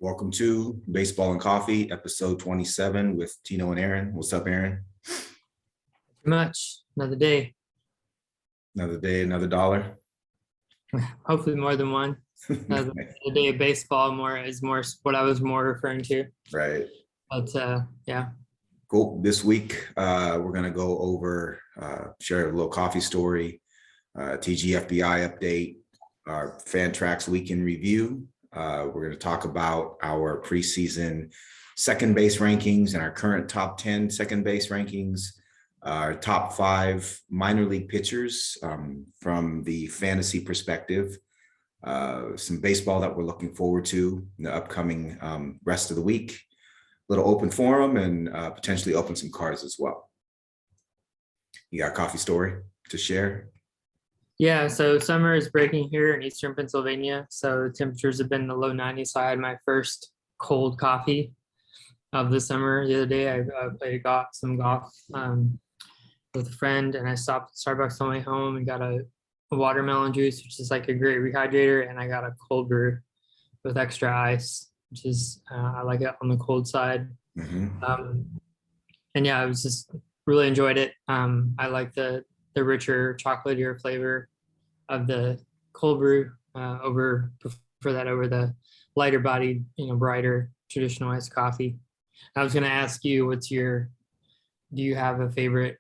Welcome to Baseball and Coffee, episode 27 with Tino and Aaron. What's up, Aaron? Too much. Another day. Another day, another dollar. Hopefully more than one. The day of baseball is more what I was more referring to. Right. But yeah. Cool. This week, we're going to go over, share a little coffee story, TGFBI update, our Fantrax weekend review. We're going to talk about our preseason second base rankings and our current top 10 second base rankings, our top 5 minor league pitchers from the fantasy perspective, some baseball that we're looking forward to in the upcoming rest of the week, little open forum, and potentially open some cards as well. You got a coffee story to share? Yeah, so summer is breaking here in eastern Pennsylvania. So the temperatures have been in the low 90s. So I had my first cold coffee of the summer the other day. I played some golf with a friend, and I stopped at Starbucks on my way home and got a watermelon juice, which is like a great rehydrator, and I got a cold brew with extra ice, which is I like it on the cold side. Mm-hmm. And yeah, I was just really enjoyed it. I like the richer chocolatier flavor of the cold brew prefer that over the lighter bodied, brighter traditional iced coffee. I was going to ask you, do you have a favorite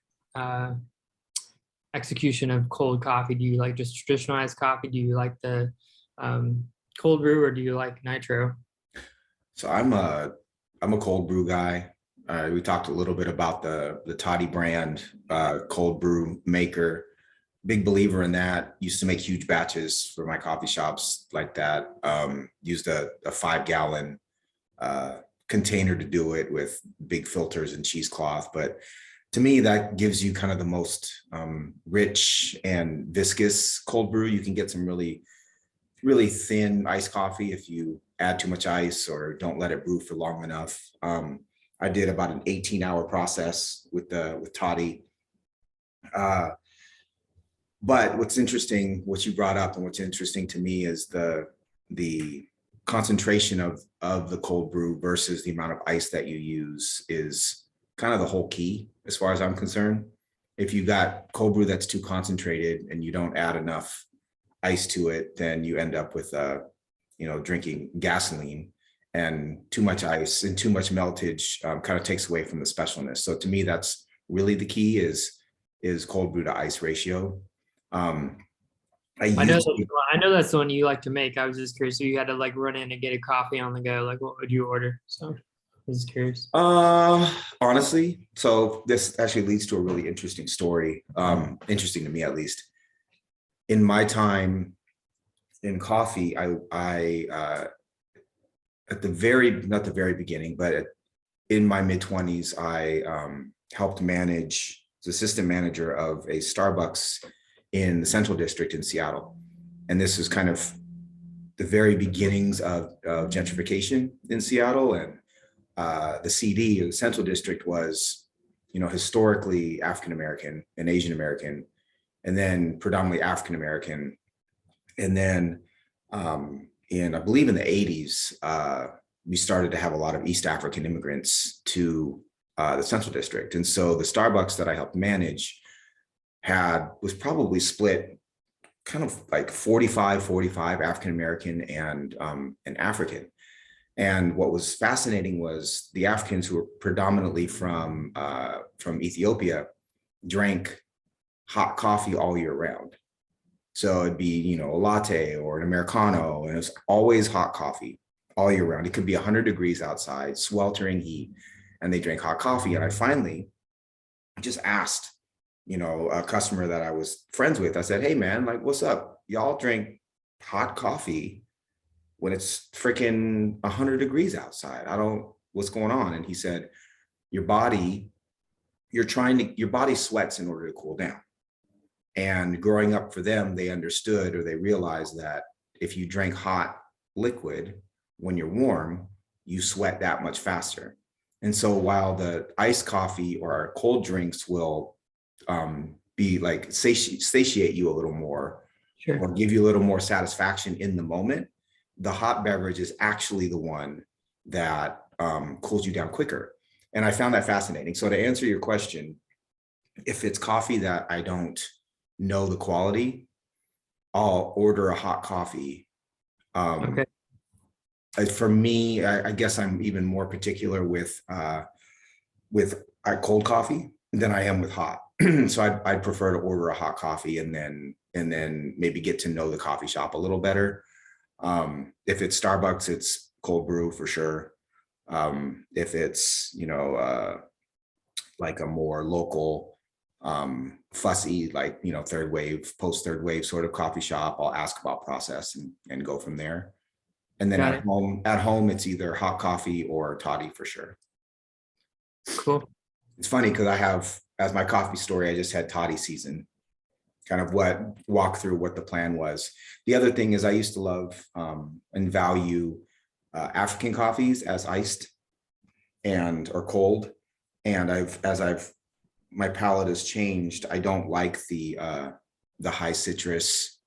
execution of cold coffee? Do you like just traditional iced coffee? Do you like the cold brew, or do you like nitro? So I'm a cold brew guy. We talked a little bit about the Toddy brand cold brew maker. Big believer in that. Used to make huge batches for my coffee shops like that. Used a 5-gallon container to do it with big filters and cheesecloth. But to me, that gives you kind of the most rich and viscous cold brew. You can get some really, really thin iced coffee if you add too much ice or don't let it brew for long enough. I did about an 18-hour process with Toddy. But what's interesting, what you brought up and what's interesting to me is the concentration of the cold brew versus the amount of ice that you use is kind of the whole key as far as I'm concerned. If you got cold brew that's too concentrated and you don't add enough ice to it, then you end up with drinking gasoline, and too much ice and too much meltage kind of takes away from the specialness. So to me, that's really the key is cold brew to ice ratio. I know that's the one you like to make. I was just curious. So you had to like run in and get a coffee on the go. Like, what would you order? So I was curious. Honestly, so this actually leads to a really interesting story. Interesting to me, at least. In my time in coffee, I at the not the very beginning, but in my mid-20s, I helped manage, as assistant manager of a Starbucks in the Central District in Seattle. And this is kind of the very beginnings of gentrification in Seattle. And the CD, the Central District, was, historically African-American and Asian-American, and then predominantly African-American. And then I believe in the 80s, we started to have a lot of East African immigrants to the Central District. And so the Starbucks that I helped manage was probably split kind of like 45 African-American and African. And what was fascinating was the Africans, who were predominantly from Ethiopia, drank hot coffee all year round. So it'd be, a latte or an Americano, and it was always hot coffee all year round. It could be 100 degrees outside, sweltering heat, and they drank hot coffee. And I finally just asked, a customer that I was friends with, I said, hey man, like, what's up? Y'all drink hot coffee when it's freaking 100 degrees outside. What's going on? And he said, your body sweats in order to cool down. And growing up for them, they understood, or they realized, that if you drank hot liquid when you're warm, you sweat that much faster. And so while the iced coffee or our cold drinks will be like satiate you a little more, Sure, or give you a little more satisfaction in the moment, the hot beverage is actually the one that cools you down quicker. And I found that fascinating. So to answer your question, if it's coffee that I don't know the quality, I'll order a hot coffee. Okay. For me, I guess I'm even more particular with cold coffee than I am with hot. So I'd prefer to order a hot coffee and then maybe get to know the coffee shop a little better. If it's Starbucks, it's cold brew for sure. If it's, like a more local, fussy, like, third wave, post third wave sort of coffee shop, I'll ask about process and go from there. And then Got at it. home, it's either hot coffee or toddy for sure. Cool. It's funny because as my coffee story, I just had toddy season, kind of walk through what the plan was. The other thing is I used to love and value African coffees as iced or cold. And my palate has changed. I don't like the high citrus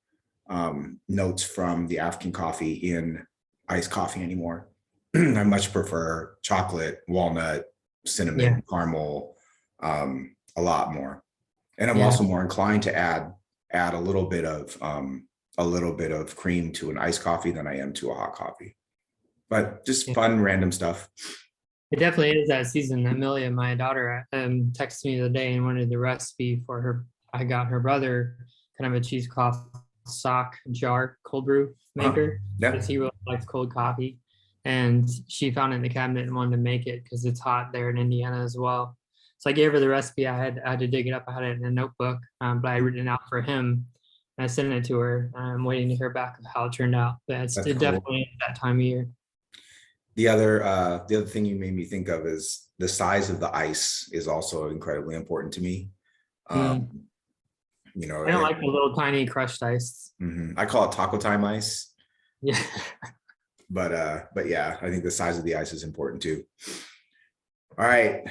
notes from the African coffee in iced coffee anymore. I much prefer chocolate, walnut, cinnamon, caramel, a lot more. And I'm also more inclined to add a little bit of cream to an iced coffee than I am to a hot coffee. But just fun, random stuff. It definitely is that season. Amelia, my daughter, texted me the other day and wanted the recipe for her. I got her brother kind of a cheesecloth sock jar cold brew maker because he really likes cold coffee. And she found it in the cabinet and wanted to make it because it's hot there in Indiana as well. So I gave her the recipe. I had to dig it up. I had it in a notebook, but I had written it out for him. And I sent it to her. I'm waiting to hear back of how it turned out. But it's That's cool. Definitely that time of year. The other thing you made me think of is the size of the ice is also incredibly important to me. I don't like the little tiny crushed ice. I call it taco time ice. Yeah. But yeah, I think the size of the ice is important too. All right,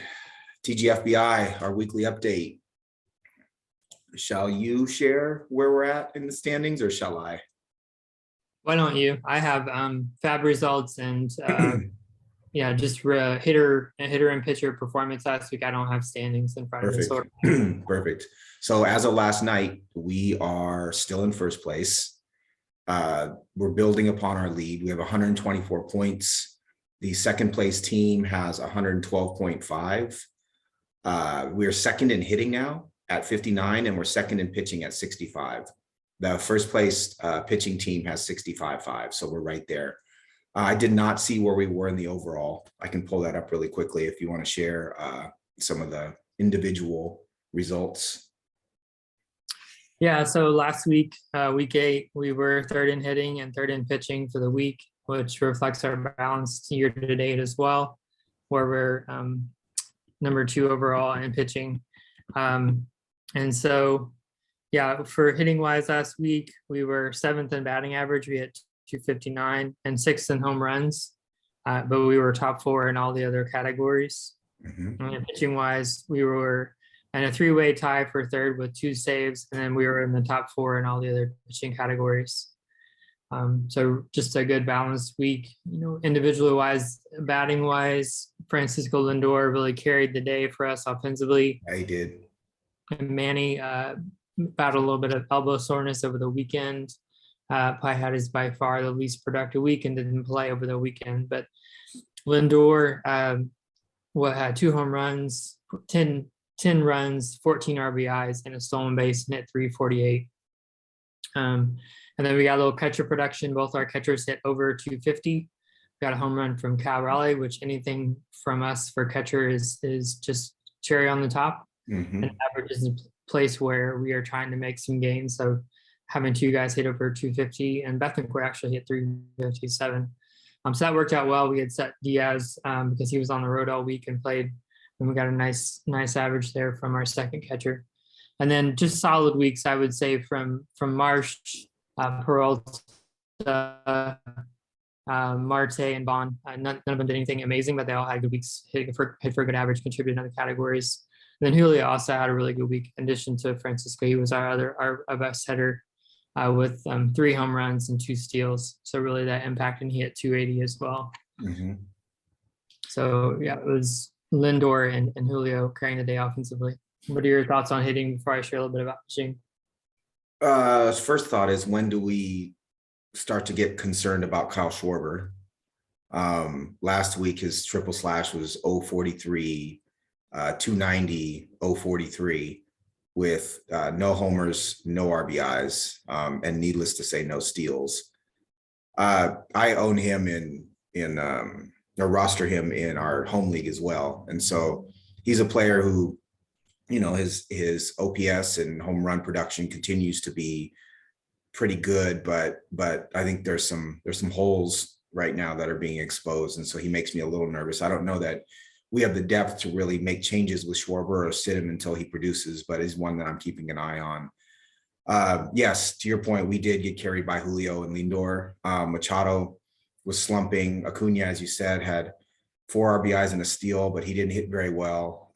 TGFBI, our weekly update. Shall you share where we're at in the standings, or shall I? Why don't you? I have fab results and just hitter and pitcher performance last week. I don't have standings in front of me. So Perfect. So as of last night, we are still in first place. We're building upon our lead. We have 124 points. The second place team has 112.5. We're second in hitting now at 59, and we're second in pitching at 65. The first place pitching team has 65.5, so we're right there. I did not see where we were in the overall. I can pull that up really quickly if you want to share some of the individual results. Yeah, so last week, week 8, we were third in hitting and third in pitching for the week, which reflects our balanced year to date as well, where we're number 2 overall in pitching. And so, yeah, for hitting wise last week, we were 7th in batting average. We hit 259 and 6th in home runs, but we were top 4 in all the other categories. And pitching wise, we were in a 3-way tie for third with 2 saves, and then we were in the top 4 in all the other pitching categories. So just a good balanced week. Individually wise, batting wise, Francisco Lindor really carried the day for us offensively. Yeah, he did. And Manny battled a little bit of elbow soreness over the weekend. Probably had his by far the least productive week and didn't play over the weekend. But Lindor had 2 home runs, 10 runs, 14 RBIs, and a stolen base, and hit 348. And then we got a little catcher production. Both our catchers hit over 250. We got a home run from Cal Raleigh, which anything from us for catcher is just cherry on the top. And average is a place where we are trying to make some gains. So having 2 guys hit over 250, and Bethencourt actually hit 357. So that worked out well. We had set Diaz because he was on the road all week and played, and we got a nice average there from our second catcher. And then just solid weeks, I would say, from Marsh, Peralta, Marte, and Bond. None of them did anything amazing, but they all had good weeks, hit for a good average, contributed in other categories. And then Julio also had a really good week. In addition to Francisco, he was our best hitter with 3 home runs and 2 steals. So really that impact, and he hit 280 as well. So yeah, it was Lindor and Julio carrying the day offensively. What are your thoughts on hitting before I share a little bit about pitching? First thought is, when do we start to get concerned about Kyle Schwarber? Last week, his triple slash was 043, 290, 043, with no homers, no RBIs, and needless to say, no steals. I own him or roster him in our home league as well. And so he's a player who, his OPS and home run production continues to be pretty good, but I think there's some holes right now that are being exposed. And so he makes me a little nervous. I don't know that we have the depth to really make changes with Schwarber or sit him until he produces, but he's one that I'm keeping an eye on. Yes, to your point, we did get carried by Julio and Lindor. Machado was slumping. Acuna, as you said, had 4 RBIs and a steal, but he didn't hit very well.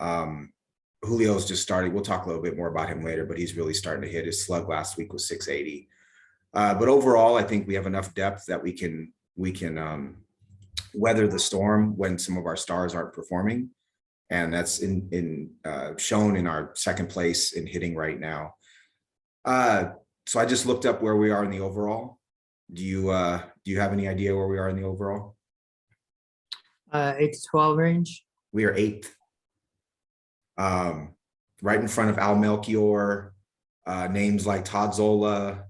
Julio's just starting. We'll talk a little bit more about him later, but he's really starting to hit. His slug last week was 680. But overall, I think we have enough depth that we can weather the storm when some of our stars aren't performing, and that's shown in our second place in hitting right now. So I just looked up where we are in the overall. Do you have any idea where we are in the overall? 8 to 12 range. We are 8th, right in front of Al Melchior, names like Todd Zola,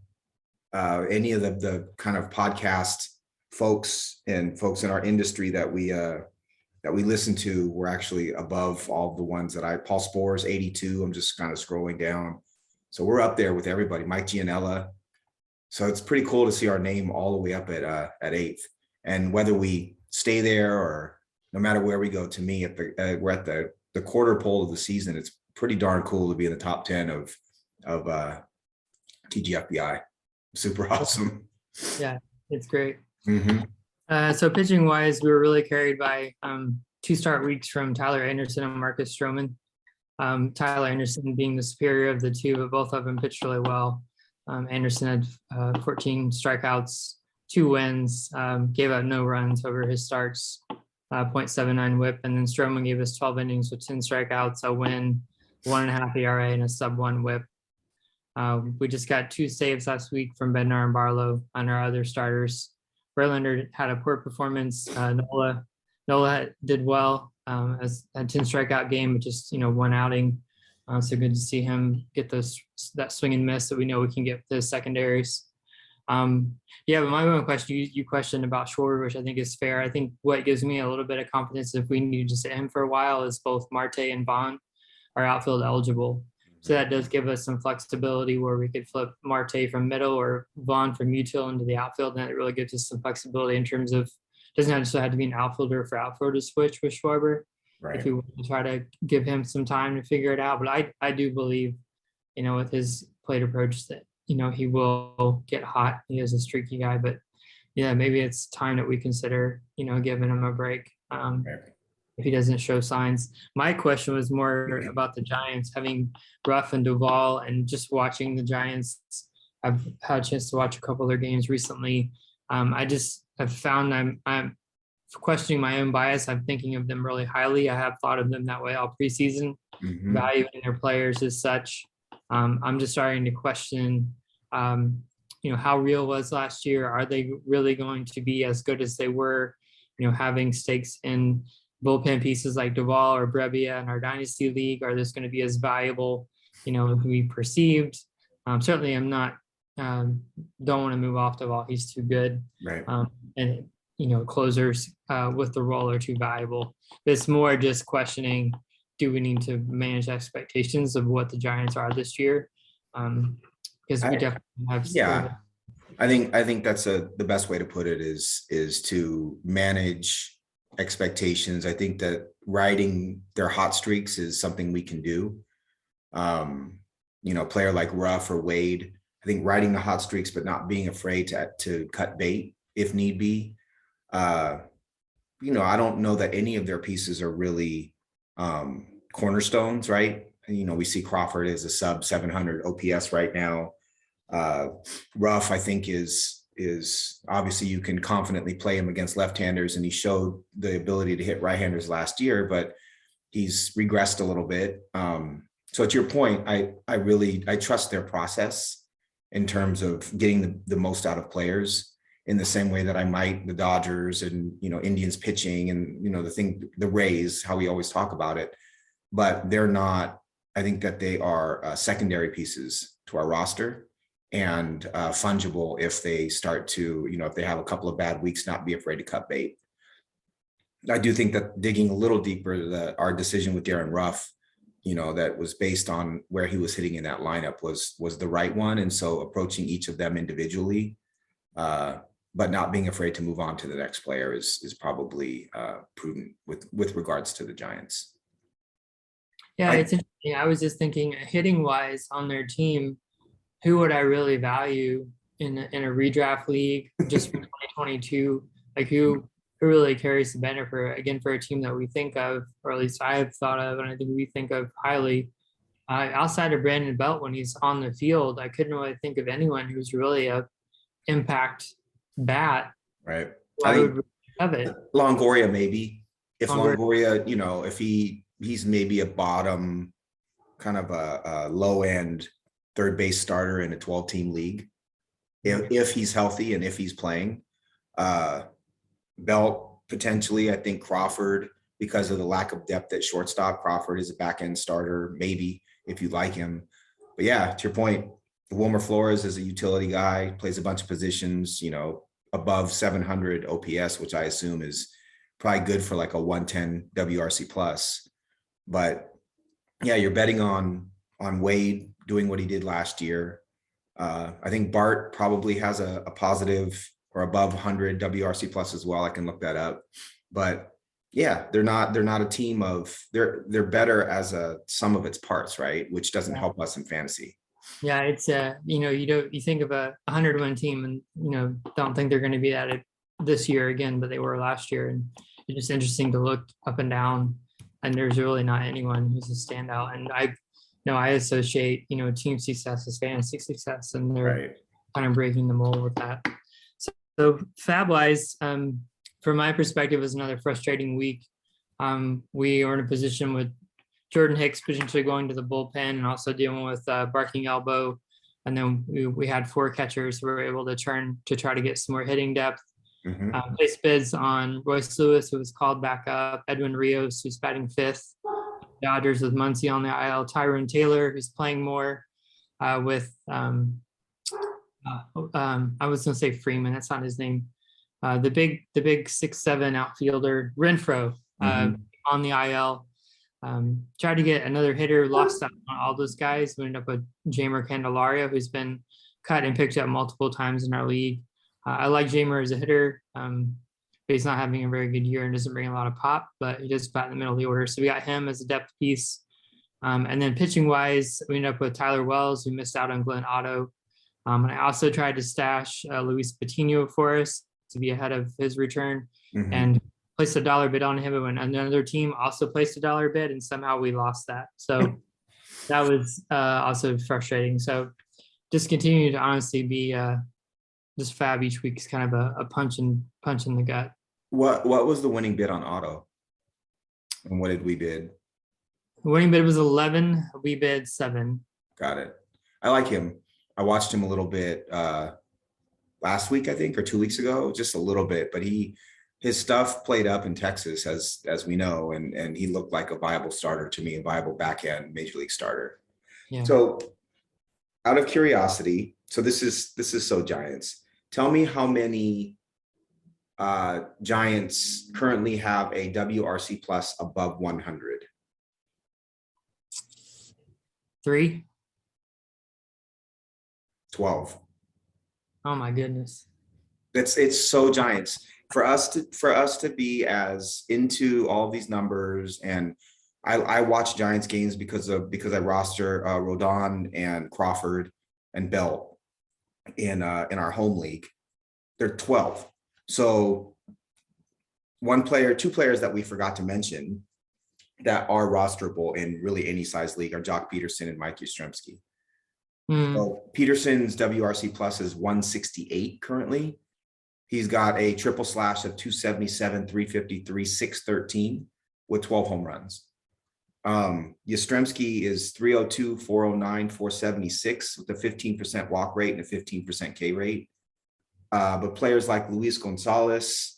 any of the kind of podcast folks and folks in our industry that we listen to. We're actually above all the ones that Paul Spore's 82. I'm just kind of scrolling down. So we're up there with everybody, Mike Gianella. So it's pretty cool to see our name all the way up at 8th. And whether we stay there or no matter where we go, to me, we're at the quarter pole of the season. It's pretty darn cool to be in the top 10 of TGFBI. Super awesome. Yeah, it's great. Mm-hmm. So pitching wise, we were really carried by 2 start weeks from Tyler Anderson and Marcus Stroman. Tyler Anderson being the superior of the two, but both of them pitched really well. Anderson had 14 strikeouts, 2 wins, gave up no runs over his starts, 0.79 whip. And then Stroman gave us 12 innings with 10 strikeouts, a win, 1.5 ERA, and a sub-1 whip. We just got 2 saves last week from Bednar and Barlow on our other starters. Verlander had a poor performance. Nola did well, as a 10 strikeout game, but just, 1 outing. So good to see him get that swing and miss that we know we can get with the secondaries. But my one question, you questioned about Schwarber, which I think is fair. I think what gives me a little bit of confidence if we need to sit him for a while is both Marte and Vaughn are outfield eligible. So that does give us some flexibility where we could flip Marte from middle or Vaughn from util into the outfield. And it really gives us some flexibility in terms of, doesn't necessarily have to be an outfielder for outfielder switch with Schwarber. Right. If we want to try to give him some time to figure it out. But I do believe, with his plate approach that, he will get hot. He is a streaky guy, but yeah, maybe it's time that we consider, giving him a break. If he doesn't show signs. My question was more about the Giants, having Ruff and Duvall and just watching the Giants. I've had a chance to watch a couple of their games recently. I've found I'm questioning my own bias. I'm thinking of them really highly. I have thought of them that way all preseason, valuing their players as such. I'm just starting to question, how real was last year? Are they really going to be as good as they were, having stakes in bullpen pieces like Duvall or Brebbia in our dynasty league? Are this going to be as valuable, as we perceived? Certainly I'm not, don't want to move off Duvall. He's too good. Right. And closers with the role are too valuable. It's more just questioning, do we need to manage expectations of what the Giants are this year? Because we definitely have. Yeah, I think that's the best way to put it is to manage expectations. I think that riding their hot streaks is something we can do. A player like Ruff or Wade, I think riding the hot streaks, but not being afraid to cut bait if need be. I don't know that any of their pieces are really cornerstones, right? We see Crawford as a sub 700 OPS right now. Ruff, I think, is is obviously you can confidently play him against left-handers, and he showed the ability to hit right-handers last year, but he's regressed a little bit. So to your point, I trust their process in terms of getting the most out of players, in the same way that I might the Dodgers and, Indians pitching, and, the Rays, how we always talk about it. But they're not, I think that they are secondary pieces to our roster, and fungible if they start to, if they have a couple of bad weeks, not be afraid to cut bait. I do think that digging a little deeper, that our decision with Darren Ruff, that was based on where he was hitting in that lineup, was the right one. And so approaching each of them individually, but not being afraid to move on to the next player is probably prudent with regards to the Giants. Yeah, it's interesting. I was just thinking, hitting wise on their team, who would I really value in a redraft league just for 2022? Like who really carries the banner for a team that we think of, or at least I have thought of, and I think we think of highly. Outside of Brandon Belt, when he's on the field, I couldn't really think of anyone who's really a impact bat. Right. I would have it. Longoria, maybe. If Longoria, if he's maybe a bottom, kind of a low end third base starter in a 12-team league, if he's healthy and if he's playing. Belt, potentially. I think Crawford, because of the lack of depth at shortstop, Crawford is a back end starter, maybe, if you like him. But yeah, to your point, Wilmer Flores is a utility guy, plays a bunch of positions, above 700 OPS, which I assume is probably good for like a 110 WRC plus. But yeah, you're betting on Wade doing what he did last year. I think Bart probably has a positive or above 100 WRC plus as well. I can look that up. But yeah, they're not a team of, they're better as a sum of its parts, right? Which doesn't help us in fantasy. Yeah, it's you think of a 100-win team, and don't think they're going to be at it this year again, but they were last year. And it's just interesting to look up and down, and there's really not anyone who's a standout. And I associate team success as fantasy success, and they're kind of breaking the mold with that. So fab wise, from my perspective, is another frustrating week. We are in a position with Jordan Hicks potentially going to the bullpen and also dealing with barking elbow. And then we had 4 catchers who were able to try to get some more hitting depth. Placed bids on Royce Lewis, who was called back up, Edwin Rios, who's batting 5th, Dodgers with Muncy on the IL, Tyrone Taylor, who's playing more with I was going to say Freeman, that's not his name. The big 6'7" outfielder Renfroe on the IL. Tried to get another hitter, lost out on all those guys. We ended up with Jamer Candelario, who's been cut and picked up multiple times in our league. I like Jamer as a hitter, but he's not having a very good year and doesn't bring a lot of pop, but he just got in the middle of the order. So we got him as a depth piece. And then pitching wise, we ended up with Tyler Wells, who missed out on Glenn Otto. And I also tried to stash Luis Patino for us to be ahead of his return, and placed a dollar bid on him. And another team also placed a dollar bid, and somehow we lost that. So that was also frustrating. So just continue to honestly be just fab each week is kind of a punch in the gut. What was the winning bid on Otto? And what did we bid? The winning bid was 11. We bid 7. Got it. I like him. I watched him a little bit last week, I think, or 2 weeks ago, just a little bit, but his stuff played up in Texas, as we know, and he looked like a viable starter to me, a viable backhand major league starter. Yeah. So out of curiosity, so this is so Giants. Tell me how many Giants currently have a WRC plus above 100? 3. 12. Oh my goodness. It's so Giants. For us to be as into all these numbers, and I watch Giants games because I roster Rodon and Crawford and Belt in our home league. They're 12. So 2 players that we forgot to mention that are rosterable in really any size league are Jock Peterson and Mike Yastrzemski. Mm, So Peterson's WRC plus is 168 currently. He's got a triple slash of 277, 353, 613 with 12 home runs. Yastrzemski is 302, 409, 476 with a 15% walk rate and a 15% K rate. But players like Luis Gonzalez,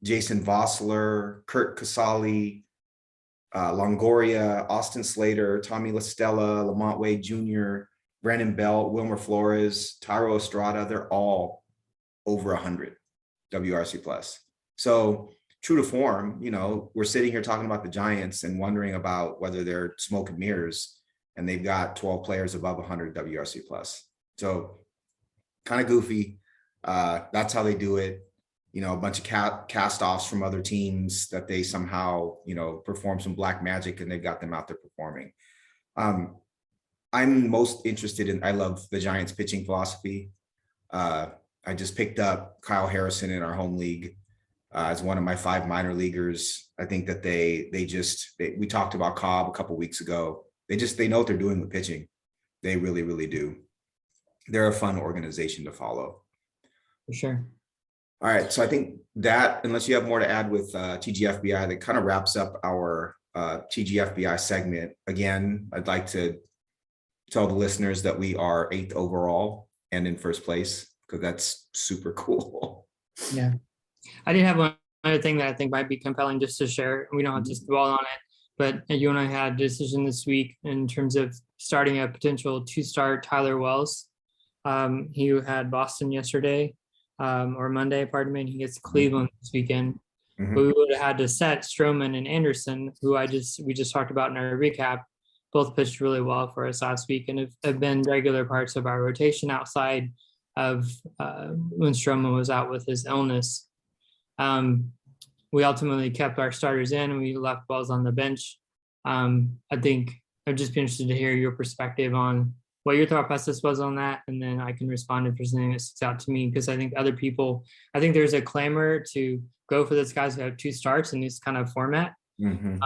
Jason Vossler, Kurt Casale, Longoria, Austin Slater, Tommy La Stella, Lamont Wade Jr., Brandon Belt, Wilmer Flores, Tyro Estrada, they're all over 100 WRC plus. So true to form, we're sitting here talking about the Giants and wondering about whether they're smoke and mirrors, and they've got 12 players above 100 WRC plus. So kind of goofy. That's how they do it. A bunch of cast offs from other teams that they somehow, perform some black magic, and they've got them out there performing. I'm most interested in, I love the Giants pitching philosophy. I just picked up Kyle Harrison in our home league as one of my 5 minor leaguers. I think that we talked about Cobb a couple weeks ago. They know what they're doing with pitching. They really, really do. They're a fun organization to follow. for sure. All right. So I think that, unless you have more to add with TGFBI, that kind of wraps up our TGFBI segment. Again, I'd like to tell the listeners that we are 8th overall and in first place, because that's super cool. Yeah. I did have one other thing that I think might be compelling just to share. We don't have to dwell on it, but you and I had a decision this week in terms of starting a potential 2-start Tyler Wells. He had Boston yesterday, or Monday, pardon me, and he gets Cleveland this weekend. Mhm. But we would have had to set Stroman and Anderson, who we just talked about in our recap. Both pitched really well for us last week and have been regular parts of our rotation outside of when Stroman was out with his illness. We ultimately kept our starters in and we left Wells on the bench. I think I'd just be interested to hear your perspective on what your thought process was on that. And then I can respond if there's anything that sticks out to me, because I think I think there's a clamor to go for those guys who have 2 starts in this kind of format. Mhm.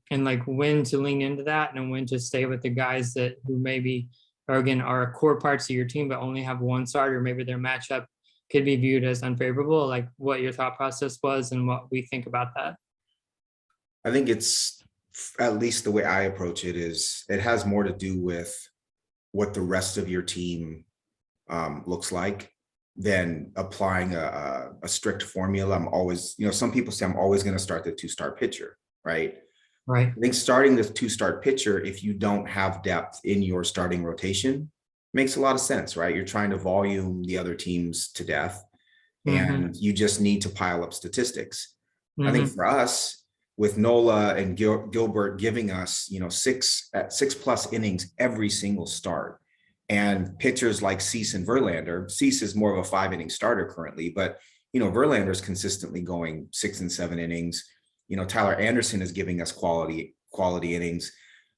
And like when to lean into that and when to stay with the guys who maybe are core parts of your team, but only have 1 starter. Maybe their matchup could be viewed as unfavorable, like what your thought process was and what we think about that. I think it's, at least the way I approach it, is it has more to do with what the rest of your team looks like than applying a strict formula. I'm always, some people say I'm always going to start the 2-start pitcher, right? Right. I think starting the 2-start pitcher, if you don't have depth in your starting rotation, makes a lot of sense, right? You're trying to volume the other teams to death, and you just need to pile up statistics. I think for us, with Nola and Gilbert giving us, 6+ innings every single start, and pitchers like Cease and Verlander. Cease is more of a 5-inning starter currently, but Verlander's consistently going 6 and 7 innings. Tyler Anderson is giving us quality innings.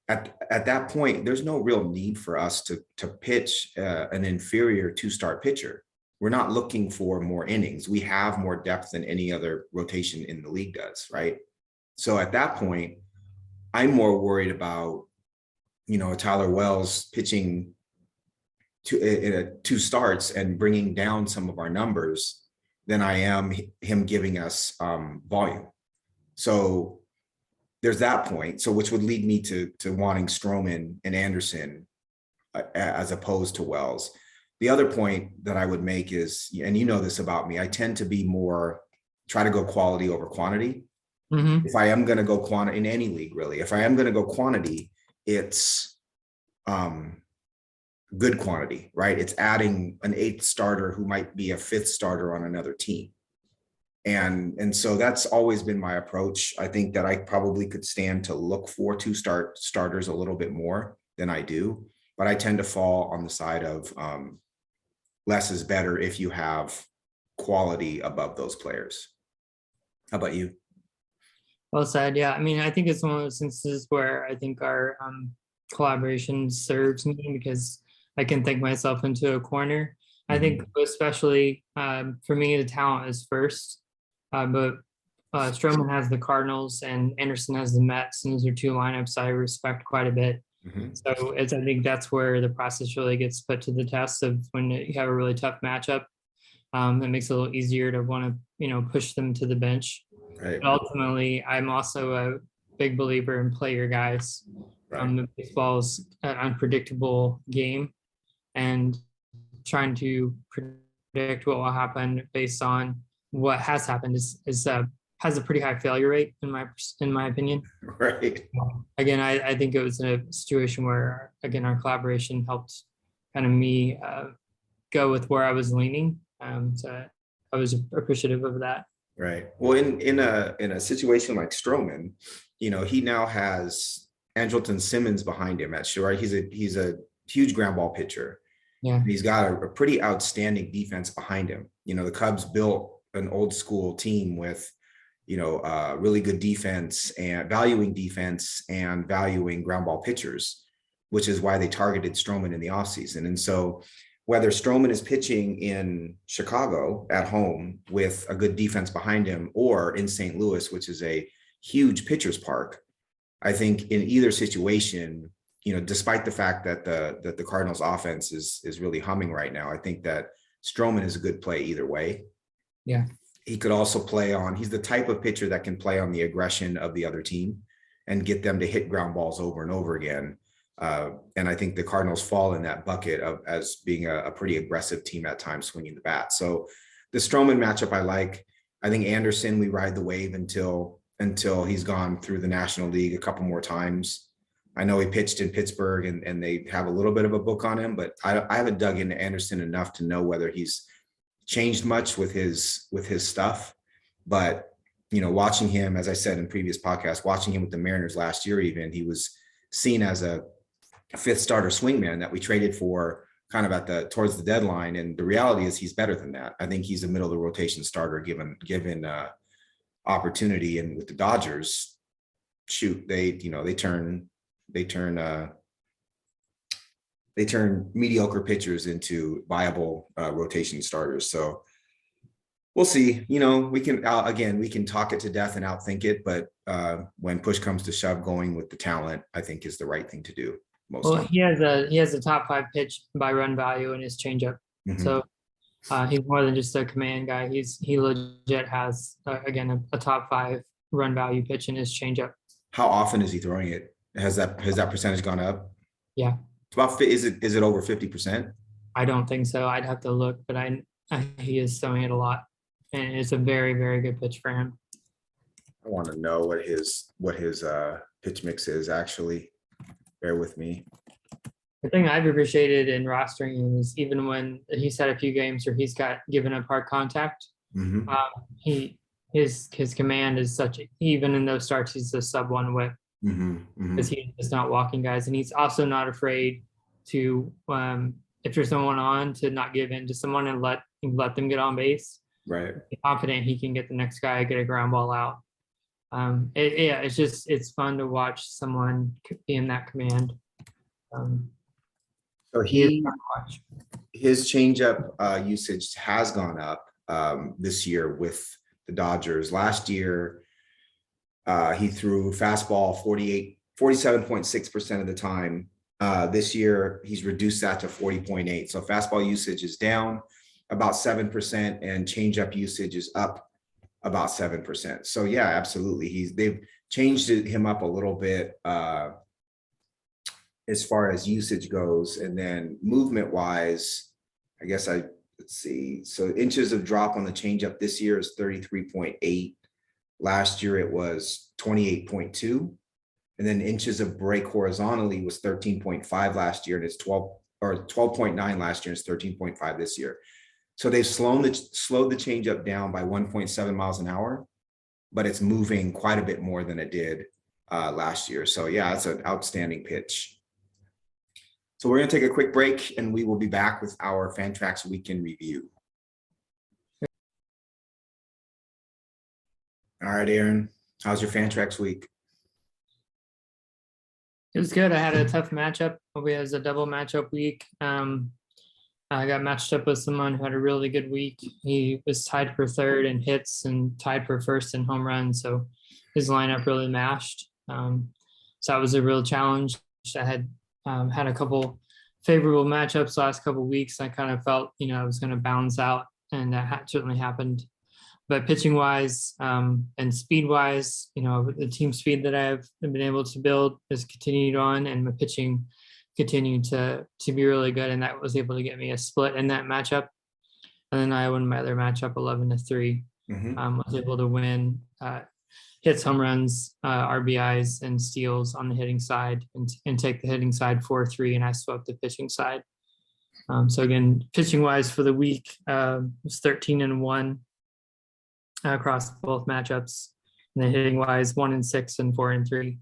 At that point, there's no real need for us to pitch an inferior 2-start pitcher. We're not looking for more innings. We have more depth than any other rotation in the league does, right? So at that point, I'm more worried about, Tyler Wells pitching 2 starts and bringing down some of our numbers than I am him giving us volume. So there's that point. So which would lead me to wanting Stroman and Anderson as opposed to Wells. The other point that I would make is, and this about me, I tend to be try to go quality over quantity. If I am going to go quantity in any league, really, if I am going to go quantity, it's good quantity, right? It's adding an 8th starter who might be a 5th starter on another team. And so that's always been my approach. I think that I probably could stand to look for 2 starters a little bit more than I do, but I tend to fall on the side of less is better if you have quality above those players. How about you? Well said. Yeah. I mean, I think it's one of those instances where I think our collaboration serves me because I can think myself into a corner. I think especially for me, the talent is first, but Stroman has the Cardinals and Anderson has the Mets, and those are 2 lineups I respect quite a bit. Mhm. So I think that's where the process really gets put to the test of when you have a really tough matchup. It makes it a little easier to want to, push them to the bench. Right, But ultimately, I'm also a big believer in play your guys. right, Baseball is an unpredictable game, and trying to predict what will happen based on what has happened is has a pretty high failure rate in my opinion. right, Again, I think it was a situation where again our collaboration helped kind of me go with where I was leaning. So I was appreciative of that. right. Well, in a situation like Stroman, he now has Andrelton Simmons behind him at sure. He's a huge ground ball pitcher. Yeah, He's got a pretty outstanding defense behind him. The Cubs built an old school team with, really good defense and valuing ground ball pitchers, which is why they targeted Stroman in the offseason. And so whether Stroman is pitching in Chicago at home with a good defense behind him or in St. Louis, which is a huge pitcher's park, I think in either situation, despite the fact that the Cardinals offense is really humming right now, I think that Stroman is a good play either way. yeah, He could also he's the type of pitcher that can play on the aggression of the other team and get them to hit ground balls over and over again. And I think the Cardinals fall in that bucket of as being a pretty aggressive team at times swinging the bat. So the Stroman matchup I like. I think Anderson, we ride the wave until he's gone through the National League a couple more times. I know he pitched in Pittsburgh and they have a little bit of a book on him, but I haven't dug into Anderson enough to know whether he's changed much with his stuff. But watching him, as I said in previous podcasts, watching him with the Mariners last year, even he was seen as a fifth starter swingman that we traded for kind of towards the deadline. And the reality is he's better than that. I think he's a middle of the rotation starter given opportunity. And with the Dodgers, shoot, they turn mediocre pitchers into viable rotation starters. So we'll see. We can talk it to death and outthink it, but when push comes to shove, going with the talent, I think is the right thing to do. Well, he has a top 5 pitch by run value in his changeup. Mm-hmm. So he's more than just a command guy. He legit has again a top 5 run value pitch in his changeup. How often is he throwing it? Has that percentage gone up? Yeah. It's about, is it over 50%? I don't think so. I'd have to look, but he is throwing it a lot, and it's a very, very good pitch for him. I want to know what his pitch mix is actually. Bear with me. The thing I've appreciated in rostering him is even when he's had a few games where he's got given up hard contact, Mm-hmm. His command is such, even in those starts, he's a sub 1 whip because he is not walking guys, and he's also not afraid to if there's someone on, to not give in to someone and let them get on base. Right. Be confident he can get the next guy, get a ground ball out. It's fun to watch someone be in that command. So his changeup usage has gone up this year with the Dodgers. Last year, he threw fastball 47.6% of the time. This year, he's reduced that to 40.8. So fastball usage is down about 7%, and changeup usage is up about 7%. So yeah, absolutely. They've changed him up a little bit as far as usage goes. And then movement wise, I guess let's see. So inches of drop on the changeup this year is 33.8. Last year it was 28.2. And then inches of break horizontally was 13.5 last year, and it's 12.9 last year, and it's 13.5 this year. So they've slowed the changeup down by 1.7 miles an hour, but it's moving quite a bit more than it did last year. So yeah, it's an outstanding pitch. So we're going to take a quick break, and we will be back with our Fantrax weekend review. All right, Aaron, how's your Fantrax week? It was good. I had a tough matchup. We had a double matchup week. I got matched up with someone who had a really good week. He was tied for third in hits and tied for first in home runs. So his lineup really mashed. So that was a real challenge. I had had a couple favorable matchups last couple weeks. I kind of felt, I was going to balance out, and that certainly happened. But pitching wise and speed wise, the team speed that I've been able to build has continued on, and my pitching continued to be really good, and that was able to get me a split in that matchup. And then I won my other matchup 11-3. Was able to win hits, home runs, RBIs, and steals on the hitting side, and take the hitting side 4-3, and I swept the pitching side. So again, pitching wise for the week was 13-1 across both matchups, and then hitting wise 1-6 and 4-3.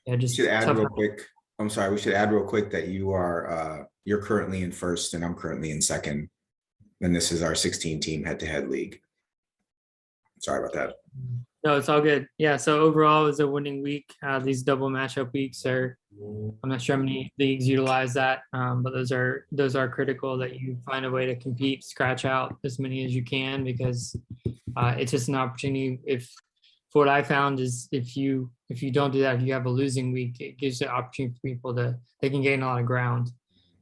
Yeah, just should add real quick. I'm sorry, we should add real quick that you're currently in first and I'm currently in second, and this is our 16 team head-to-head league. Sorry about that. No, it's all good. Yeah, so overall it was a winning week. These double matchup weeks I'm not sure how many leagues utilize that, but those are critical, that you find a way to compete, scratch out as many as you can, because it's just an opportunity. For what I found is if you don't do that, if you have a losing week, it gives the opportunity for people they can gain a lot of ground.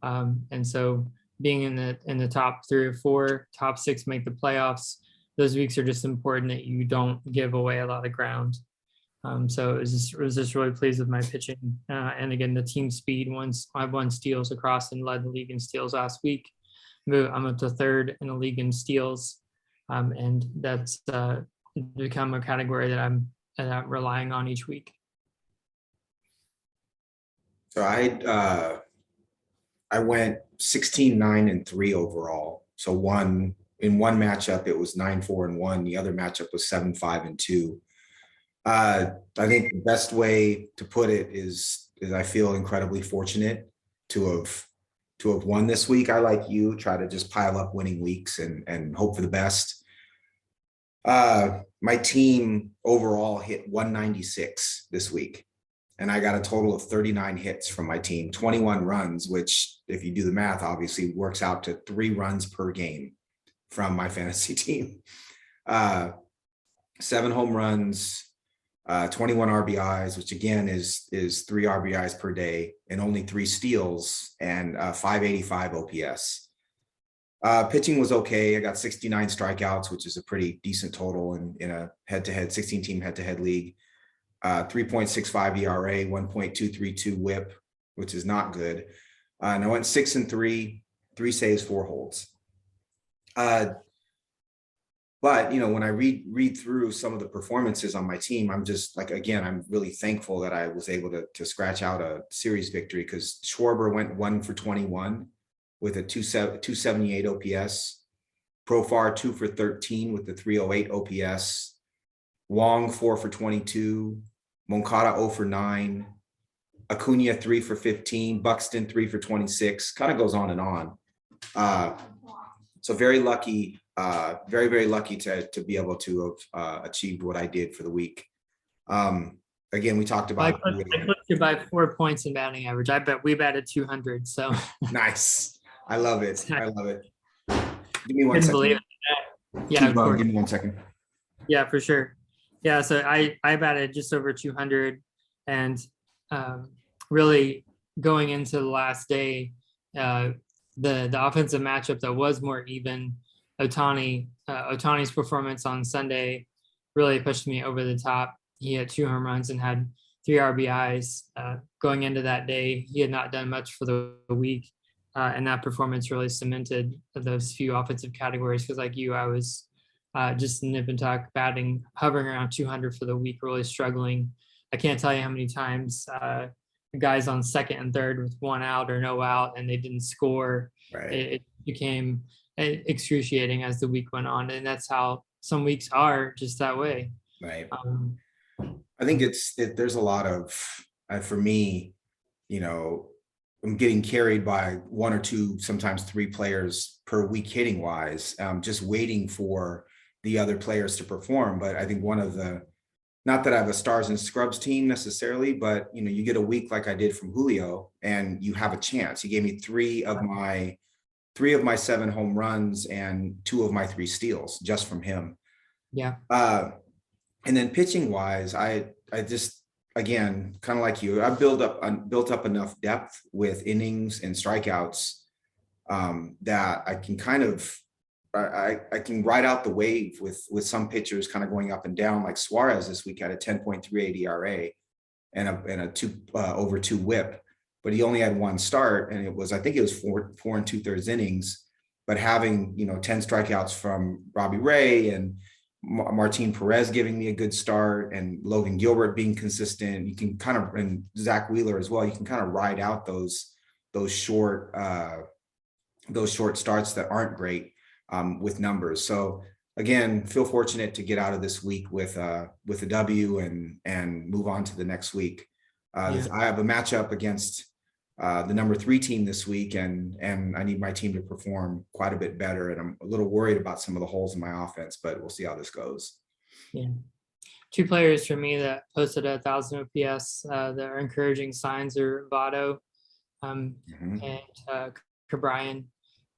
And so being in the top 3 or 4, top 6 make the playoffs, those weeks are just important that you don't give away a lot of ground. So it was just really pleased with my pitching. And again, the team speed, I won steals across and led the league in steals last week. I'm up to 3rd in the league in steals. And that's become a category that I'm relying on each week. So I went 16-9-3 overall. So in one matchup, it was 9-4-1. The other matchup was 7-5-2. I think the best way to put it is I feel incredibly fortunate to have won this week. I, like you, try to just pile up winning weeks and hope for the best. My team overall hit 196 this week, and I got a total of 39 hits from my team, 21 runs, which, if you do the math, obviously works out to 3 runs per game from my fantasy team. 7 home runs, 21 RBIs, which again is 3 RBIs per day, and only 3 steals, and 585 OPS. Pitching was okay. I got 69 strikeouts, which is a pretty decent total in a head-to-head 16 team head-to-head league. 3.65 ERA, 1.232 WHIP, which is not good. And I went 6-3, 3 saves, 4 holds. But when I read through some of the performances on my team, I'm just like, again, I'm really thankful that I was able to scratch out a series victory, because Schwarber went 1-for-21 with a 278 OPS. Profar 2-for-13 with the 308 OPS. Wong 4-for-22. Moncada 0-for-9. Acuna 3-for-15. Buxton 3-for-26. Kind of goes on and on. So very lucky, very, very lucky to be able to have achieved what I did for the week. Again, we talked about. I clipped you by 4 points in batting average. I bet we batted 200. So nice. I love it. I love it. Give me one second. Believe it. Yeah, of course. Give me 1 second. Yeah, for sure. Yeah, so I batted just over 200, and really going into the last day, the offensive matchup that was more even, Otani's performance on Sunday really pushed me over the top. He had 2 home runs and had 3 RBIs. Going into that day, he had not done much for the week, and that performance really cemented those few offensive categories, because like you, I was just nip and tuck batting, hovering around 200 for the week, really struggling. I can't tell you how many times guys on second and third with 1 out or no out, and they didn't score. Right. It became excruciating as the week went on, and that's how some weeks are, just that way. Right. I think there's a lot of, for me, I'm getting carried by 1 or 2, sometimes 3 players per week hitting wise, just waiting for the other players to perform. But I think not that I have a stars and scrubs team necessarily, but you get a week like I did from Julio, and you have a chance. He gave me 3 of my 7 home runs and 2 of my 3 steals just from him. Yeah. And then pitching wise, I just again, kind of like you, I've built up enough depth with innings and strikeouts that I can kind of I can ride out the wave with some pitchers kind of going up and down. Like Suarez this week had a 10.38 ERA and a two over two WHIP, but he only had one start, and I think it was four and 2/3 innings. But having 10 strikeouts from Robbie Ray and Martin Perez giving me a good start, and Logan Gilbert being consistent, you can kind of, and Zach Wheeler as well, you can kind of ride out those short starts that aren't great with numbers. So again, feel fortunate to get out of this week with a W and move on to the next week. I have a matchup against the number 3 team this week, and I need my team to perform quite a bit better. And I'm a little worried about some of the holes in my offense, but we'll see how this goes. Yeah. 2 players for me that posted 1,000 OPS that are encouraging signs are Votto and Cabrian.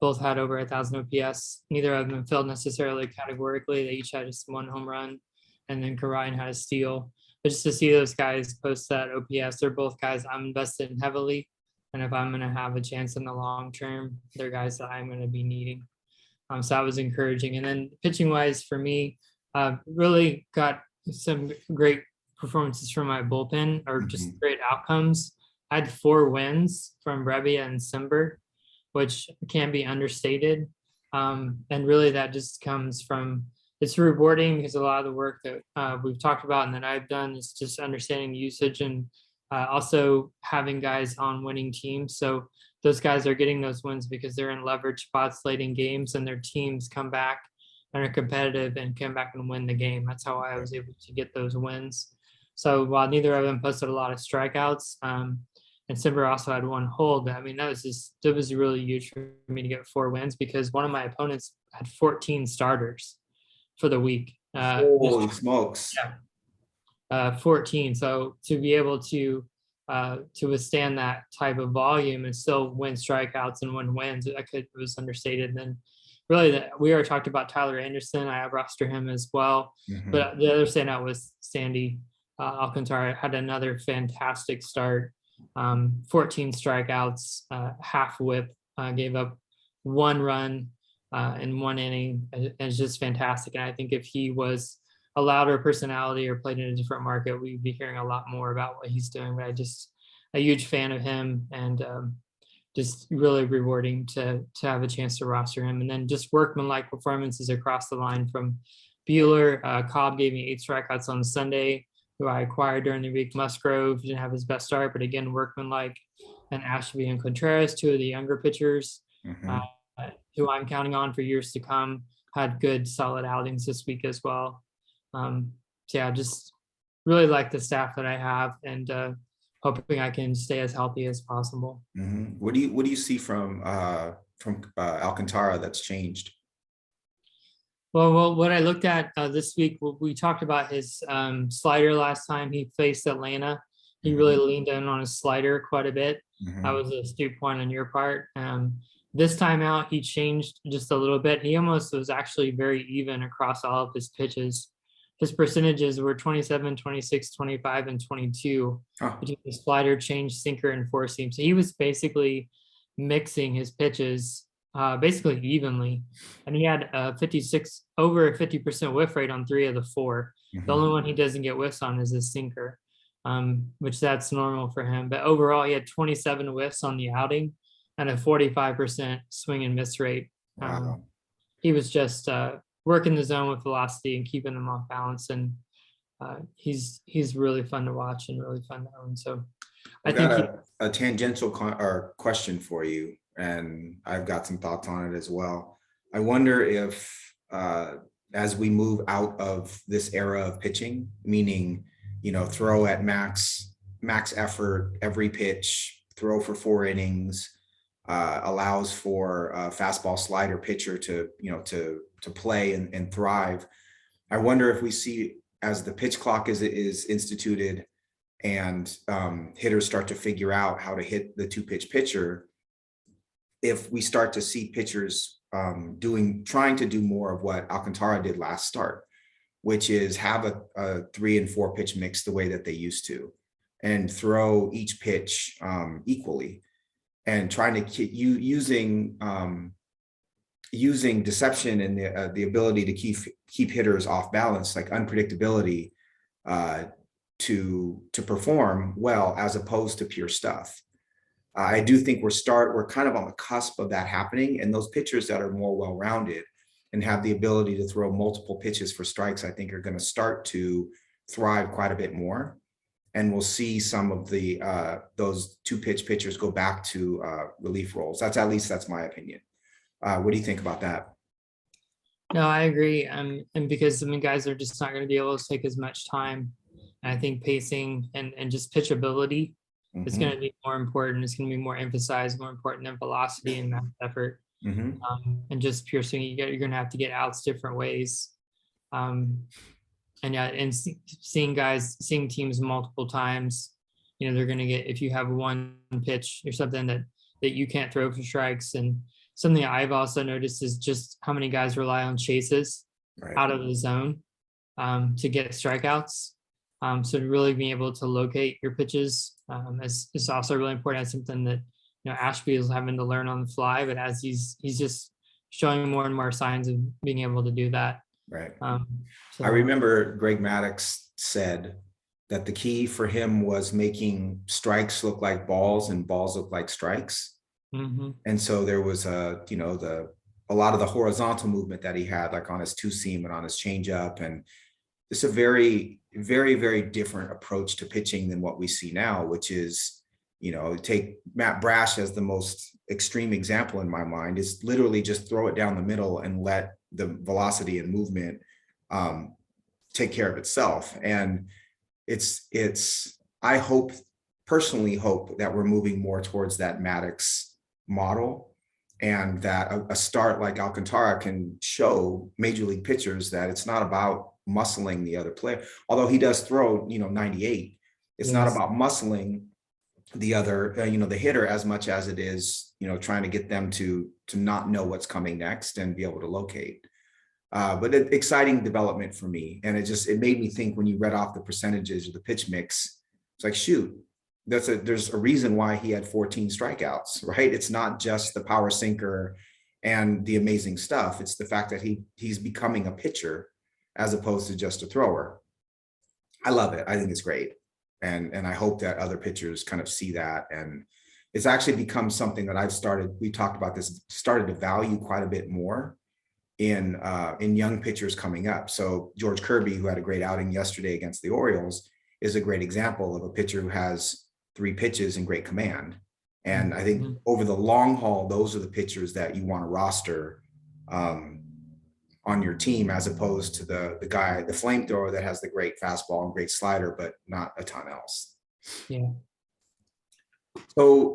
Both had over 1,000 OPS. Neither of them filled necessarily categorically. They each had just 1 home run, and then Cabrian had a steal. But just to see those guys post that OPS, they're both guys I'm invested in heavily. And if I'm going to have a chance in the long term, they're guys that I'm going to be needing. So that was encouraging. And then pitching wise for me, really got some great performances from my bullpen, or just great outcomes. I had 4 wins from Brebbia and Simber, which can be understated. And really that just comes from, it's rewarding because a lot of the work that we've talked about and that I've done is just understanding usage and also having guys on winning teams. So those guys are getting those wins because they're in leverage spots late in games, and their teams come back and are competitive and come back and win the game. That's how I was able to get those wins. So while neither of them posted a lot of strikeouts, and Simber also had 1 hold, I mean, that was really huge for me to get 4 wins, because one of my opponents had 14 starters for the week. Holy smokes. Yeah. 14. So to be able to withstand that type of volume and still win strikeouts and win wins, it was understated. And then really we already talked about Tyler Anderson. I roster him as well. But the other standout was Sandy Alcantara. Had another fantastic start. 14 strikeouts, half WHIP, gave up 1 run in 1 inning. It's just fantastic. And I think if he was a louder personality or played in a different market, we'd be hearing a lot more about what he's doing. But I just a huge fan of him, and just really rewarding to have a chance to roster him. And then just workmanlike performances across the line from Bueller. Cobb gave me 8 strikeouts on Sunday, who I acquired during the week. Musgrove didn't have his best start, but again, workmanlike. And Ashby and Contreras, 2 of the younger pitchers, who I'm counting on for years to come, had good, solid outings this week as well. So yeah, just really like the staff that I have, and hoping I can stay as healthy as possible. What do you see from Alcantara that's changed? Well, what I looked at this week, we talked about his slider last time he faced Atlanta. He really leaned in on his slider quite a bit. That was a astute point on your part. This time out, he changed just a little bit. He almost was actually very even across all of his pitches. His percentages were 27, 26, 25, and 22 between the slider, change, sinker, and 4-seam. So he was basically mixing his pitches basically evenly. And he had over a 50% whiff rate on 3 of the 4. The only one he doesn't get whiffs on is his sinker, which that's normal for him. But overall, he had 27 whiffs on the outing and a 45% swing and miss rate. He was just working the zone with velocity and keeping them off balance. And he's really fun to watch and really fun to own. So I think a tangential question for you, and I've got some thoughts on it as well. I wonder if as we move out of this era of pitching, meaning, throw at max effort, every pitch, throw for 4 innings, allows for a fastball slider pitcher to play and thrive. I wonder if we see, as the pitch clock is instituted and hitters start to figure out how to hit the 2-pitch pitcher, if we start to see pitchers trying to do more of what Alcantara did last start, which is have a 3 and 4 pitch mix the way that they used to. and throw each pitch equally, and trying to keep you using deception and the ability to keep hitters off balance, like unpredictability, to perform well, as opposed to pure stuff. I do think we're kind of on the cusp of that happening, and those pitchers that are more well-rounded and have the ability to throw multiple pitches for strikes, I think are going to start to thrive quite a bit more. And we'll see some of the those two-pitch pitchers go back to relief roles. That's my opinion. What do you think about that? No, I agree. And because I mean, guys are just not going to be able to take as much time. And I think pacing and just pitchability is going to be more important. It's going to be more emphasized, more important than velocity and max effort. And just pure swing, you're going to have to get outs different ways. And yeah, and seeing teams multiple times, you know, they're going to get, if you have one pitch or something that you can't throw for strikes. And something I've also noticed is just how many guys rely on chases out of the zone to get strikeouts. So to really being able to locate your pitches is also really important. That's something that, you know, Ashby is having to learn on the fly, but as he's just showing more and more signs of being able to do that. Right. So, I remember Greg Maddux said that the key for him was making strikes look like balls and balls look like strikes. And so there was a lot of the horizontal movement that he had, like on his two seam and on his changeup, and it's a very, very, very different approach to pitching than what we see now, which is, you know, take Matt Brash as the most extreme example in my mind, is literally just throw it down the middle and let the velocity and movement take care of itself. And I personally hope that we're moving more towards that Maddux model, and that a start like Alcantara can show major league pitchers that it's not about muscling the other player, although he does throw, 98. It's not about muscling the other, the hitter, as much as it is, trying to get them to not know what's coming next and be able to locate. But an exciting development for me. And it made me think, when you read off the percentages of the pitch mix, it's like, shoot, there's a reason why he had 14 strikeouts, right? It's not just the power sinker and the amazing stuff. It's the fact that he's becoming a pitcher as opposed to just a thrower. I love it. I think it's great. And I hope that other pitchers kind of see that. And it's actually become something that we talked about this, started to value quite a bit more in young pitchers coming up. So George Kirby, who had a great outing yesterday against the Orioles, is a great example of a pitcher who has 3 pitches and great command. And I think over the long haul, those are the pitchers that you want to roster on your team, as opposed to the flamethrower that has the great fastball and great slider, but not a ton else. Yeah. So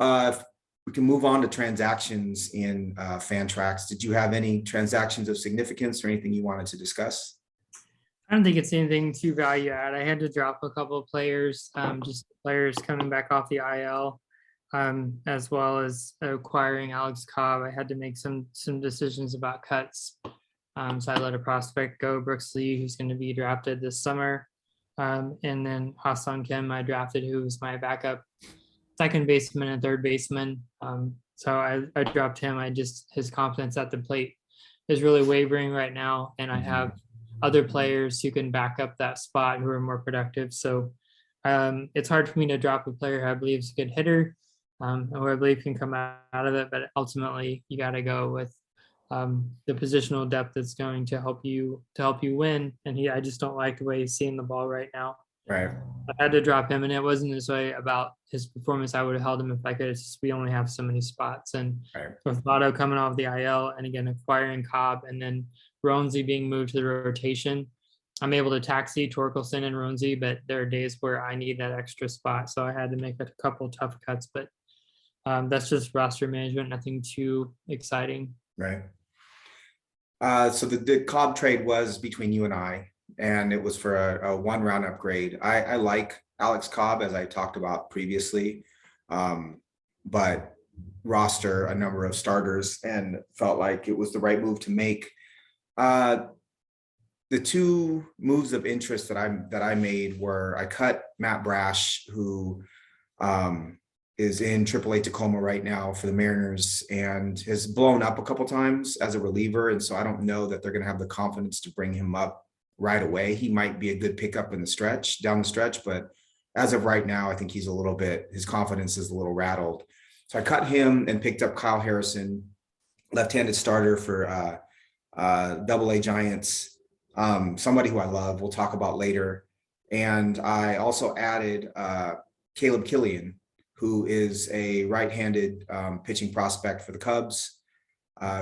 we can move on to transactions in Fantrax. Did you have any transactions of significance or anything you wanted to discuss? I don't think it's anything too value add. I had to drop a couple of players, just players coming back off the IL, as well as acquiring Alex Cobb. I had to make some decisions about cuts. So I let a prospect go, Brooks Lee, who's going to be drafted this summer. And then Hassan Kim, I drafted, who was my backup second baseman and third baseman. So I dropped him. His confidence at the plate is really wavering right now. And I have other players who can back up that spot who are more productive. So it's hard for me to drop a player who I believe is a good hitter, and who I believe can come out of it. But ultimately, you got to go with the positional depth that's going to help you win. And I just don't like the way he's seeing the ball right now. Right. I had to drop him, and it wasn't this way about his performance. I would have held him if I could. It's just we only have so many spots, and with Votto coming off the IL, and again acquiring Cobb, and then Ronzi being moved to the rotation, I'm able to taxi Torkelson and Ronzi, but there are days where I need that extra spot, so I had to make a couple tough cuts. But that's just roster management, nothing too exciting. Right. So the Cobb trade was between you and I, and it was for a 1-round upgrade. I like Alex Cobb, as I talked about previously, but roster a number of starters and felt like it was the right move to make. the two moves of interest that I made were I cut Matt Brash, who is in AAA Tacoma right now for the Mariners and has blown up a couple times as a reliever. And so I don't know that they're going to have the confidence to bring him up right away. He might be a good pickup in the stretch, down the stretch, but as of right now, I think he's a little bit, his confidence is a little rattled. So I cut him and picked up Kyle Harrison, left-handed starter for AA Giants, somebody who I love, we'll talk about later. And I also added Caleb Killian, who is a right-handed pitching prospect for the Cubs,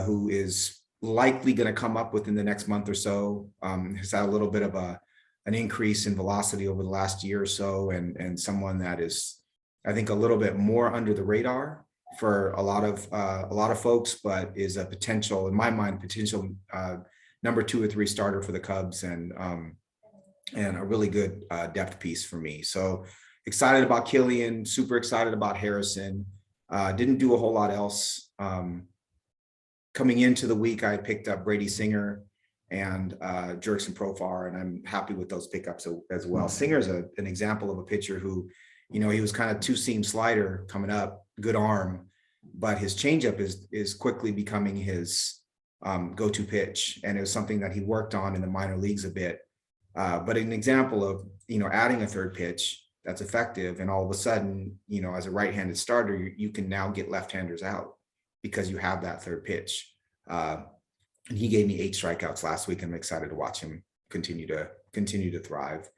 who is likely going to come up within the next month or so. Has had a little bit of an increase in velocity over the last year or so, and someone that is, I think, a little bit more under the radar for a lot of folks, but is a potential, in my mind, potential number 2 or 3 starter for the Cubs, and a really good depth piece for me. So excited about Killian, super excited about Harrison. Didn't do a whole lot else. Coming into the week, I picked up Brady Singer and Jurickson Profar, and I'm happy with those pickups as well. Singer's an example of a pitcher who, he was kind of 2-seam slider coming up, good arm, but his changeup is quickly becoming his go-to pitch, and it was something that he worked on in the minor leagues a bit. But an example of adding a third pitch that's effective, and all of a sudden, as a right-handed starter, you can now get left-handers out because you have that third pitch. And he gave me 8 strikeouts last week. I'm excited to watch him continue to thrive.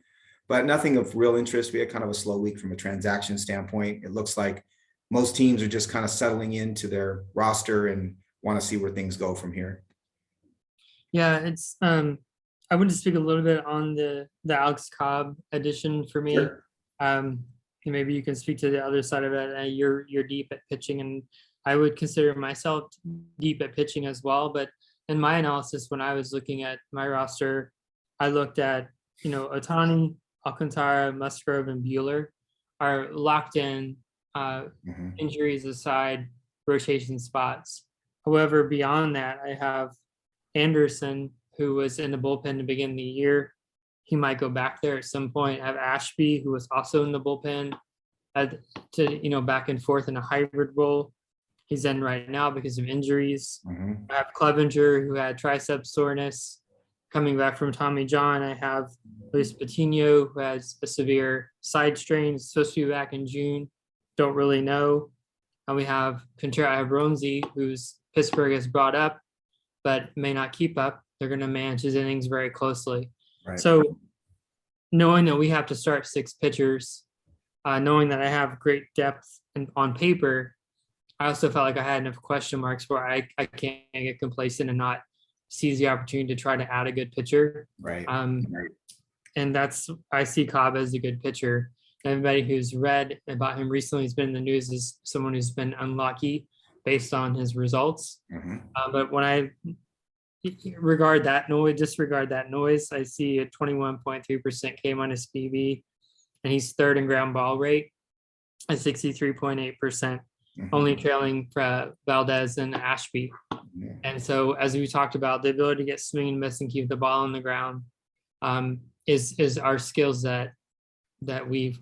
But nothing of real interest. We had kind of a slow week from a transaction standpoint. It looks like most teams are just kind of settling into their roster and want to see where things go from here. Yeah, it's I want to speak a little bit on the Alex Cobb addition for me. Sure. Maybe you can speak to the other side of it. You're deep at pitching, and I would consider myself deep at pitching as well. But in my analysis, when I was looking at my roster, I looked at Ohtani, Alcantara, Musgrove, and Bueller are locked in, injuries aside, rotation spots. However, beyond that, I have Anderson, who was in the bullpen to begin the year. He might go back there at some point. I have Ashby, who was also in the bullpen, back and forth in a hybrid role. He's in right now because of injuries. I have Clevenger, who had tricep soreness, coming back from Tommy John. I have Luis Patino, who has a severe side strain, supposed to be back in June. Don't really know. And we have Contreras. I have Ronzi, who's Pittsburgh has brought up, but may not keep up. They're going to manage his innings very closely. Right. So knowing that we have to start 6 pitchers, knowing that I have great depth on paper, I also felt like I had enough question marks where I can't get complacent and not seize the opportunity to try to add a good pitcher. Right. And I see Cobb as a good pitcher. Everybody who's read about him recently has been in the news as someone who's been unlucky based on his results. But when I disregard that noise, I see a 21.3% K-minus BB, and he's 3rd in ground ball rate at 63.8%. Only trailing Valdez and Ashby. And so, as we talked about, the ability to get swing and miss and keep the ball on the ground is our skills that we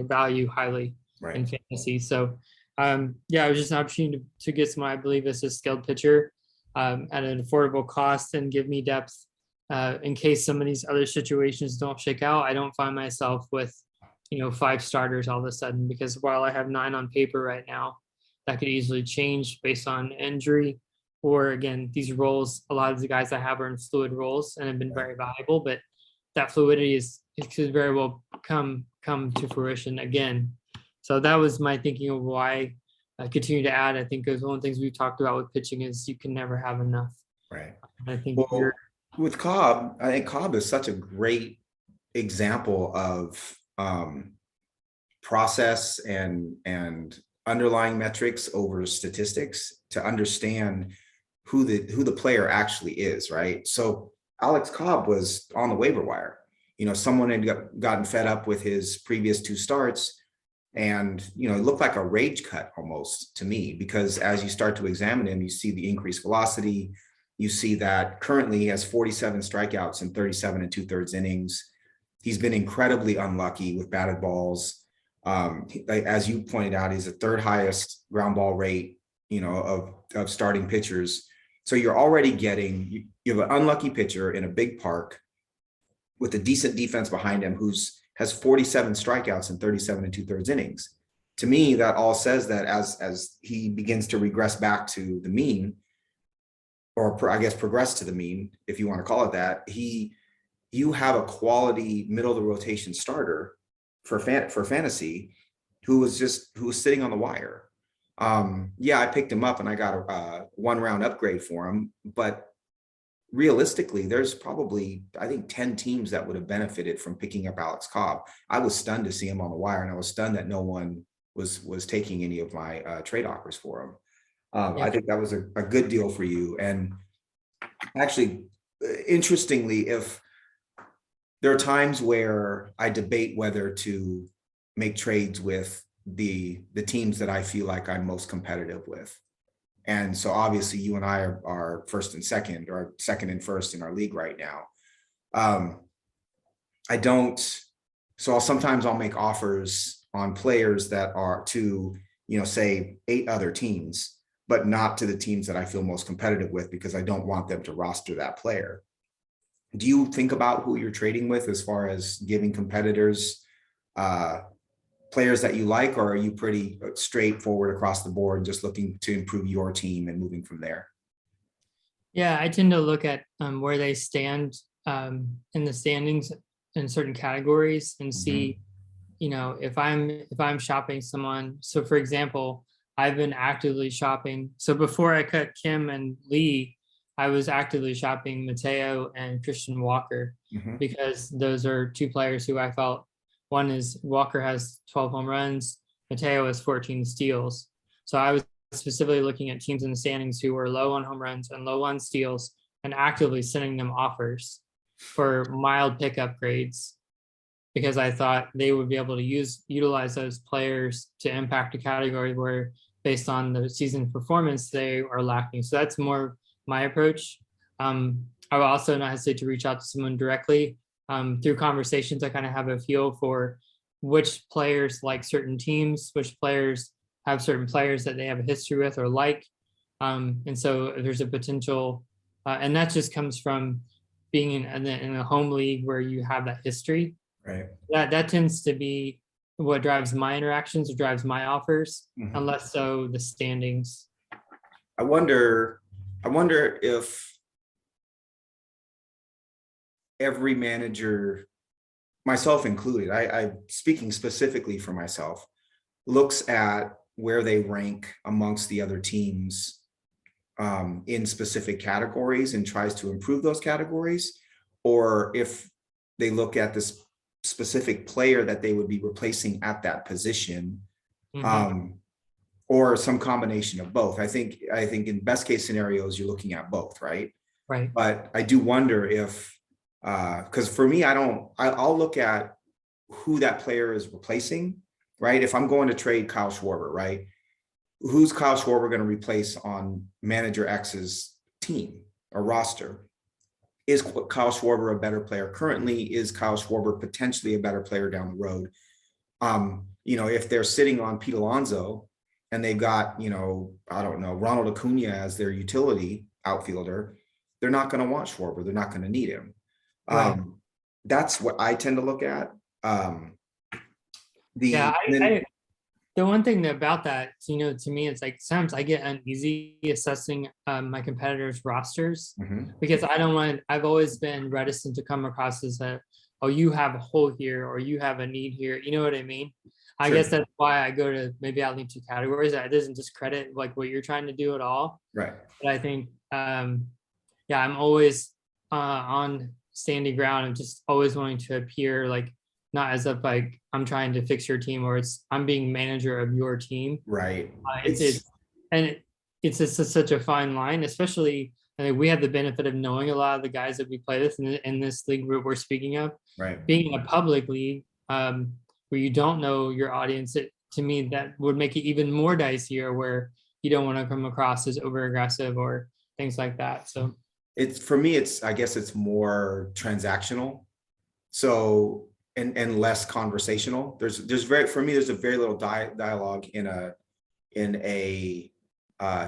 value highly in fantasy. So, it was just an opportunity to get someone I believe is a skilled pitcher at an affordable cost and give me depth in case some of these other situations don't shake out. I don't find myself with 5 starters all of a sudden, because while I have 9 on paper right now, that could easily change based on injury, or again, these roles, a lot of the guys I have are in fluid roles and have been very valuable, but that fluidity could very well come to fruition again. So that was my thinking of why I continue to add. I think one of the things we've talked about with pitching is you can never have enough. Right. I think with Cobb, I think Cobb is such a great example of process and underlying metrics over statistics to understand who the player actually is, right? So Alex Cobb was on the waiver wire. Someone had gotten fed up with his previous 2 starts, and it looked like a rage cut almost to me, because as you start to examine him, you see the increased velocity, you see that currently he has 47 strikeouts and 37 and 2/3 innings. He's been incredibly unlucky with batted balls. As you pointed out, he's the third highest ground ball rate, of starting pitchers. So you're already getting, you have an unlucky pitcher in a big park with a decent defense behind him has 47 strikeouts and 37 and 2/3 innings. To me, that all says that as he begins to regress back to the mean, or I guess progress to the mean, if you want to call it that, you have a quality middle of the rotation starter for fantasy who was sitting on the wire. Yeah, I picked him up and I got a 1-round upgrade for him, but realistically, there's probably, I think, 10 teams that would have benefited from picking up Alex Cobb. I was stunned to see him on the wire, and I was stunned that no one was taking any of my trade offers for him. I think that was a good deal for you. And actually, interestingly, if there are times where I debate whether to make trades with the teams that I feel like I'm most competitive with. And so obviously you and I are first and second, or second and first in our league right now. Sometimes I'll make offers on players that are to, say 8 other teams, but not to the teams that I feel most competitive with, because I don't want them to roster that player. Do you think about who you're trading with as far as giving competitors players that you like, or are you pretty straightforward across the board, just looking to improve your team and moving from there? Yeah, I tend to look at where they stand in the standings in certain categories and see, if I'm shopping someone. So for example, I've been actively shopping. So before I cut Kim and Lee, I was actively shopping Mateo and Christian Walker, because those are 2 players who I felt, one is Walker has 12 home runs, Mateo has 14 steals. So I was specifically looking at teams in the standings who were low on home runs and low on steals, and actively sending them offers for mild pickup grades, because I thought they would be able to utilize those players to impact a category where, based on the season performance, they are lacking. So that's more my approach. I will also not hesitate to reach out to someone directly. Through conversations, I kind of have a feel for which players like certain teams, which players have certain players that they have a history with or like. And so there's a potential, and that just comes from being in a home league where you have that history. Right. That tends to be what drives my interactions, or drives my offers, and less so the standings. I wonder if every manager, myself included, I speaking specifically for myself, looks at where they rank amongst the other teams in specific categories and tries to improve those categories, or if they look at this specific player that they would be replacing at that position, or some combination of both. I think in best case scenarios, you're looking at both, right? Right. But I do wonder if, because for me, I'll look at who that player is replacing, right? If I'm going to trade Kyle Schwarber, right? Who's Kyle Schwarber going to replace on manager X's team or roster? Is Kyle Schwarber a better player currently? Is Kyle Schwarber potentially a better player down the road? If they're sitting on Pete Alonso and they've got, I don't know, Ronald Acuna as their utility outfielder, they're not going to want Schwarber. They're not going to need him. Right. That's what I tend to look at. The one thing about that, to me, it's like sometimes I get uneasy assessing my competitors' rosters, because I've always been reticent to come across as oh, you have a hole here, or you have a need here. You know what I mean? I guess that's why I go to, maybe I'll leave 2 categories. That doesn't discredit like what you're trying to do at all. Right. But I think, I'm always on standing ground and just always wanting to appear like, not as if like I'm trying to fix your team, or I'm being manager of your team. Right. It's just such a fine line, especially, I think we have the benefit of knowing a lot of the guys that we play with in this league we're speaking of. Right. Being in a public league where you don't know your audience, to me, that would make it even more dicier, where you don't want to come across as over aggressive or things like that. So It's for me, I guess it's more transactional. So, and less conversational. For me, there's a very little dialogue in a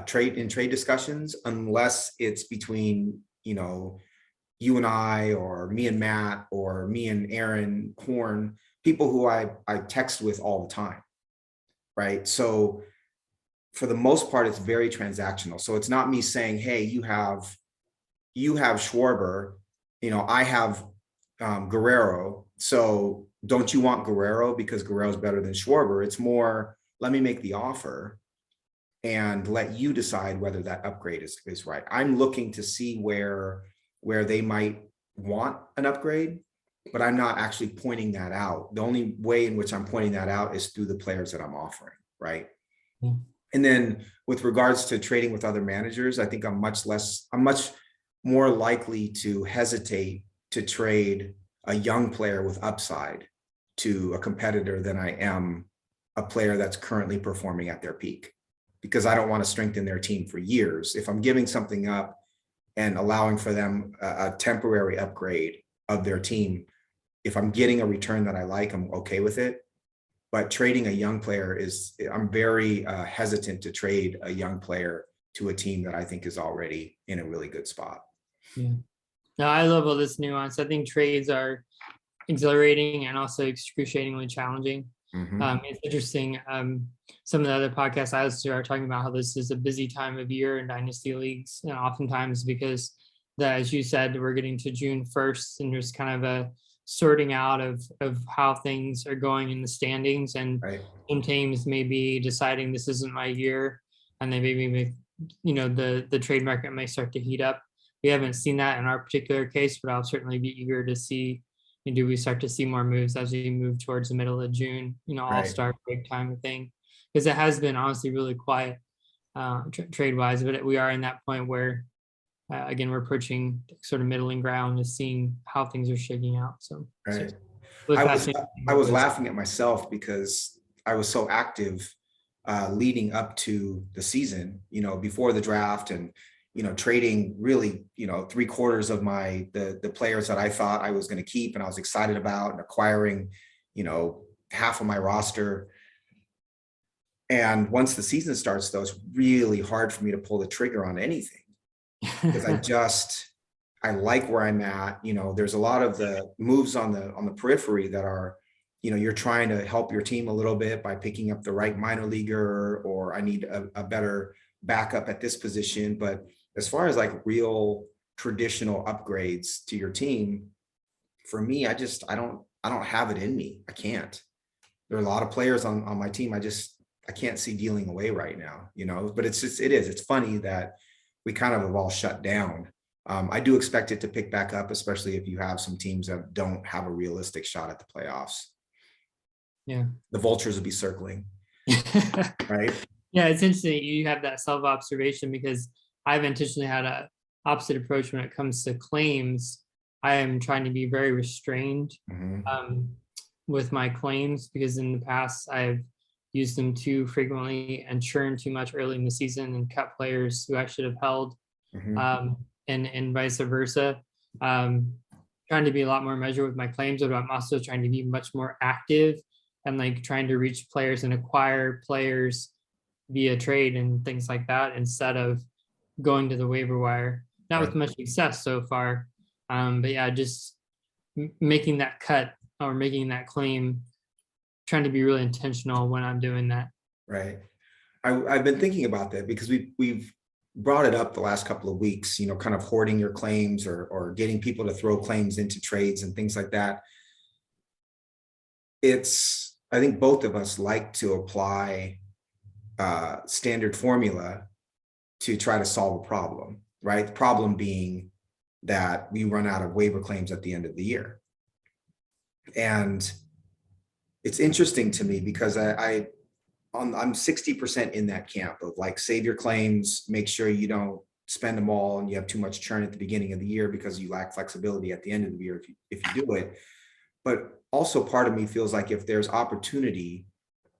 trade discussions, unless it's between, you and I, or me and Matt, or me and Aaron Horn, people who I text with all the time. Right. So for the most part, it's very transactional. So it's not me saying, hey, you have Schwarber, I have Guerrero. So don't you want Guerrero because Guerrero's better than Schwarber? It's more, let me make the offer and let you decide whether that upgrade is right. I'm looking to see where they might want an upgrade, but I'm not actually pointing that out. The only way in which I'm pointing that out is through the players that I'm offering, right? Mm. And then with regards to trading with other managers, I think I'm much more likely to hesitate to trade a young player with upside to a competitor than I am a player that's currently performing at their peak, because I don't want to strengthen their team for years. If I'm giving something up and allowing for them a temporary upgrade of their team, if I'm getting a return that I like, I'm okay with it. But trading a young player I'm very hesitant to trade a young player to a team that I think is already in a really good spot. Yeah. No, I love all this nuance. I think trades are exhilarating and also excruciatingly challenging. It's interesting. Some of the other podcasts I listen to are talking about how this is a busy time of year in dynasty leagues, and oftentimes because as you said, we're getting to June 1st, and there's kind of a sorting out of how things are going in the standings, and Right. some teams may be deciding this isn't my year, and they maybe the trade market may start to heat up. We haven't seen that in our particular case, but I'll certainly be eager to see, do we start to see more moves as we move towards the middle of June, all-star break time thing, because it has been honestly really quiet trade wise, but we are in that point where again, we're approaching sort of middling ground and seeing how things are shaking out. So, Right. so I was laughing at myself because I was so active leading up to the season, before the draft, and trading really, 3/4 of the players that I thought I was going to keep and I was excited about, and acquiring, half of my roster. And once the season starts, though, it's really hard for me to pull the trigger on anything, because I like where I'm at. There's a lot of the moves on the periphery that are, you're trying to help your team a little bit by picking up the right minor leaguer, or I need a better backup at this position. But as far as like real traditional upgrades to your team, for me, I don't have it in me. I can't. There are a lot of players on my team. I can't see dealing away right now, but it's funny that we kind of have all shut down. I do expect it to pick back up, especially if you have some teams that don't have a realistic shot at the playoffs. Yeah. The vultures will be circling. Right. Yeah, it's interesting you have that self-observation, because I've intentionally had a opposite approach when it comes to claims. I am trying to be very restrained with my claims, because in the past I've used them too frequently and churned too much early in the season and cut players who I should have held, and vice versa. Trying to be a lot more measured with my claims, but I'm also trying to be much more active and like trying to reach players and acquire players via trade and things like that, instead of going to the waiver wire. Not with much success so far. But yeah, just making that cut or making that claim, trying to be really intentional when I'm doing that. Right. I've been thinking about that because we've brought it up the last couple of weeks, kind of hoarding your claims, or getting people to throw claims into trades and things like that. I think both of us like to apply standard formula to try to solve a problem, right? The problem being that we run out of waiver claims at the end of the year. And it's interesting to me because I'm 60% in that camp of like, save your claims, make sure you don't spend them all and you have too much churn at the beginning of the year because you lack flexibility at the end of the year if you do it. But also part of me feels like if there's opportunity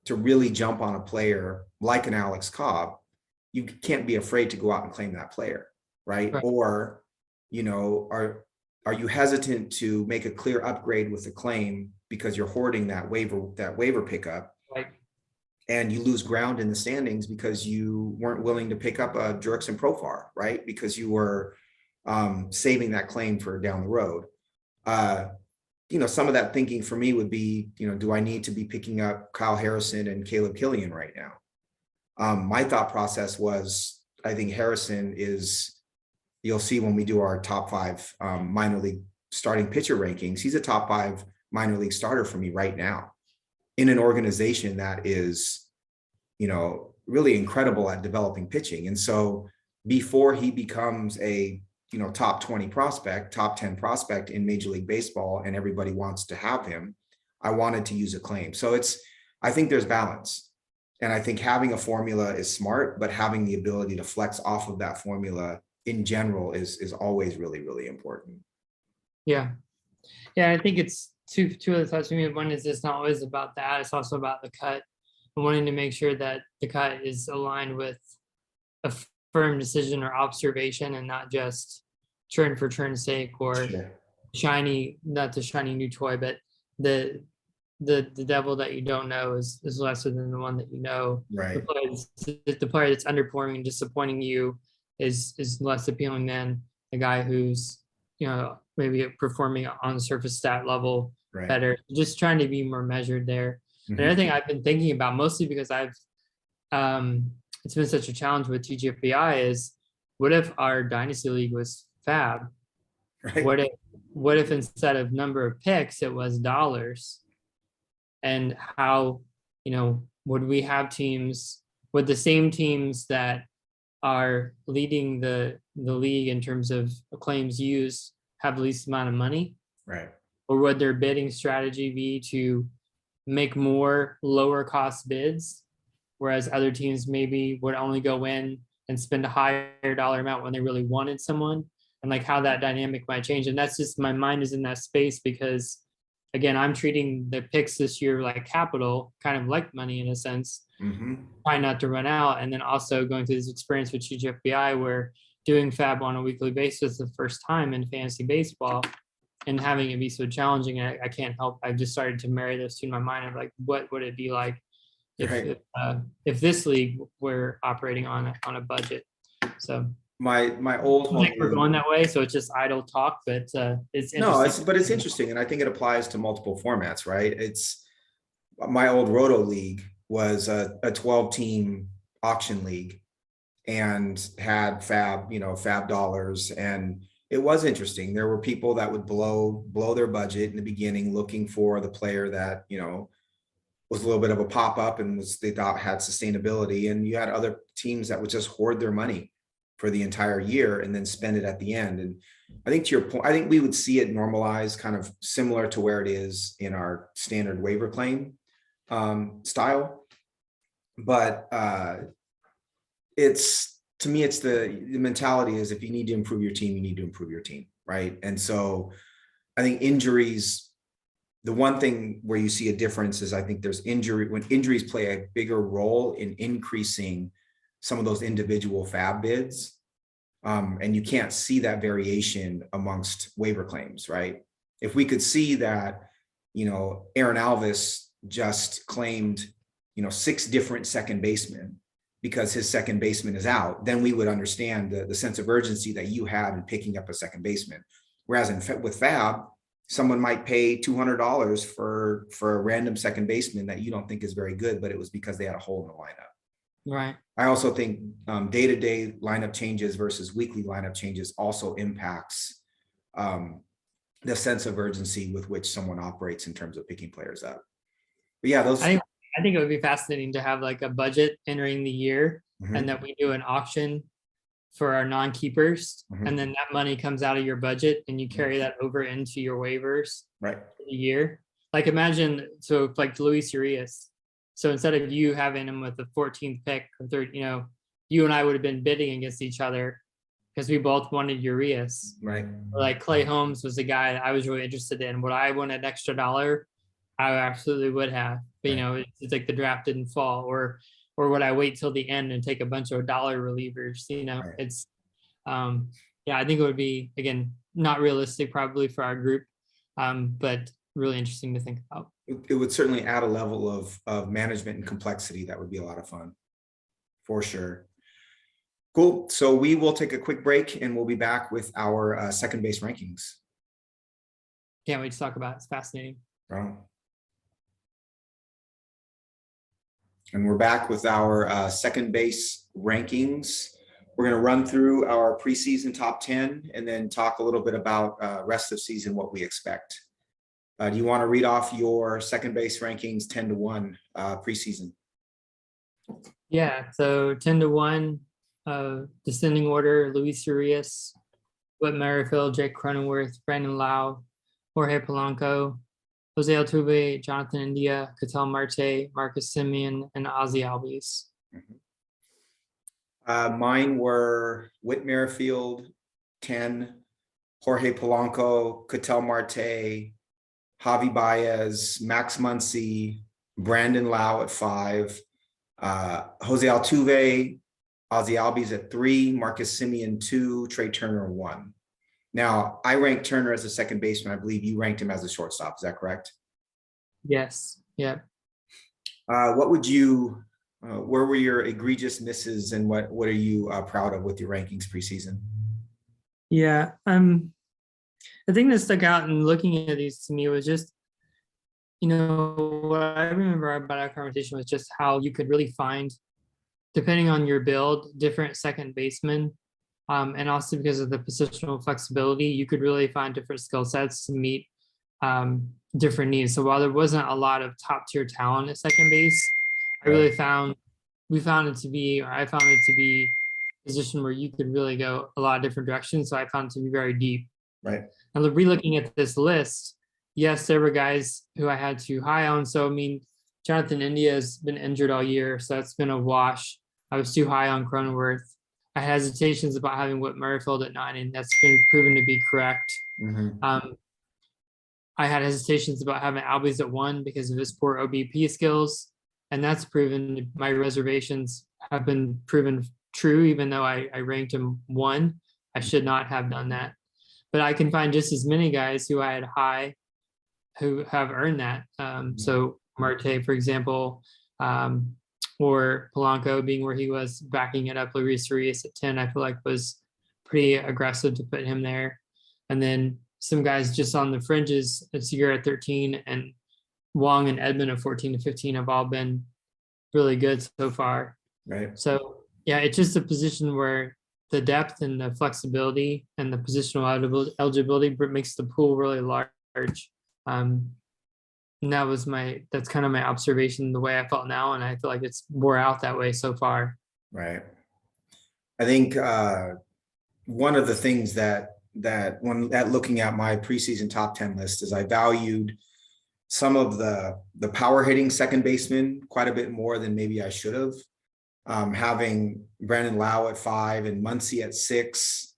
to really jump on a player like an Alex Cobb, you can't be afraid to go out and claim that player, right? Or are you hesitant to make a clear upgrade with a claim because you're hoarding that waiver pickup, Like, and you lose ground in the standings because you weren't willing to pick up a Jurickson Profar, right? Because you were saving that claim for down the road. Some of that thinking for me would be, do I need to be picking up Kyle Harrison and Caleb Killian right now? My thought process was, I think Harrison is, you'll see when we do our top 5 minor league starting pitcher rankings, he's a top 5 minor league starter for me right now in an organization that is, really incredible at developing pitching. And so before he becomes a, top 20 prospect, top 10 prospect in Major League Baseball, and everybody wants to have him, I wanted to use a claim. So I think there's balance. And I think having a formula is smart, but having the ability to flex off of that formula in general is always really, really important. yeah. Yeah, I think it's two other thoughts for me. One is it's not always about that. It's also about the cut. And wanting to make sure that the cut is aligned with a firm decision or observation and not just churn for churn's sake or shiny, not the shiny new toy, but the devil that you don't know is lesser than the one that you know. Right. The player that's underperforming and disappointing you is less appealing than the guy who's, maybe performing on the surface stat level better. Just trying to be more measured there. Mm-hmm. Another thing I've been thinking about, mostly because it's been such a challenge with TGFBI, is what if our dynasty league was fab? Right. What if instead of number of picks, it was dollars? And how, would we have teams, would the same teams that are leading the league in terms of claims used have the least amount of money? Right. Or would their bidding strategy be to make more lower cost bids, whereas other teams maybe would only go in and spend a higher dollar amount when they really wanted someone? And like how that dynamic might change. And that's just, my mind is in that space because, again, I'm treating the picks this year like capital, kind of like money in a sense, trying not to run out. And then also going through this experience with TGFBI where doing fab on a weekly basis the first time in fantasy baseball and having it be so challenging. I can't help. I've just started to marry those two in my mind of like, what would it be like if this league were operating on a budget? So my old home we're going that way, so it's just idle talk, but it's interesting. No, it's interesting, and I think it applies to multiple formats, right? It's my old Roto league was a 12-team auction league and had fab dollars, and it was interesting. There were people that would blow their budget in the beginning looking for the player that was a little bit of a pop-up and they thought had sustainability, and you had other teams that would just hoard their money for the entire year and then spend it at the end. And I think to your point, I think we would see it normalize kind of similar to where it is in our standard waiver claim style. But to me, it's the mentality is if you need to improve your team, you need to improve your team, right? And so I think injuries, the one thing where you see a difference is I think there's when injuries play a bigger role in increasing some of those individual fab bids. And you can't see that variation amongst waiver claims, right? If we could see that, Aaron Alvis just claimed, 6 different second basemen because his second baseman is out, then we would understand the sense of urgency that you had in picking up a second baseman. Whereas with fab, someone might pay $200 for a random second baseman that you don't think is very good, but it was because they had a hole in the lineup. Right. I also think day-to-day lineup changes versus weekly lineup changes also impacts the sense of urgency with which someone operates in terms of picking players up. But yeah, I think it would be fascinating to have like a budget entering the year and that we do an auction for our non-keepers and then that money comes out of your budget and you carry that over into your waivers right for the year. Like imagine, so like Luis Urias. So instead of you having him with the 14th pick or third, you and I would have been bidding against each other because we both wanted Urias. Right. Like Clay Holmes was the guy that I was really interested in. Would I win an extra dollar? I absolutely would have. But, it's like the draft didn't fall. Or would I wait till the end and take a bunch of dollar relievers? Right. It's yeah, I think it would be, again, not realistic probably for our group, but really interesting to think about. It would certainly add a level of management and complexity that would be a lot of fun, for sure. Cool. So we will take a quick break and we'll be back with our second base rankings. Can't wait to talk about it. It's fascinating. Wow. And we're back with our second base rankings. We're going to run through our preseason top 10 and then talk a little bit about rest of season, what we expect. Do you want to read off your second base rankings 10-1 preseason? Yeah, so 10-1, descending order: Luis Urias, Whit Merrifield, Jake Cronenworth, Brandon Lau, Jorge Polanco, Jose Altuve, Jonathan India, Ketel Marte, Marcus Semien, and Ozzy Albies. Mine were Whit Merrifield, 10, Jorge Polanco, Ketel Marte, Javi Baez, Max Muncy, Brandon Lau at 5, Jose Altuve, Ozzy Albies at 3, Marcus Semien 2, Trey Turner 1. Now, I ranked Turner as a second baseman. I believe you ranked him as a shortstop. Is that correct? Yes. Yeah. What would you, where were your egregious misses and what are you proud of with your rankings preseason? Yeah. The thing that stuck out in looking at these to me was just, what I remember about our conversation was just how you could really find, depending on your build, different second basemen. And also because of the positional flexibility, you could really find different skill sets to meet different needs. So while there wasn't a lot of top tier talent at second base, I found it to be a position where you could really go a lot of different directions. So I found it to be very deep. Right. And re-looking at this list, yes, there were guys who I had too high on. So, I mean, Jonathan India has been injured all year, so that's been a wash. I was too high on Cronenworth. I had hesitations about having Whit Merrifield at 9, and that's been proven to be correct. Mm-hmm. I had hesitations about having Albies at 1 because of his poor OBP skills, and that's proven. My reservations have been proven true, even though I ranked him 1. I should not have done that. But I can find just as many guys who I had high who have earned that. So Marte, for example, or Polanco being where he was, backing it up. Luis Urias at 10, I feel like was pretty aggressive to put him there. And then some guys just on the fringes, Seager at 13 and Wong and Edmund at 14 to 15 have all been really good so far. Right. So yeah, it's just a position where the depth and the flexibility and the positional eligibility makes the pool really large. And that's kind of my observation, the way I felt now, and I feel like it's bore out that way so far. Right. I think one of the things that when looking at my preseason top 10 list is I valued some of the power hitting second baseman quite a bit more than maybe I should have. Having Brandon Lau at 5 and Muncy at 6,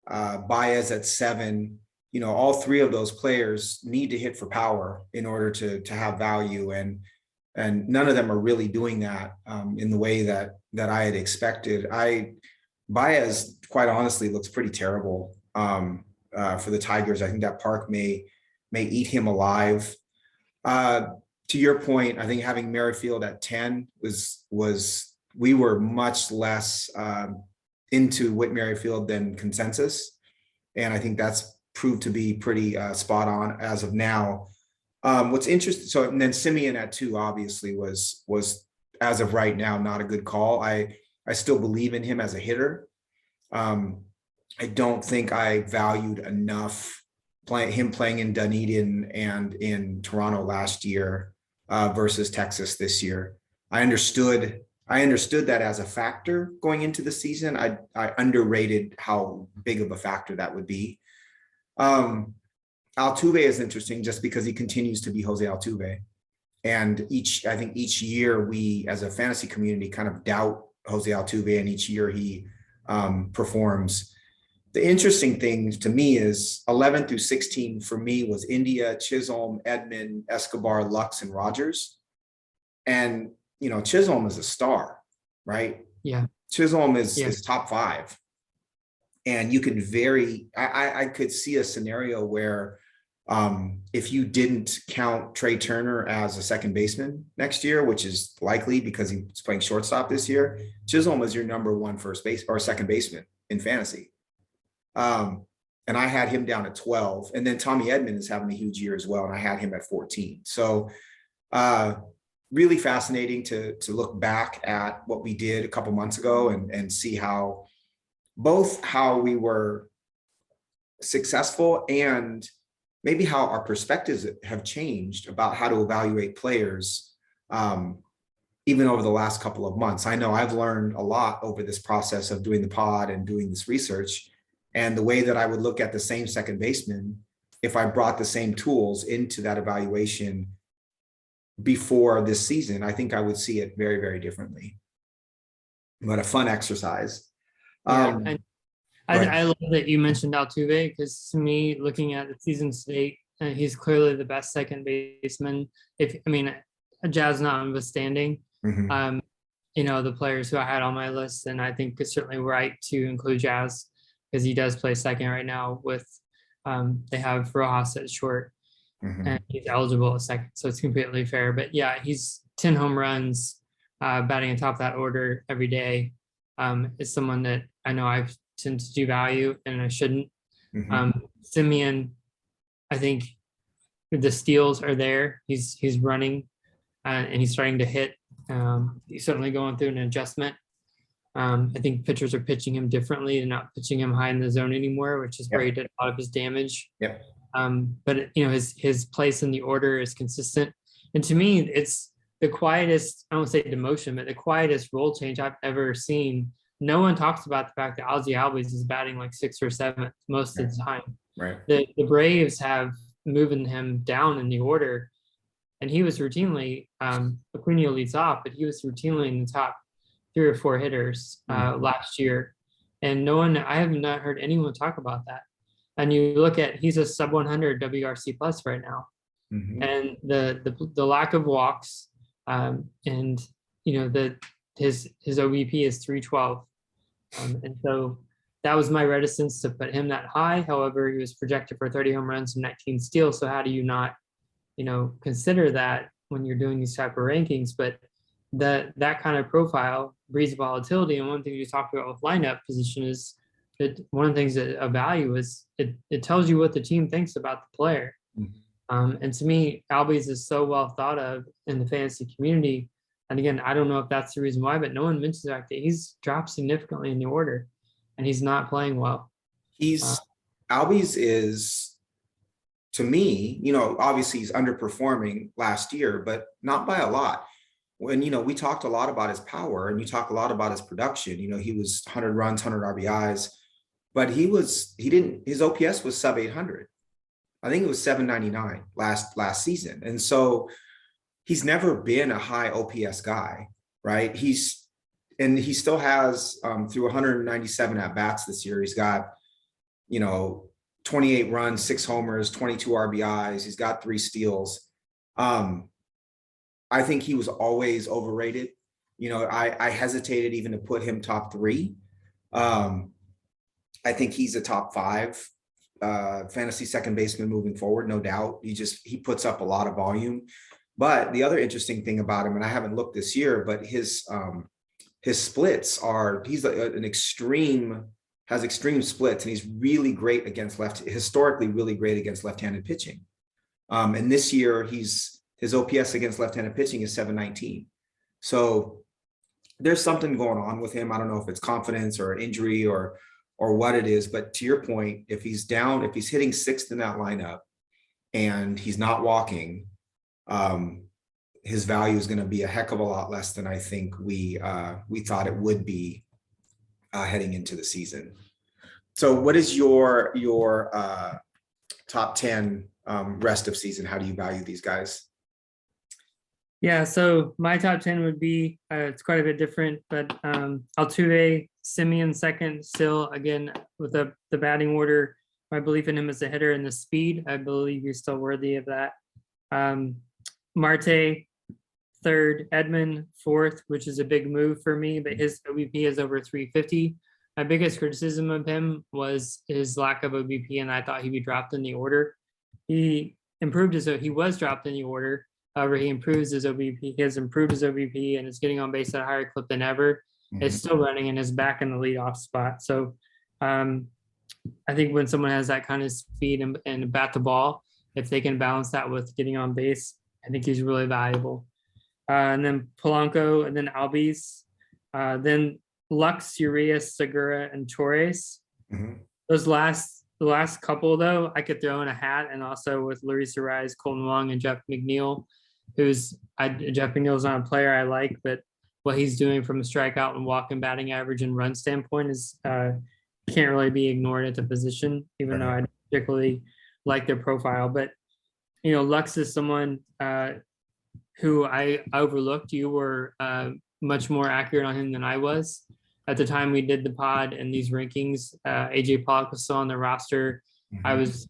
Baez at 7, all 3 of those players need to hit for power in order to have value. And none of them are really doing that in the way that I had expected. Baez, quite honestly, looks pretty terrible for the Tigers. I think that park may eat him alive. To your point, I think having Merrifield at 10 we were much less into Whit Merrifield than consensus. And I think that's proved to be pretty spot on as of now. What's interesting, so and then Semien at 2 obviously was as of right now not a good call. I still believe in him as a hitter. I don't think I valued enough him playing in Dunedin and in Toronto last year versus Texas this year. I understood that as a factor going into the season. I underrated how big of a factor that would be. Altuve is interesting just because he continues to be Jose Altuve. And I think each year we, as a fantasy community, kind of doubt Jose Altuve, and each year he performs. The interesting thing to me is 11 through 16 for me was India, Chisholm, Edman, Escobar, Lux, and Rogers. And Chisholm is a star, right? Yeah. Chisholm is top 5. And you can I could see a scenario where if you didn't count Trey Turner as a second baseman next year, which is likely because he's playing shortstop this year, Chisholm is your number one first base or second baseman in fantasy. And I had him down at 12. And then Tommy Edman is having a huge year as well. And I had him at 14. So really fascinating to look back at what we did a couple months ago and see how we were successful and maybe how our perspectives have changed about how to evaluate players, even over the last couple of months. I know I've learned a lot over this process of doing the pod and doing this research, and the way that I would look at the same second baseman if I brought the same tools into that evaluation before this season, I think I would see it very, very differently. But a fun exercise. And I love that you mentioned Altuve, because to me, looking at the season state, he's clearly the best second baseman. Jazz notwithstanding, Mhm. the players who I had on my list, and I think it's certainly right to include Jazz because he does play second right now with, they have Rojas at short, Mhm. and he's eligible at second, so it's completely fair. But yeah, he's 10 home runs, batting atop that order every day. Is someone that I know I've tend to do value and I shouldn't. Mhm. Simeon, I think the steals are there. He's running, and he's starting to hit. He's certainly going through an adjustment. I think pitchers are pitching him differently. They're not pitching him high in the zone anymore, which is where he did a lot of his damage. Yep. But his place in the order is consistent. And to me, it's the quietest, I won't say demotion, but the quietest role change I've ever seen. No one talks about the fact that Ozzie Albies is batting like 6th or 7th most of the time. Right. The Braves have moving him down in the order, and he was routinely, Acuna leads off, but he was routinely in the top 3 or 4 hitters last year. And I have not heard anyone talk about that. And you look at, he's a sub 100 WRC plus right now. Mhm. And the lack of walks, and his OBP is 312. And so that was my reticence to put him that high. However, he was projected for 30 home runs and 19 steals. So how do you not, consider that when you're doing these type of rankings? But that kind of profile breeds volatility. And one thing you talked about with lineup position is that one of the things that a value is it tells you what the team thinks about the player. And to me, Albies is so well thought of in the fantasy community. And again, I don't know if that's the reason why, but no one mentions the fact that he's dropped significantly in the order and he's not playing well. Albies is, to me, obviously he's underperforming last year, but not by a lot. When, we talked a lot about his power and you talk a lot about his production, he was 100 runs, 100 RBIs, but his OPS was sub 800. I think it was 799 last season. And so he's never been a high OPS guy, right? He still has, through 197 at bats this year, he's got, 28 runs, 6 homers, 22 RBIs. He's got 3 steals. I think he was always overrated. I hesitated even to put him top 3. I think he's a top 5 fantasy second baseman moving forward, no doubt. He puts up a lot of volume. But the other interesting thing about him, and I haven't looked this year, but his splits has extreme splits, and he's really great against historically really great against left-handed pitching. And this year his OPS against left-handed pitching is 719. So there's something going on with him. I don't know if it's confidence or an injury or what it is, but to your point, if he's hitting 6th in that lineup and he's not walking, his value is going to be a heck of a lot less than I think we thought it would be heading into the season. So what is your top 10 rest of season? How do you value these guys? Yeah, so my top 10 would be, it's quite a bit different, but Altuve, Simeon second, still, again, with the batting order, my belief in him as a hitter and the speed, I believe he's still worthy of that. Marte, third, Edman, fourth, which is a big move for me, but his OBP is over 350. My biggest criticism of him was his lack of OBP, and I thought he'd be dropped in the order. He improved he was dropped in the order. However, he improves his OBP. He has improved his OBP and is getting on base at a higher clip than ever. Is still running and is back in the leadoff spot. So I think when someone has that kind of speed and bat the ball, if they can balance that with getting on base, I think he's really valuable. And then Polanco, and then Albies, then Lux, Urias, Segura, and Torres. The last couple though, I could throw in a hat, and also with Luis Ariz, Colton Wong, and Jeff McNeil, Jeff McNeil's not a player I like, but what he's doing from a strikeout and walk and batting average and run standpoint is can't really be ignored at the position, even though I don't particularly like their profile. But Lux is someone who I overlooked. You were much more accurate on him than I was. At the time we did the pod and these rankings, AJ Pollock was still on the roster. I was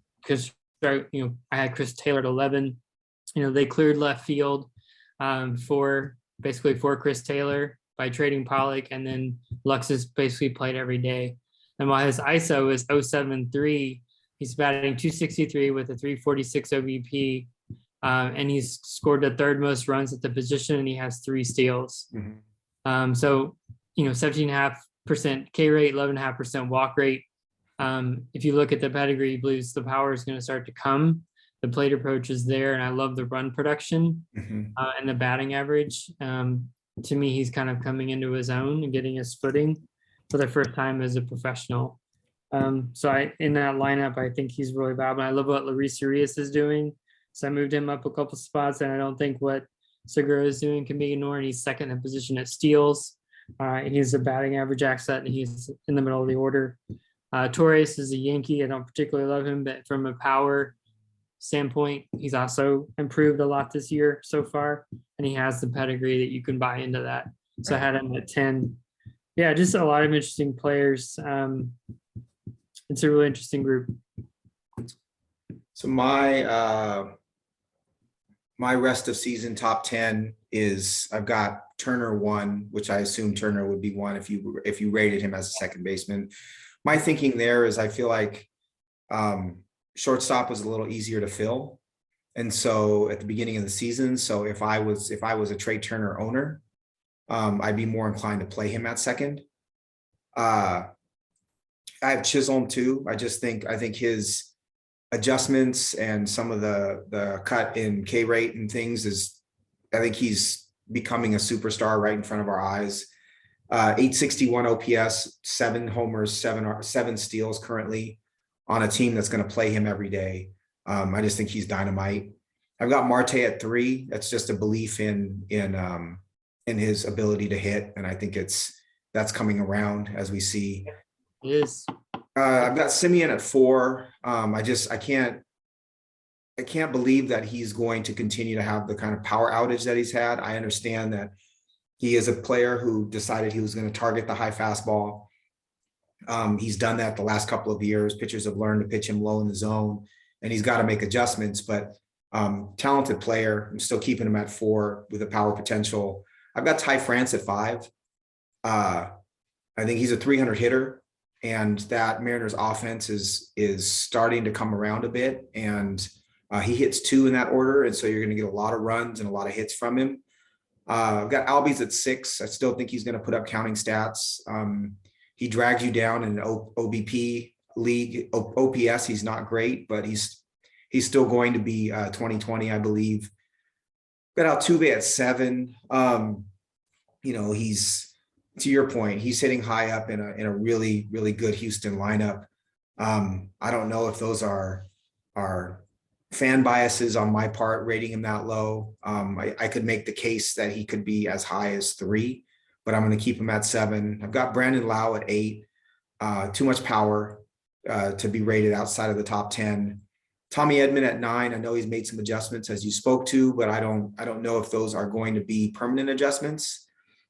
I had Chris Taylor at 11. They cleared left field for Chris Taylor by trading Pollock, and then Lux is basically played every day. And while his ISO is 0.73, he's batting 263 with a 346 OBP, and he's scored the third most runs at the position, and he has 3 steals. So 17.5% K rate, 11.5% walk rate. If you look at the pedigree, he believes the power is going to start to come. The plate approach is there, and I love the run production and the batting average. To me, he's kind of coming into his own and getting his footing for the first time as a professional. So in that lineup, I think he's really valuable. I love what Luis Urias is doing. So I moved him up a couple spots, and I don't think what Segura is doing can be ignored. He's second in position at steals. He's a batting average asset, and he's in the middle of the order. Torres is a Yankee. I don't particularly love him, but from a power standpoint, he's also improved a lot this year so far, and he has the pedigree that you can buy into that. So I had him at 10. Yeah, just a lot of interesting players. It's a really interesting group. So my rest of season top 10 is, I've got Turner 1, which I assume Turner would be 1 if you rated him as a second baseman. My thinking there is I feel like shortstop was a little easier to fill. And so at the beginning of the season, so if I was a Trey Turner owner, I'd be more inclined to play him at second. I have Chisholm too. I think his adjustments and some of the cut in K rate and things I think he's becoming a superstar right in front of our eyes. 861 OPS, 7 homers, 7 steals currently on a team that's going to play him every day. I just think he's dynamite. I've got Marte at 3. That's just a belief in his ability to hit, and I think that's coming around as we see. It is. I've got Simeon at 4. I can't believe that he's going to continue to have the kind of power outage that he's had. I understand that he is a player who decided he was going to target the high fastball. He's done that the last couple of years. Pitchers have learned to pitch him low in the zone, and he's got to make adjustments, but talented player. I'm still keeping him at 4 with a power potential. I've got Ty France at 5. I think he's a 300 hitter, and that Mariners offense is starting to come around a bit, and he hits 2 in that order, and so you're going to get a lot of runs and a lot of hits from him. I've got Albies at 6. I still think he's going to put up counting stats. He drags you down in an OBP league. OPS, he's not great, but he's still going to be 2020, I believe. Got Altuve at 7. He's, to your point, he's hitting high up in a really, really good Houston lineup. I don't know if those are fan biases on my part, rating him that low. I could make the case that he could be as high as 3, but I'm going to keep him at 7. I've got Brandon Lau at 8. Too much power to be rated outside of the top 10. Tommy Edman at 9. I know he's made some adjustments as you spoke to, but I don't know if those are going to be permanent adjustments.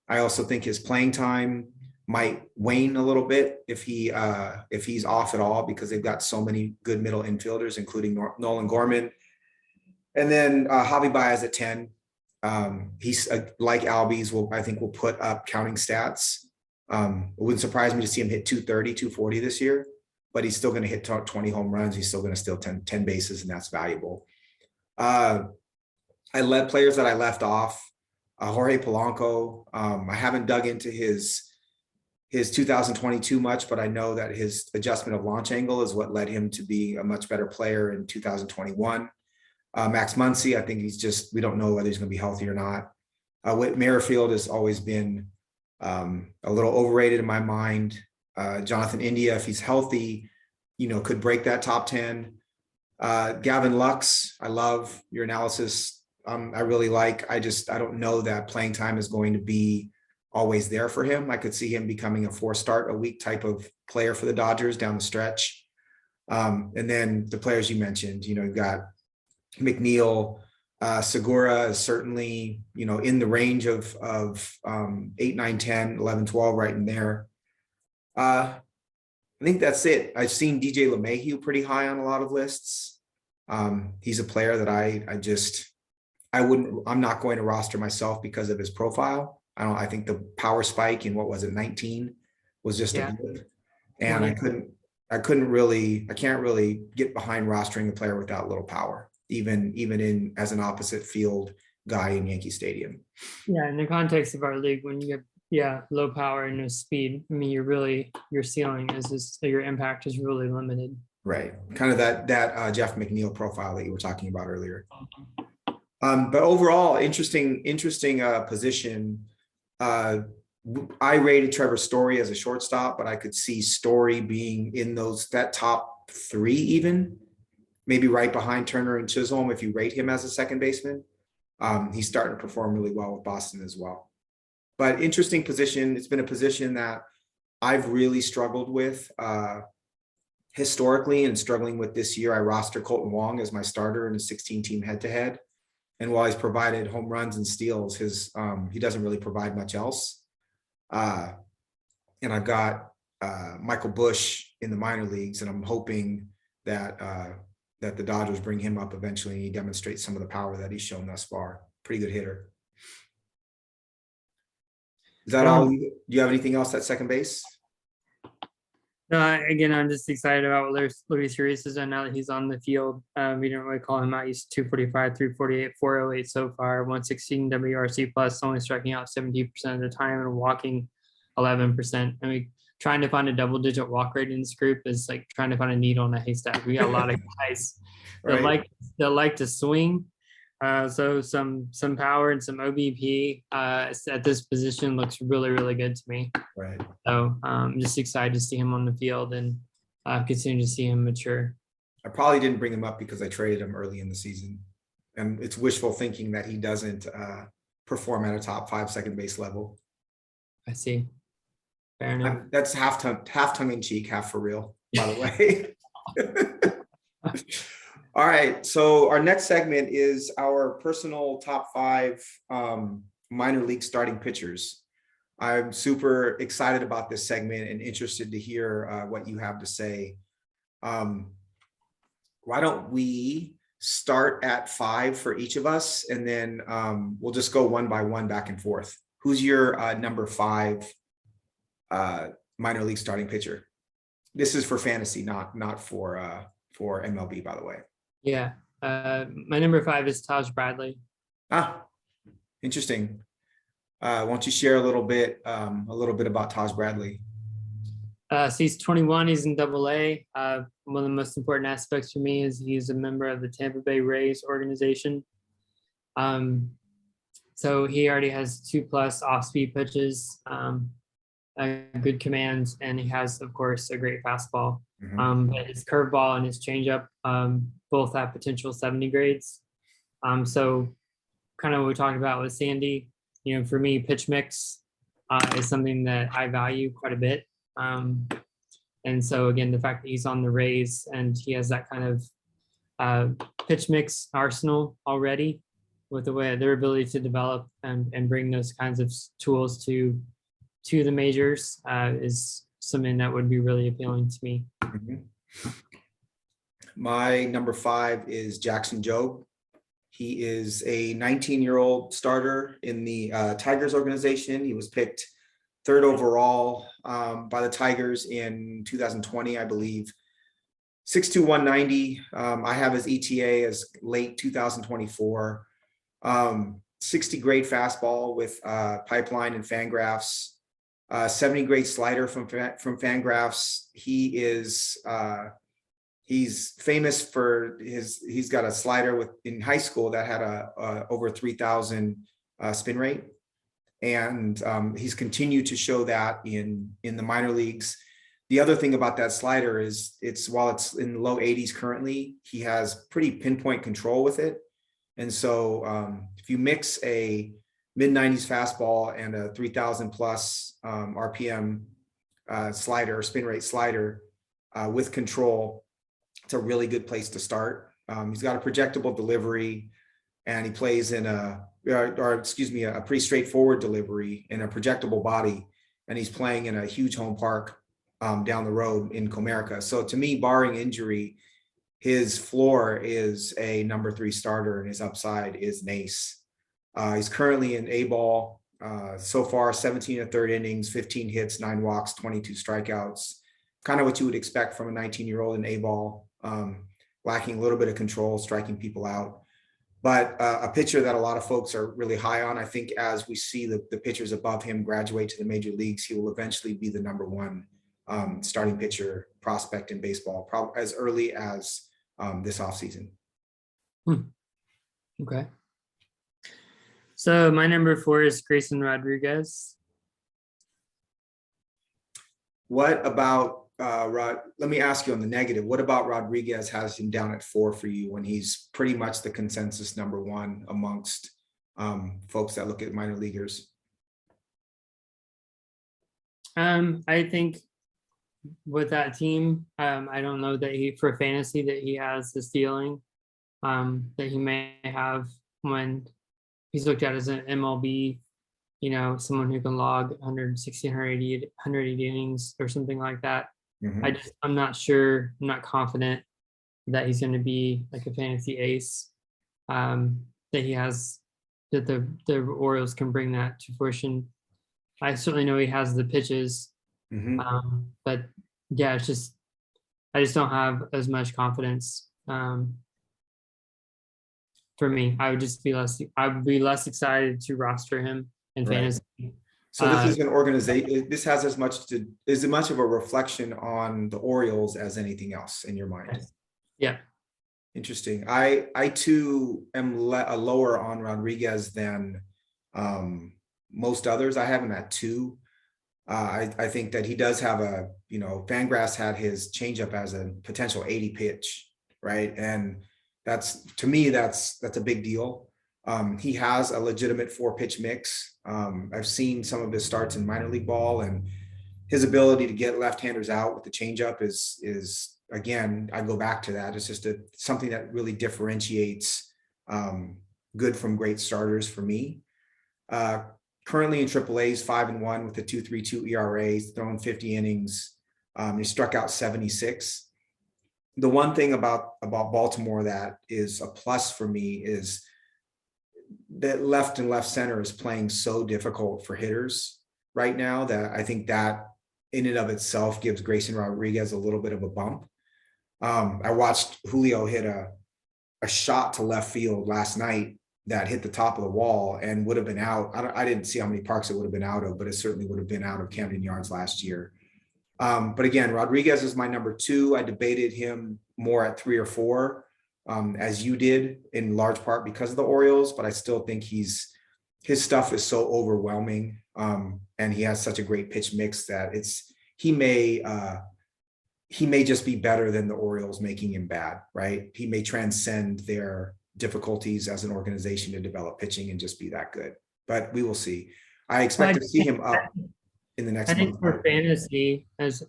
I also think his playing time might wane a little bit if he's off at all, because they've got so many good middle infielders, including Nolan Gorman. And then Javi Baez at 10. He's like Albies, I think will put up counting stats. It wouldn't surprise me to see him hit 230, 240 this year, but he's still going to hit 20 home runs. He's still going to steal 10 bases, and that's valuable. I let players that I left off. Jorge Polanco. I haven't dug into his 2022 much, but I know that his adjustment of launch angle is what led him to be a much better player in 2021. Max Muncy, I think we don't know whether he's going to be healthy or not. Whit Merrifield has always been a little overrated in my mind. Jonathan India, if he's healthy, could break that top 10. Gavin Lux, I love your analysis. I really like. I don't know that playing time is going to be always there for him. I could see him becoming a 4-start-a-week type of player for the Dodgers down the stretch. And then the players you mentioned, you've got McNeil, Segura is certainly, in the range of 8, 9, 10, 11, 12, right in there. I think that's it. I've seen DJ LeMahieu pretty high on a lot of lists. He's a player that I'm not going to roster myself because of his profile. I think the power spike in 19 was just a blip. And I can't really get behind rostering a player without little power, even in as an opposite field guy in Yankee Stadium. Yeah, in the context of our league, when you get low power and no speed, I mean, your ceiling is just, your impact is really limited. Right, kind of that Jeff McNeil profile that you were talking about earlier. But overall, interesting position. I rated Trevor Story as a shortstop, but I could see Story being in that top 3, even maybe right behind Turner and Chisholm if you rate him as a second baseman. He's starting to perform really well with Boston as well. But interesting position. It's been a position that I've really struggled with historically, and struggling with this year. I roster Colton Wong as my starter in a 16-team head-to-head. And while he's provided home runs and steals, he doesn't really provide much else. And I've got Michael Busch in the minor leagues, and I'm hoping that the Dodgers bring him up eventually and he demonstrates some of the power that he's shown thus far. Pretty good hitter. Is that all? Do you have anything else at second base? No, again, I'm just excited about what Luis Urias has done now that he's on the field. We didn't really call him out. He's 245, 348, 408 so far, 116 WRC plus, only striking out 17% of the time and walking 11%. I mean, trying to find a double-digit walk rate in this group is like trying to find a needle in a haystack. We got a lot of guys that like to swing. So some power and some OBP at this position looks really, really good to me. Right. So I'm just excited to see him on the field and continue to see him mature. I probably didn't bring him up because I traded him early in the season, and it's wishful thinking that he doesn't perform at a top 5 second base level. I see. Fair enough. That's half tongue in cheek, half for real, by the way. All right, so our next segment is our personal top 5 minor league starting pitchers. I'm super excited about this segment and interested to hear what you have to say. Why don't we start at 5 for each of us, and then we'll just go one by one back and forth. Who's your number 5 minor league starting pitcher? This is for fantasy, not for MLB, by the way. Yeah. My number 5 is Taj Bradley. Interesting. Why don't you share a little bit about Taj Bradley? So he's 21. He's in AA. One of the most important aspects for me is he's a member of the Tampa Bay Rays organization. So he already has 2+ off-speed pitches, good commands, and he has, of course, a great fastball. Mm-hmm. But his curveball and his changeup both have potential 70 grades. So kind of what we talked about with Sandy, for me, pitch mix is something that I value quite a bit. And so again, the fact that he's on the Rays and he has that kind of pitch mix arsenal already with their ability to develop and bring those kinds of tools to the majors is something that would be really appealing to me. Mm-hmm. My number 5 is Jackson Jobe. He is a 19-year-old starter in the Tigers organization. He was picked third overall by the Tigers in 2020, I believe. 6'2", 190. I have his ETA as late 2024. 60 grade fastball with pipeline and Fangraphs. 70 grade slider from Fangraphs. He's famous for he's got a slider in high school that had a over 3,000 spin rate. And he's continued to show that in the minor leagues. The other thing about that slider is while it's in the low 80s currently, he has pretty pinpoint control with it. And so if you mix a mid 90s fastball and a 3,000 plus RPM slider, spin rate slider with control, it's a really good place to start. He's got a projectable delivery, and he plays in a pretty straightforward delivery in a projectable body, and he's playing in a huge home park down the road in Comerica. So to me, barring injury, his floor is a number 3 starter and his upside is an ace. He's currently in A-ball. So far, 17 1/3 innings, 15 hits, 9 walks, 22 strikeouts. Kind of what you would expect from a 19-year-old in A-ball, lacking a little bit of control, striking people out. But a pitcher that a lot of folks are really high on. I think as we see the pitchers above him graduate to the major leagues, he will eventually be the number 1 starting pitcher prospect in baseball, probably as early as this offseason. Okay. So my number 4 is Grayson Rodriguez. What about let me ask you on the negative. What about Rodriguez has him down at 4 for you when he's pretty much the consensus number 1 amongst folks that look at minor leaguers? I think with that team, I don't know that for fantasy that he has the ceiling that he may have when he's looked at as an MLB, someone who can log 160, 180 innings or something like that. Mm-hmm. I'm not sure. I'm not confident that he's going to be like a fantasy ace. That he has, that the Orioles can bring that to fruition. I certainly know he has the pitches, but yeah, I just don't have as much confidence. For me, I would be less excited to roster him in fantasy. So this is an organization. This has as much of a reflection on the Orioles as anything else in your mind. Yeah. Interesting. I too am lower on Rodriguez than most others. I have him at 2. I think that he does have Fangraphs had his changeup as a potential 80 pitch, right? And to me, that's a big deal. He has a legitimate 4-pitch mix. I've seen some of his starts in minor league ball, and his ability to get left-handers out with the changeup is again, I go back to that. It's just something that really differentiates good from great starters for me. Currently in AAA, he's 5-1 with a 2.32 ERA. He's thrown 50 innings. He struck out 76. The one thing about Baltimore that is a plus for me is that left and left center is playing so difficult for hitters right now that I think that in and of itself gives Grayson Rodriguez a little bit of a bump. I watched Julio hit a shot to left field last night that hit the top of the wall and would have been out. I didn't see how many parks it would have been out of, but it certainly would have been out of Camden Yards last year. But again, Rodriguez is my number 2. I debated him more at 3 or 4. As you did, in large part because of the Orioles, but I still think his stuff is so overwhelming, and he has such a great pitch mix that he may just be better than the Orioles making him bad, right? He may transcend their difficulties as an organization to develop pitching and just be that good. But we will see. I expect to see him up in the next month. I think for fantasy, as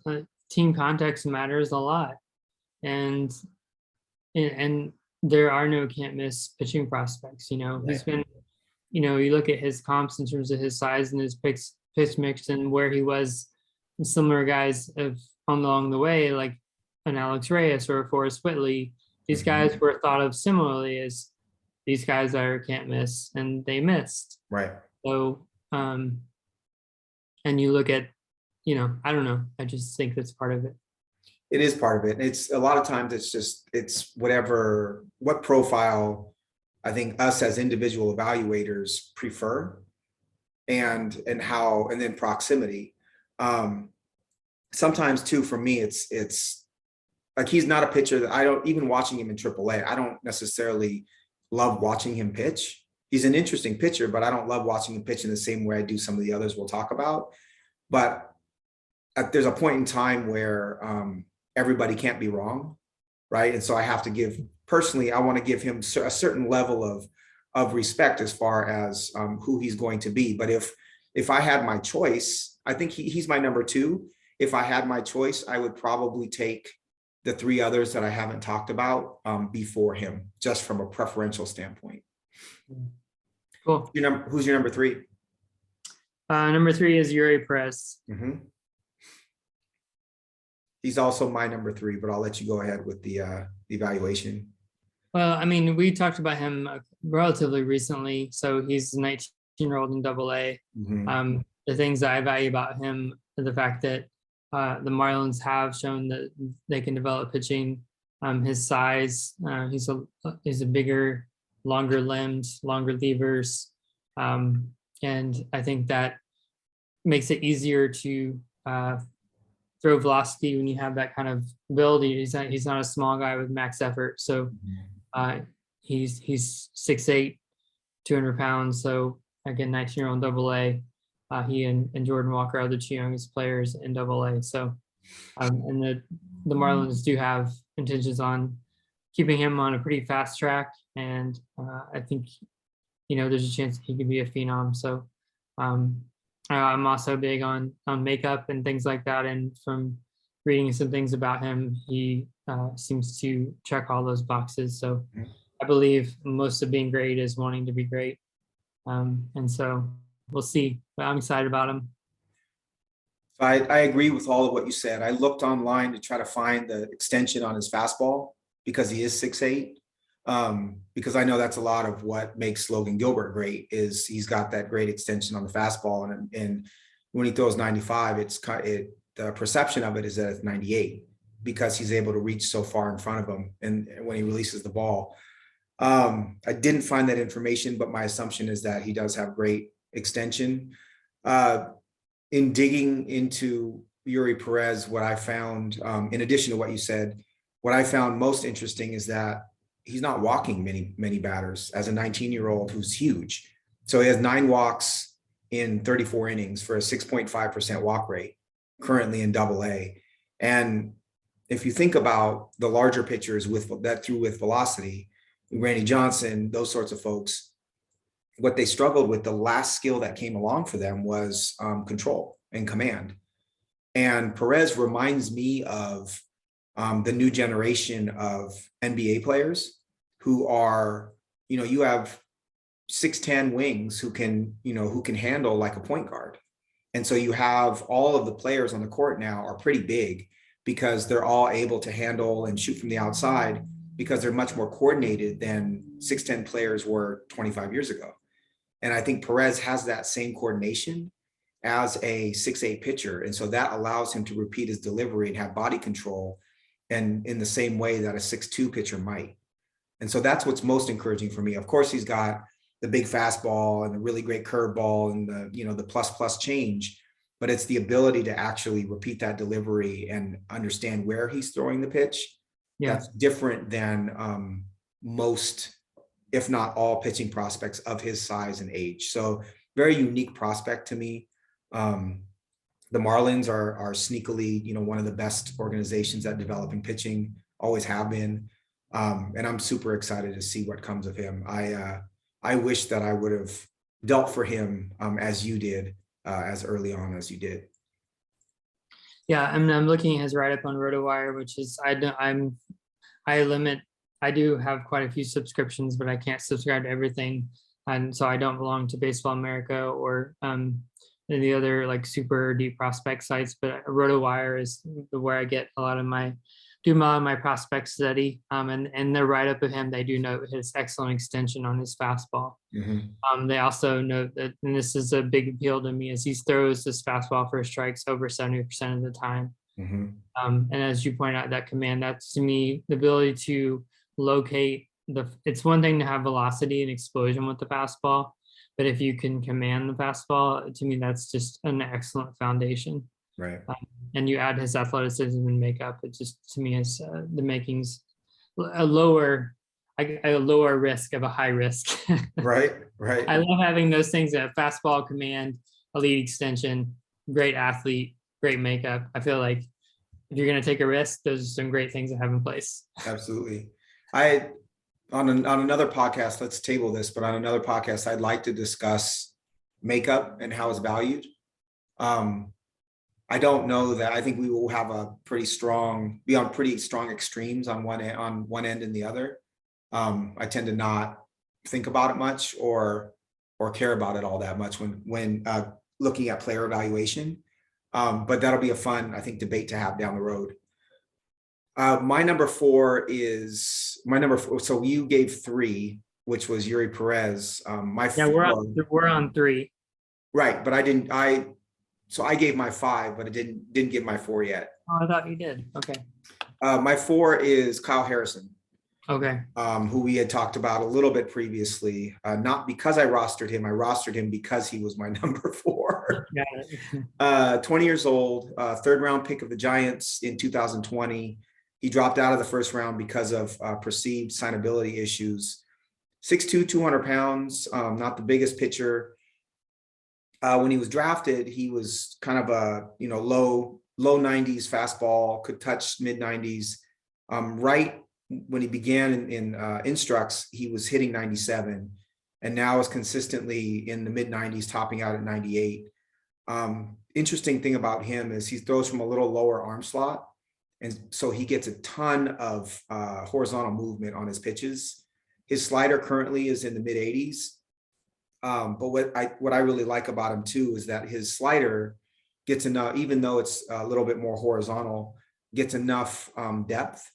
team context matters a lot, and there are no can't miss pitching prospects. He's been, you look at his comps in terms of his size and his pitch mix and where he was, similar guys along the way, like an Alex Reyes or a Forrest Whitley. These guys were thought of similarly as these guys can't miss, and they missed. Right. So, and and you look at, I don't know, I just think that's part of it. It is part of it. And it's a lot of times it's what profile I think us as individual evaluators prefer, and then proximity. Sometimes too, for me, it's like he's not a pitcher that I don't, even watching him in AAA, I don't necessarily love watching him pitch. He's an interesting pitcher, but I don't love watching him pitch in the same way I do some of the others we'll talk about. But there's a point in time where everybody can't be wrong, right? And so I have to I want to give him a certain level of respect as far as who he's going to be. But if I had my choice, I think he's my number two. If I had my choice, I would probably take the three others that I haven't talked about before him, just from a preferential standpoint. Cool. Who's your number three? Number three is Yuri Perez. Mm-hmm. He's also my number three, but I'll let you go ahead with the evaluation. Well, I mean, we talked about him relatively recently. So he's a 19-year-old in AA. Mm-hmm. The things that I value about him are the fact that the Marlins have shown that they can develop pitching. His size, he's a bigger, longer limbed, longer levers. And I think that makes it easier to throw velocity when you have that kind of build. He's not a small guy with max effort. So he's 6'8", 200 pounds. So again, 19-year-old AA. He and Jordan Walker are the two youngest players in AA. So and the Marlins do have intentions on keeping him on a pretty fast track. And I think, there's a chance he could be a phenom. So I'm also big on makeup and things like that. And from reading some things about him, he seems to check all those boxes. So I believe most of being great is wanting to be great. And so we'll see, but I'm excited about him. I agree with all of what you said. I looked online to try to find the extension on his fastball because he is 6'8". Because I know that's a lot of what makes Logan Gilbert great, is he's got that great extension on the fastball, and when he throws 95, the perception of it is that it's 98 because he's able to reach so far in front of him, and when he releases the ball. I didn't find that information, but my assumption is that he does have great extension. In digging into Yuri Perez, what I found, in addition to what you said, what I found most interesting is that he's not walking many batters as a 19-year-old who's huge. So he has 9 walks in 34 innings for a 6.5% walk rate currently in AA. And if you think about the larger pitchers that threw with velocity, Randy Johnson, those sorts of folks, what they struggled with, the last skill that came along for them was control and command. And Perez reminds me of the new generation of NBA players who are, you have 6'10" wings who can handle like a point guard. And so you have all of the players on the court now are pretty big because they're all able to handle and shoot from the outside because they're much more coordinated than 6'10" players were 25 years ago. And I think Perez has that same coordination as a 6'8" pitcher. And so that allows him to repeat his delivery and have body control, and in the same way that a 6'2" pitcher might. And so that's what's most encouraging for me. Of course, he's got the big fastball and the really great curveball and the plus change, but it's the ability to actually repeat that delivery and understand where he's throwing the pitch. Yeah. That's different than most, if not all, pitching prospects of his size and age. So very unique prospect to me. The Marlins are sneakily, one of the best organizations at developing pitching, always have been. And I'm super excited to see what comes of him. I wish that I would have dealt for him as you did, as early on as you did. Yeah, I'm looking at his write-up on RotoWire, which is I do have quite a few subscriptions, but I can't subscribe to everything, and so I don't belong to Baseball America or the other like super deep prospect sites. But RotoWire is where I get a lot of my do a lot of my prospect study. And in the write-up of him, they do note his excellent extension on his fastball. Mhm. They also note that, and this is a big appeal to me, is he throws his fastball for strikes over 70% of the time. Mhm. And as you point out, that command, that's to me the ability to locate it's one thing to have velocity and explosion with the fastball, but if you can command the fastball, to me, that's just an excellent foundation. Right. And you add his athleticism and makeup, it just to me is the makings a lower risk of a high risk. Right. Right. I love having those things: a fastball, command, elite extension, great athlete, great makeup. I feel like if you're going to take a risk, those are some great things to have in place. Absolutely. On another podcast, let's table this, but on another podcast, I'd like to discuss makeup and how it's valued. I don't know that. I think we will have be on pretty strong extremes on one end and the other. I tend to not think about it much or care about it all that much when looking at player evaluation. But that'll be a fun, I think, debate to have down the road. My number four. So you gave 3, which was Yuri Perez. We're on 3. Right, but I didn't. So I gave my 5, but I didn't give my 4 yet. Oh, I thought you did. Okay. My 4 is Kyle Harrison. Okay. Who we had talked about a little bit previously. Not because I rostered him because he was my number 4. Got it. 20 years old, 3rd round pick of the Giants in 2020. He dropped out of the 1st round because of perceived signability issues. 6'2", 200 pounds, not the biggest pitcher. When he was drafted, he was kind of a low 90s fastball, could touch mid 90s. Right when he began in Instructs, he was hitting 97, and now is consistently in the mid 90s, topping out at 98. Interesting thing about him is he throws from a little lower arm slot, and so he gets a ton of horizontal movement on his pitches. His slider currently is in the mid 80s. But what I really like about him too is that his slider gets enough, even though it's a little bit more horizontal, gets enough depth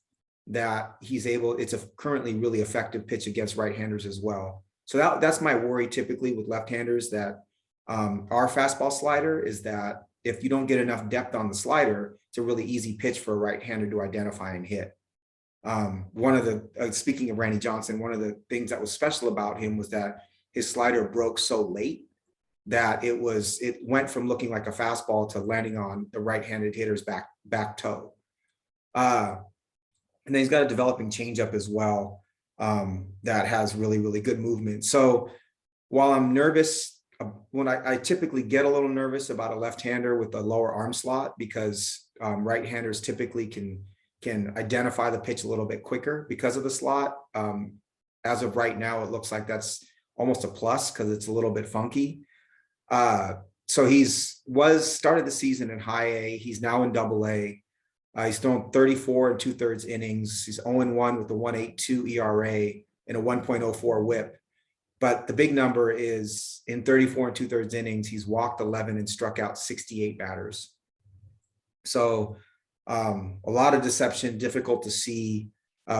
that it's a currently really effective pitch against right-handers as well. So that's my worry typically with left-handers, that our fastball slider is that if you don't get enough depth on the slider, it's a really easy pitch for a right-hander to identify and hit. Speaking of Randy Johnson, one of the things that was special about him was that his slider broke so late that it went from looking like a fastball to landing on the right-handed hitter's back toe. And then he's got a developing changeup as well that has really, really good movement. So while I'm nervous, when I typically get a little nervous about a left-hander with a lower arm slot, because right-handers typically can identify the pitch a little bit quicker because of the slot. As of right now, it looks like that's almost a plus because it's a little bit funky. So started the season in high A. He's now in double A. He's thrown 34 2/3 innings. He's 0-1 with a 1.82 ERA and a 1.04 WHIP. But the big number is in 34 2/3 innings, he's walked 11 and struck out 68 batters. So a lot of deception, difficult to see,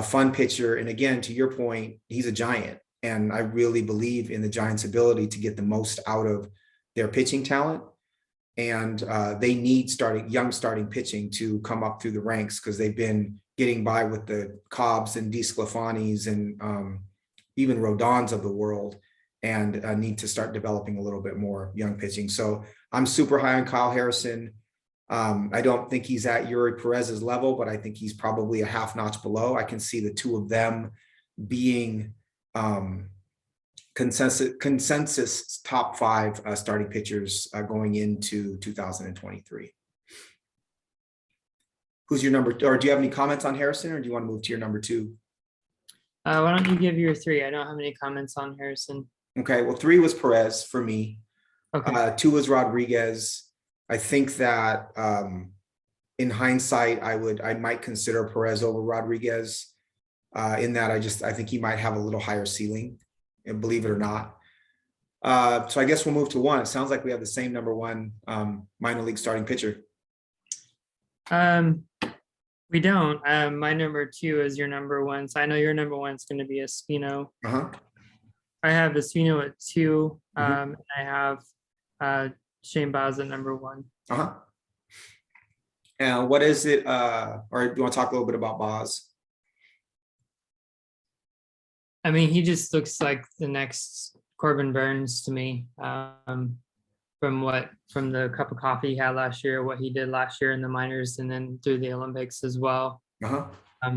fun pitcher. And again, to your point, he's a Giant. And I really believe in the Giants' ability to get the most out of their pitching talent. And they need young starting pitching to come up through the ranks, because they've been getting by with the Cobbs and DeSclafanis and even Rodons of the world, and need to start developing a little bit more young pitching. So I'm super high on Kyle Harrison. I don't think he's at Yuri Perez's level, but I think he's probably a half notch below. I can see the two of them being consensus top 5 starting pitchers going into 2023. Who's your number, or do you have any comments on Harrison, or do you want to move to your number 2? Why don't you give your 3? I don't have any comments on Harrison. Okay, well, 3 was Perez for me. Okay. 2 was Rodriguez. I think that in hindsight, I might consider Perez over Rodriguez in that I think he might have a little higher ceiling, and believe it or not. So I guess we'll move to 1. It sounds like we have the same number 1 minor league starting pitcher. We don't. My number 2 is your number 1. So I know your number 1 is going to be Espino. Uh-huh. I have Espino at 2. Mhm. And I have Shane Baz at number 1. Uh-huh. And what is it? Or do you want to talk a little bit about Boz? I mean, he just looks like the next Corbin Burns to me. From the cup of coffee he had last year, what he did last year in the minors, and then through the Olympics as well. Uh-huh. I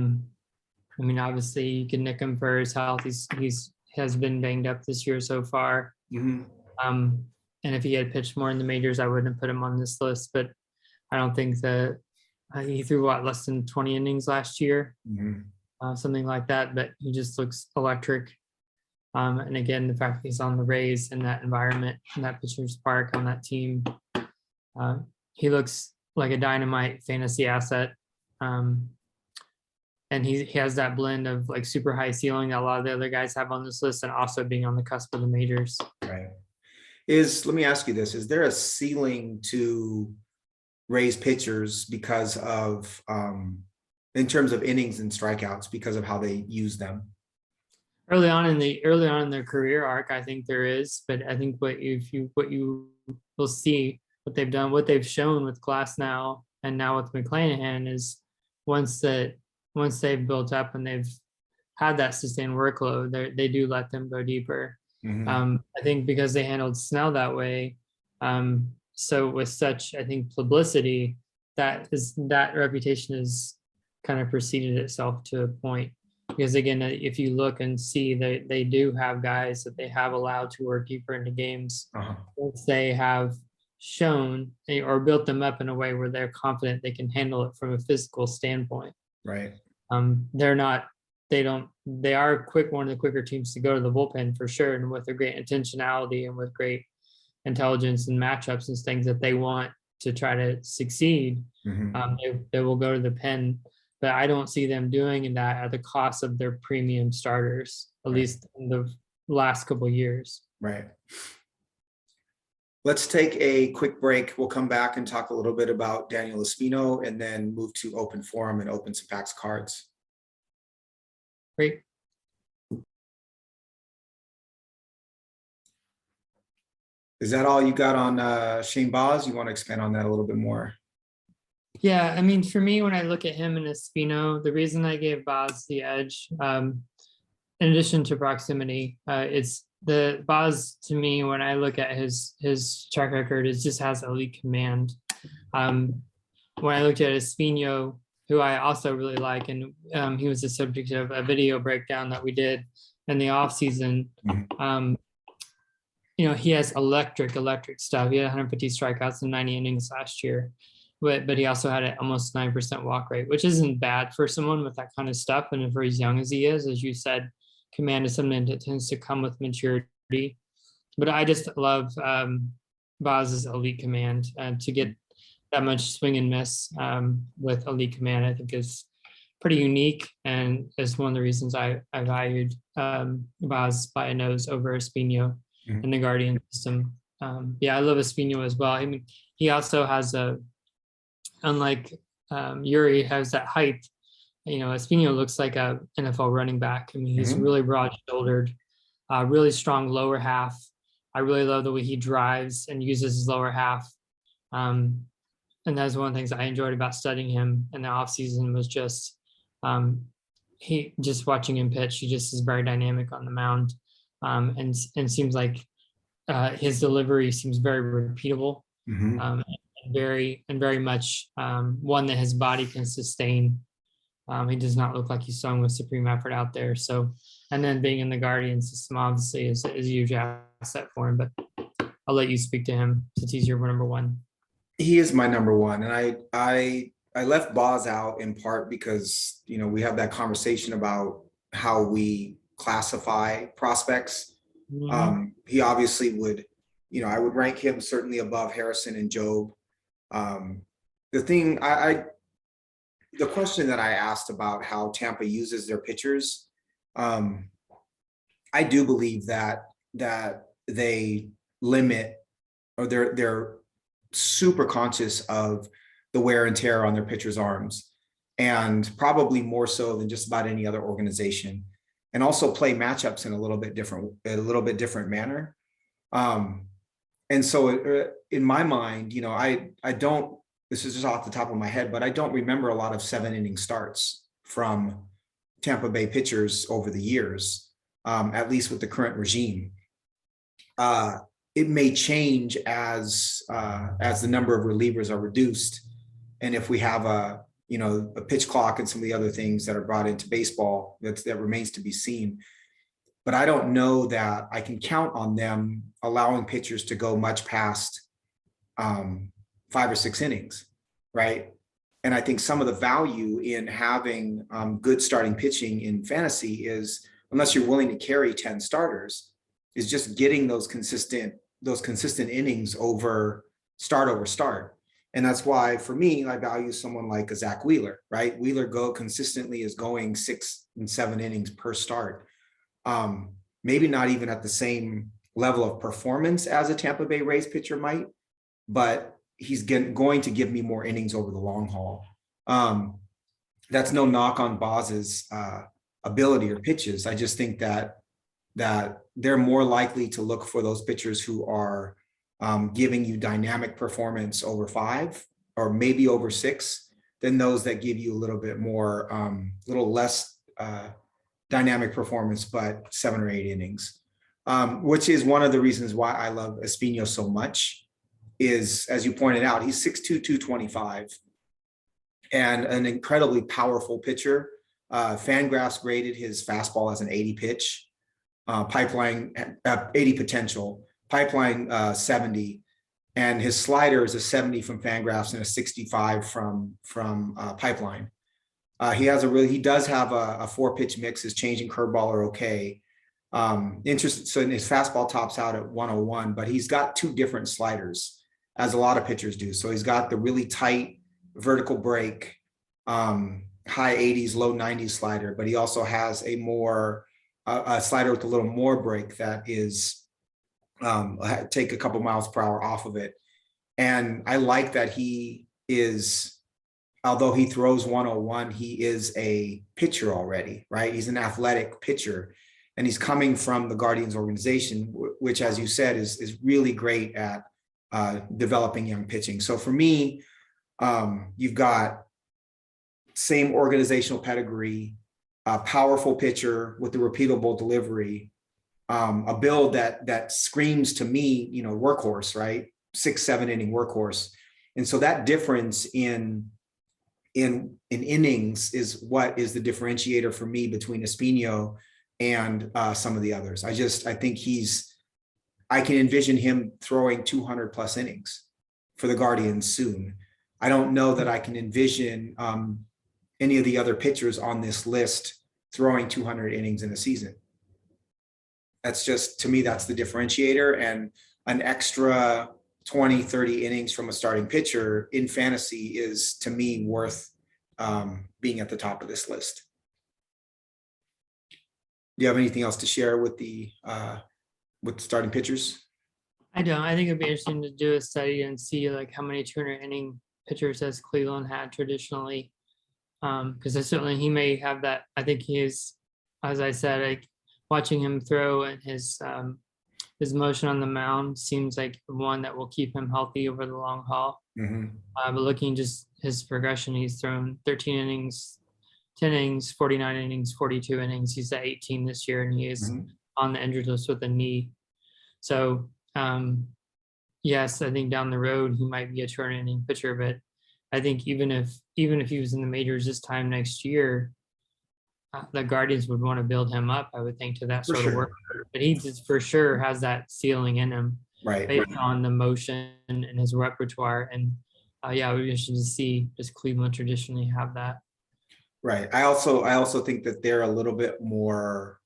mean, obviously you can nick him for his health. He's has been banged up this year so far. Mm-hmm. And if he had pitched more in the majors, I wouldn't have put him on this list. But I don't think that he threw less than 20 innings last year, something like that. But he just looks electric. And again, the fact that he's on the Rays in that environment, in that pitcher's park, on that team, he looks like a dynamite fantasy asset. And he has that blend of like super high ceiling that a lot of the other guys have on this list, and also being on the cusp of the majors. Right. Let me ask you this, is there a ceiling to Rays pitchers because of, in terms of innings and strikeouts, because of how they use them? Early on in their career arc, I think there is, but I think what you will see, what they've done, what they've shown with Glass now, and now with McClanahan, is once they've built up and they've had that sustained workload, they do let them go deeper. I think because they handled Snell that way, so with such, I think, publicity, that reputation has kind of preceded itself to a point. Because again, if you look and see, they do have guys that they have allowed to work deeper into games. Once they have shown or built them up in a way where they're confident they can handle it from a physical standpoint. Right. They are one of the quicker teams to go to the bullpen for sure, and with a great intentionality and with great intelligence and matchups and things that they want to try to succeed, they will go to the pen. But I don't see them doing that at the cost of their premium starters, at least in the last couple of years. Right. Let's take a quick break. We'll come back and talk a little bit about Daniel Espino, and then move to open forum and open some facts cards. Great. Is that all you got on Shane Baz? You want to expand on that a little bit more? Yeah, I mean, for me, when I look at him and Espino, the reason I gave Baz the edge, in addition to proximity, it's the Baz, to me, when I look at his track record, it just has elite command. When I looked at Espino, who I also really like, and he was the subject of a video breakdown that we did in the off season. He has electric stuff. He had 150 strikeouts in 90 innings last year. But he also had an almost 9% walk rate, which isn't bad for someone with that kind of stuff. And for as young as he is, as you said, command is something that tends to come with maturity. But I just love Baz's elite command. To get that much swing and miss with elite command, I think is pretty unique, and is one of the reasons I valued Baz by a nose over Espino in the Guardian system. I love Espino as well. I mean, he also has unlike Yuri has that height. Espino looks like a NFL running back. I mean, he's really broad-shouldered, really strong lower half. I really love the way he drives and uses his lower half. And that's one of the things I enjoyed about studying him in the offseason, was just watching him pitch. He just is very dynamic on the mound, and seems like his delivery seems very repeatable. Very much one that his body can sustain. He does not look like he's swung with supreme effort out there. So, and then being in the Guardian system obviously is a huge asset for him. But I'll let you speak to him, since he's your number 1. He is my number 1, and I left Baz out in part because we have that conversation about how we classify prospects. He obviously would, I would rank him certainly above Harrison and Job. The question that I asked about how Tampa uses their pitchers, I do believe that they limit, or they're super conscious of the wear and tear on their pitchers' arms. and probably more so than just about any other organization, and also play matchups in a little bit different manner. And so in my mind, I don't, this is just off the top of my head, but I don't remember a lot of 7-inning starts from Tampa Bay pitchers over the years, at least with the current regime. It may change as the number of relievers are reduced, and if we have a pitch clock and some of the other things that are brought into baseball, that remains to be seen. But I don't know that I can count on them allowing pitchers to go much past 5 or 6 innings, right? And I think some of the value in having good starting pitching in fantasy is, unless you're willing to carry 10 starters, is just getting those consistent innings over start. And that's why, for me, I value someone like a Zach Wheeler, right? Wheeler consistently is going 6 and 7 innings per start. Maybe not even at the same level of performance as a Tampa Bay Rays pitcher might, but he's going to give me more innings over the long haul. That's no knock on Boz's ability or pitches. I just think that they're more likely to look for those pitchers who are giving you dynamic performance over 5 or maybe over 6 than those that give you a little bit more, little less dynamic performance, but 7 or 8 innings, which is one of the reasons why I love Espino so much. Is, as you pointed out, he's 6'2", 225, and an incredibly powerful pitcher. Fangraphs graded his fastball as an 80 pitch, pipeline 80 potential, pipeline 70, and his slider is a 70 from Fangraphs and a 65 from pipeline. He does have a 4-pitch mix. His changing curveball are okay. So his fastball tops out at 101, but he's got 2 different sliders, as a lot of pitchers do. So he's got the really tight vertical break, high 80s, low 90s slider, but he also has a slider with a little more break that is take a couple miles per hour off of it. And I like that he is, although he throws 101, he is a pitcher already, right? He's an athletic pitcher, and he's coming from the Guardians organization, which, as you said, is really great at developing young pitching. So for me, you've got same organizational pedigree, a powerful pitcher with the repeatable delivery, a build that screams to me, workhorse, right? 6-7 inning workhorse. And so that difference in innings is what is the differentiator for me between Espino and some of the others. I think I can envision him throwing 200 plus innings for the Guardians soon. I don't know that I can envision any of the other pitchers on this list throwing 200 innings in a season. That's just, to me, that's the differentiator, and an extra 20, 30 innings from a starting pitcher in fantasy is, to me, worth being at the top of this list. Do you have anything else to share with the starting pitchers? I don't. I think it'd be interesting to do a study and see like how many 200 inning pitchers has Cleveland had traditionally. Because certainly he may have that. I think he is, as I said, like watching him throw and his motion on the mound seems like one that will keep him healthy over the long haul. Mm-hmm. But looking just his progression, he's thrown 13 innings, 10 innings, 49 innings, 42 innings. He's at 18 this year, and he is on the injured list with a knee. So yes, I think down the road he might be a 200 inning pitcher, but I think even if he was in the majors this time next year, the Guardians would want to build him up, I would think, to that sort of work. But he just for sure has that ceiling in him, right, based on the motion and his repertoire. And yeah, we should see, does Cleveland traditionally have that? Right. I also think that they're a little bit more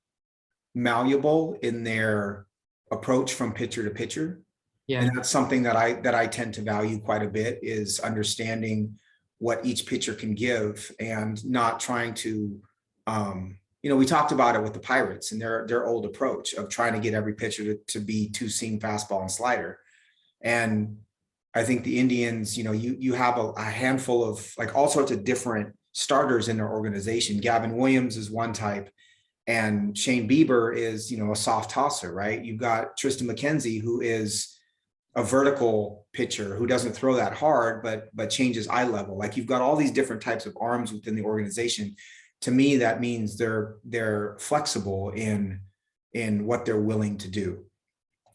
malleable in their approach from pitcher to pitcher. Yeah. And that's something that I tend to value quite a bit, is understanding what each pitcher can give and not trying to, we talked about it with the Pirates and their old approach of trying to get every pitcher to be 2-seam fastball and slider. And I think the Indians, you have a handful of like all sorts of different starters in their organization. Gavin Williams is one type, and Shane Bieber is, a soft tosser, right? You've got Tristan McKenzie, who is a vertical pitcher who doesn't throw that hard, but changes eye level. Like, you've got all these different types of arms within the organization. To me, that means they're flexible in what they're willing to do.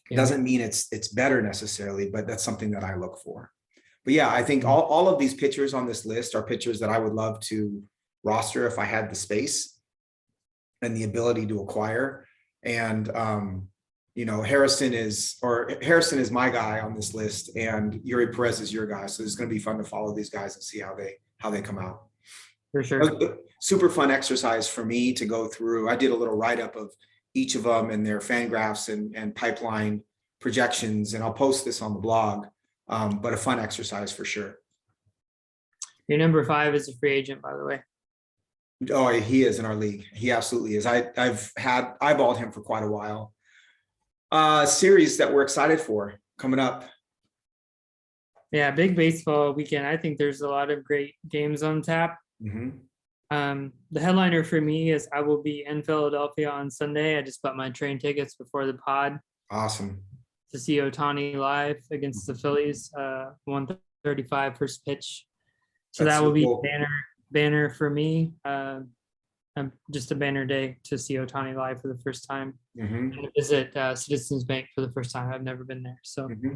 Yeah. Doesn't mean it's better necessarily, but that's something that I look for. But yeah, I think all of these pitchers on this list are pitchers that I would love to roster if I had the space and the ability to acquire. And Harrison is my guy on this list, and Yuri Perez is your guy. So it's going to be fun to follow these guys and see how they come out. For sure. Super fun exercise for me to go through. I did a little write-up of each of them and their fan graphs and pipeline projections, and I'll post this on the blog. But a fun exercise for sure. Your number 5 is a free agent, by the way. Oh, he is in our league. He absolutely is. I've eyeballed him for quite a while. Series that we're excited for coming up. Yeah, big baseball weekend. I think there's a lot of great games on tap. Mm-hmm. The headliner for me is I will be in Philadelphia on Sunday. I just bought my train tickets before the pod. Awesome. To see Ohtani live against the Phillies, 1:35 first pitch. So That's that will be cool. banner for me. Just a banner day to see Ohtani live for the first time. Mm-hmm. And visit Citizens Bank for the first time. I've never been there. So Mm-hmm.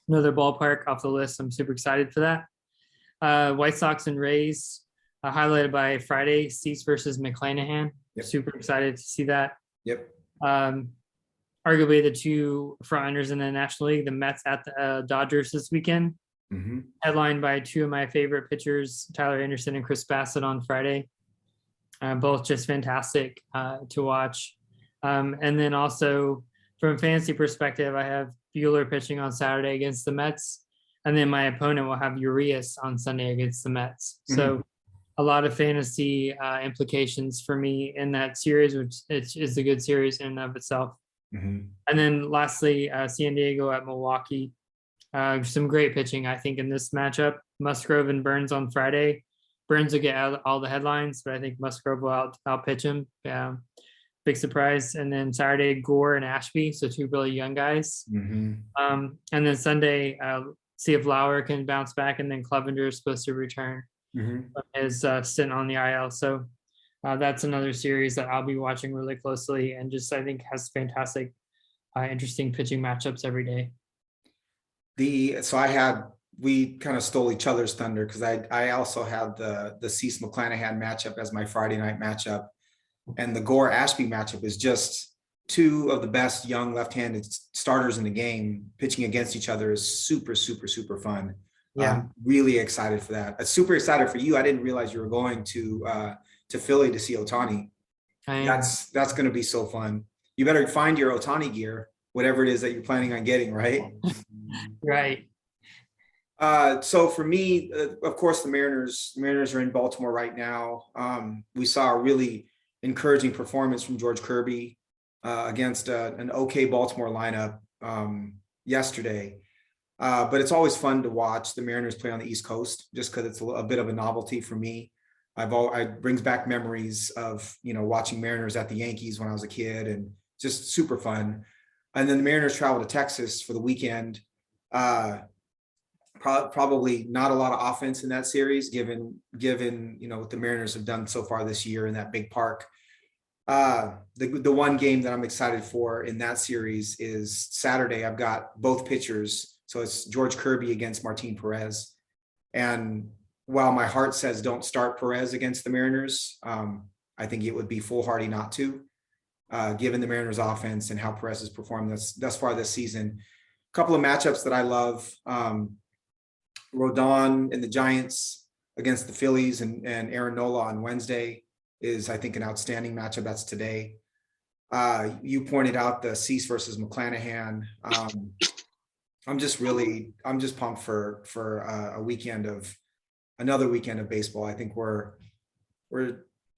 another ballpark off the list. I'm super excited for that. White Sox and Rays, highlighted by Friday, Cease versus McClanahan. Yep. Super excited to see that. Yep. Arguably the two frontrunners in the National League, the Mets at the Dodgers this weekend. Mm-hmm. Headlined by two of my favorite pitchers, Tyler Anderson and Chris Bassett on Friday. Both just fantastic to watch. And then also from a fantasy perspective, I have Bueller pitching on Saturday against the Mets. And then my opponent will have Urias on Sunday against the Mets. Mm-hmm. So a lot of fantasy implications for me in that series, which is a good series in and of itself. Mm-hmm. And then lastly, San Diego at Milwaukee. Some great pitching, I think, in this matchup. Musgrove and Burns on Friday. Burns will get all the headlines, but I think Musgrove will outpitch him. Yeah, big surprise. And then Saturday, Gore and Ashby, so two really young guys. Mm-hmm. And then Sunday, see if Lauer can bounce back, and then Clevenger is supposed to return Mm-hmm. as sitting on the IL. So that's another series that I'll be watching really closely, and just I think has fantastic, interesting pitching matchups every day. We kind of stole each other's thunder, because I also had the Cease McClanahan matchup as my Friday night matchup, and the Gore Ashby matchup is just two of the best young left-handed starters in the game pitching against each other. Is super, super, super fun. Yeah. I'm really excited for that. I'm super excited for you. I didn't realize you were going to Philly to see Ohtani. That's going to be so fun. You better find your Ohtani gear, whatever it is that you're planning on getting, right? Right. So for me, of course, the Mariners are in Baltimore right now. We saw a really encouraging performance from George Kirby against an okay Baltimore lineup yesterday. But it's always fun to watch the Mariners play on the East Coast, just because it's a bit of a novelty for me. It brings back memories of, watching Mariners at the Yankees when I was a kid, and just super fun. And then the Mariners travel to Texas for the weekend. Probably not a lot of offense in that series, given what the Mariners have done so far this year in that big park. The one game that I'm excited for in that series is Saturday. I've got both pitchers. So it's George Kirby against Martin Perez. And while my heart says don't start Perez against the Mariners, I think it would be foolhardy not to, given the Mariners offense and how Perez has performed thus far this season. A couple of matchups that I love. Rodon and the Giants against the Phillies and Aaron Nola on Wednesday is, I think, an outstanding matchup. That's today. You pointed out the Cease versus McClanahan. I'm just pumped for another weekend of baseball. I think we're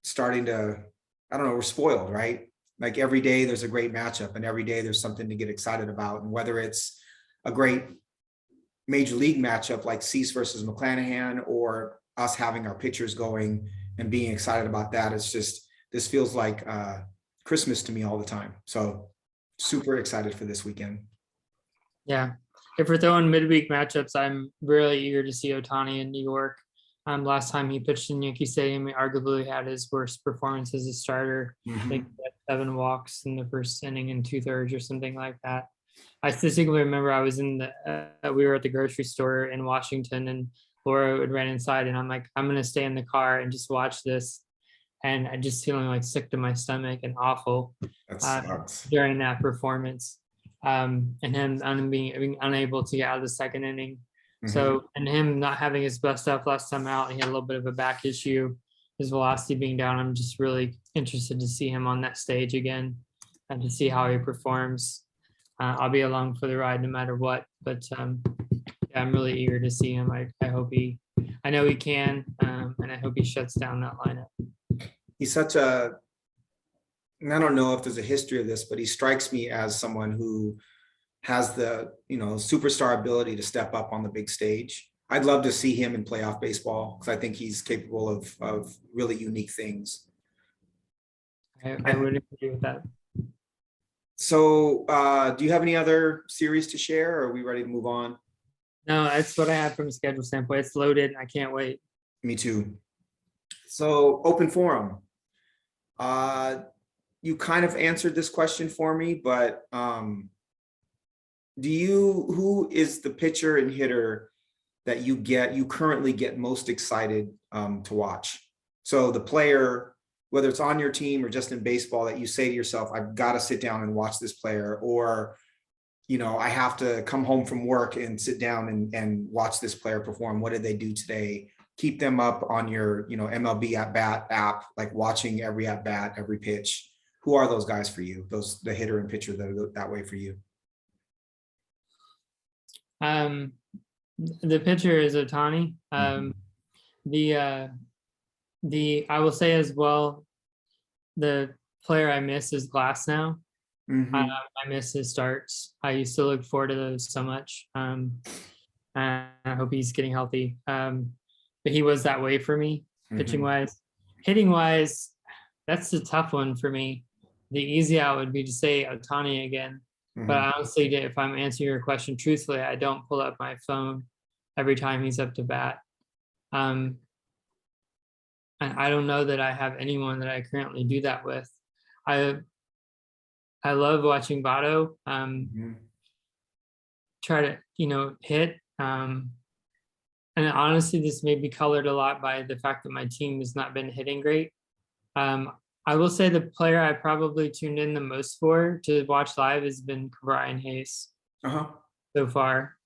starting to, we're spoiled, right? Like every day there's a great matchup, and every day there's something to get excited about. And whether it's a great major league matchup like Cease versus McClanahan, or us having our pictures going and being excited about that. It's just, this feels like Christmas to me all the time. So super excited for this weekend. Yeah. If we're throwing midweek matchups, I'm really eager to see Ohtani in New York. Last time he pitched in Yankee Stadium, he arguably had his worst performance as a starter. I think he had 7 walks in the first inning and 2/3 or something like that. I distinctly remember I was we were at the grocery store in Washington, and Laura ran inside, and I'm like, I'm going to stay in the car and just watch this. And I just feeling like sick to my stomach and awful during that performance. And him being unable to get out of the second inning. So, and him not having his best stuff last time out, he had a little bit of a back issue, his velocity being down. I'm just really interested to see him on that stage again and to see how he performs. I'll be along for the ride no matter what, but yeah, I'm really eager to see him. I hope I know he can, and I hope he shuts down that lineup. He's such a, and I don't know if there's a history of this, but he strikes me as someone who has the, superstar ability to step up on the big stage. I'd love to see him in playoff baseball because I think he's capable of really unique things. I would agree with that. So do you have any other series to share, or are we ready to move on? No, that's what I have from a schedule standpoint. It's loaded. I can't wait. Me too. So open forum. You kind of answered this question for me, but who is the pitcher and hitter that you currently get most excited to watch? So the player, whether it's on your team or just in baseball, that you say to yourself, I've got to sit down and watch this player, or, I have to come home from work and sit down and watch this player perform. What did they do today? Keep them up on your, MLB at bat app, like watching every at bat, every pitch. Who are those guys for you? The hitter and pitcher that are that way for you? The pitcher is Ohtani. I will say as well, the player I miss is Glass now. I miss his starts. I used to look forward to those so much. And I hope he's getting healthy. But he was that way for me, pitching wise. Hitting wise, that's a tough one for me. The easy out would be to say Ohtani again. But honestly, if I'm answering your question truthfully, I don't pull up my phone every time he's up to bat. And I don't know that I have anyone that I currently do that with. I love watching Votto try to, hit. And honestly, this may be colored a lot by the fact that my team has not been hitting great. I will say the player I probably tuned in the most for to watch live has been Brian Hayes so far.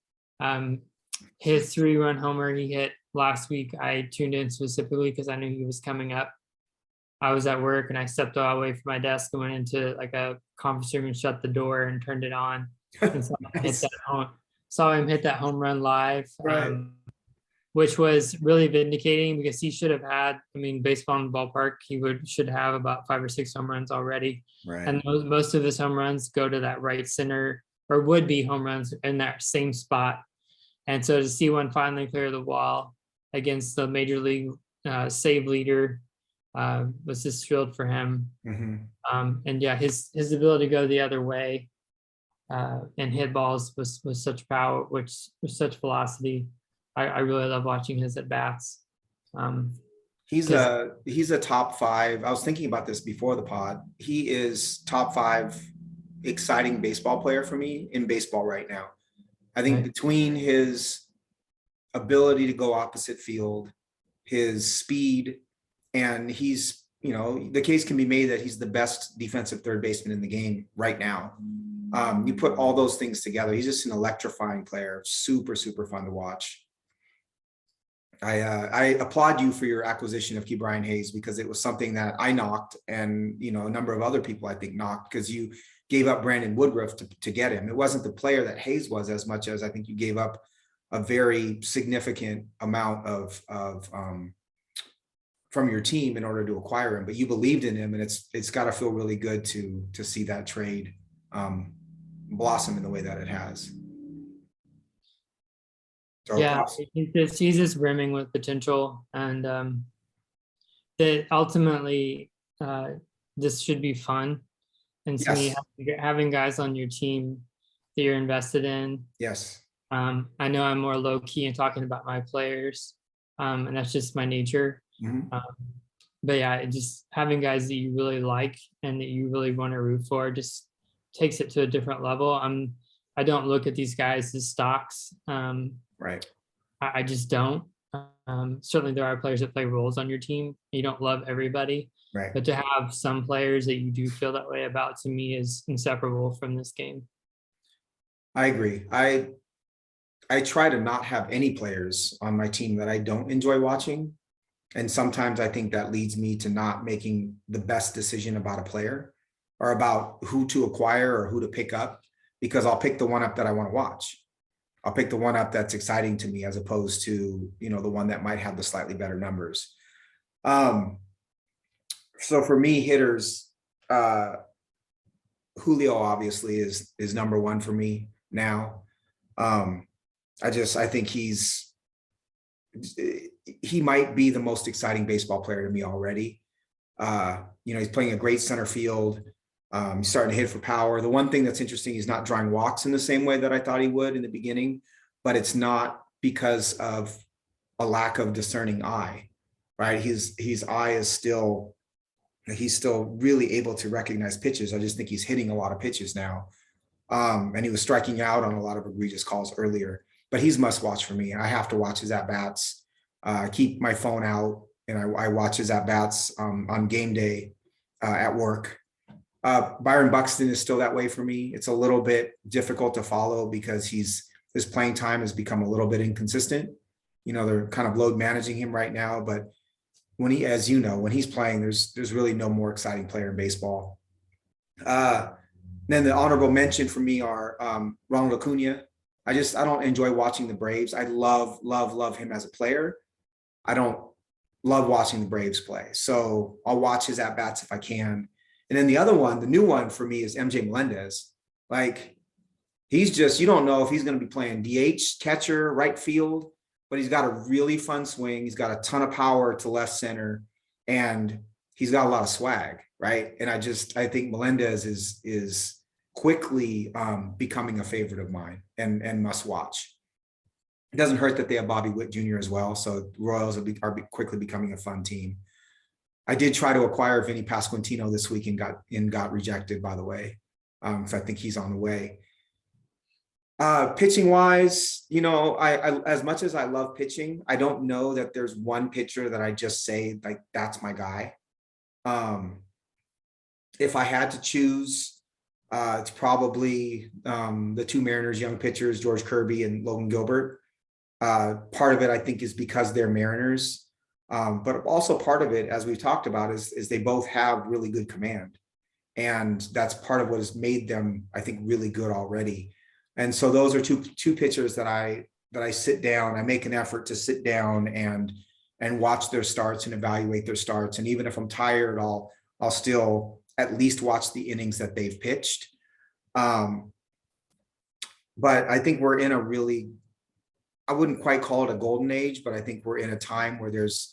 His 3-run homer he hit last week, I tuned in specifically because I knew he was coming up. I was at work and I stepped away from my desk and went into like a conference room and shut the door and turned it on. And saw him hit that home run live. Right. Which was really vindicating because he should have had, baseball in the ballpark, should have about 5 or 6 home runs already. Right. And most of his home runs go to that right center, or would be home runs in that same spot. And so to see one finally clear the wall against the major league save leader was just thrilled for him. And yeah, his ability to go the other way and hit balls was such power, which was such velocity. I really love watching his at bats. He's a top 5. I was thinking about this before the pod. He is top 5 exciting baseball player for me in baseball right now. I think between his ability to go opposite field, his speed, and he's, the case can be made that he's the best defensive third baseman in the game right now. You put all those things together, he's just an electrifying player. Super, super fun to watch. I applaud you for your acquisition of Brian Hayes, because it was something that I knocked, and a number of other people I think knocked, because you gave up Brandon Woodruff to get him. It wasn't the player that Hayes was, as much as I think you gave up a very significant amount of from your team in order to acquire him. But you believed in him, and it's got to feel really good to see that trade blossom in the way that it has. So Yeah, props. he's just brimming with potential, and that ultimately this should be fun. And to me, Yes, having guys on your team that you're invested in, yes. I know I'm more low key in talking about my players, and that's just my nature. Mhm. Um, but yeah, just having guys that you really like and that you really want to root for just takes it to a different level. I don't look at these guys as stocks. Right, I just don't. Certainly, there are players that play roles on your team. You don't love everybody, right. but to have some players that you do feel that way about, to me, is inseparable from this game. I agree. I try to not have any players on my team that I don't enjoy watching. And sometimes I think that leads me to not making the best decision about a player or about who to acquire or who to pick up, because I'll pick the one up that I want to watch. I'll pick the one up that's exciting to me as opposed to, the one that might have the slightly better numbers. So for me, hitters, Julio obviously is number one for me now. I think he might be the most exciting baseball player to me already. He's playing a great center field. He's starting to hit for power. The one thing that's interesting, he's not drawing walks in the same way that I thought he would in the beginning, but it's not because of a lack of discerning eye, right? His eye is still, he's still really able to recognize pitches. I just think he's hitting a lot of pitches now. And he was striking out on a lot of egregious calls earlier, but he's must watch for me. I have to watch his at bats. Keep my phone out, and I watch his at bats on game day at work. Byron Buxton is still that way for me. It's a little bit difficult to follow because his playing time has become a little bit inconsistent. They're kind of load managing him right now, but when when he's playing, there's really no more exciting player in baseball. Then the honorable mention for me are Ronald Acuna. I don't enjoy watching the Braves. I love him as a player. I don't love watching the Braves play. So I'll watch his at bats if I can. And then the new one for me is MJ Melendez. Like, he's just, you don't know if he's going to be playing DH, catcher, right field, but he's got a really fun swing. He's got a ton of power to left center, and he's got a lot of swag, right? And I think Melendez is quickly becoming a favorite of mine and must watch. It doesn't hurt that they have Bobby Witt Jr. as well, so Royals are quickly becoming a fun team. I did try to acquire Vinny Pasquantino this week and got rejected, by the way. So I think he's on the way. Pitching wise, I as much as I love pitching, I don't know that there's one pitcher that I just say like that's my guy. If I had to choose, it's probably the two Mariners young pitchers, George Kirby and Logan Gilbert. Part of it, I think, is because they're Mariners. But also part of it, as we've talked about, is they both have really good command. And that's part of what has made them, I think, really good already. And so those are two pitchers that I sit down, I make an effort to sit down and watch their starts and evaluate their starts. And even if I'm tired, I'll still at least watch the innings that they've pitched. But I think we're in a really, I wouldn't quite call it a golden age, but I think we're in a time where there's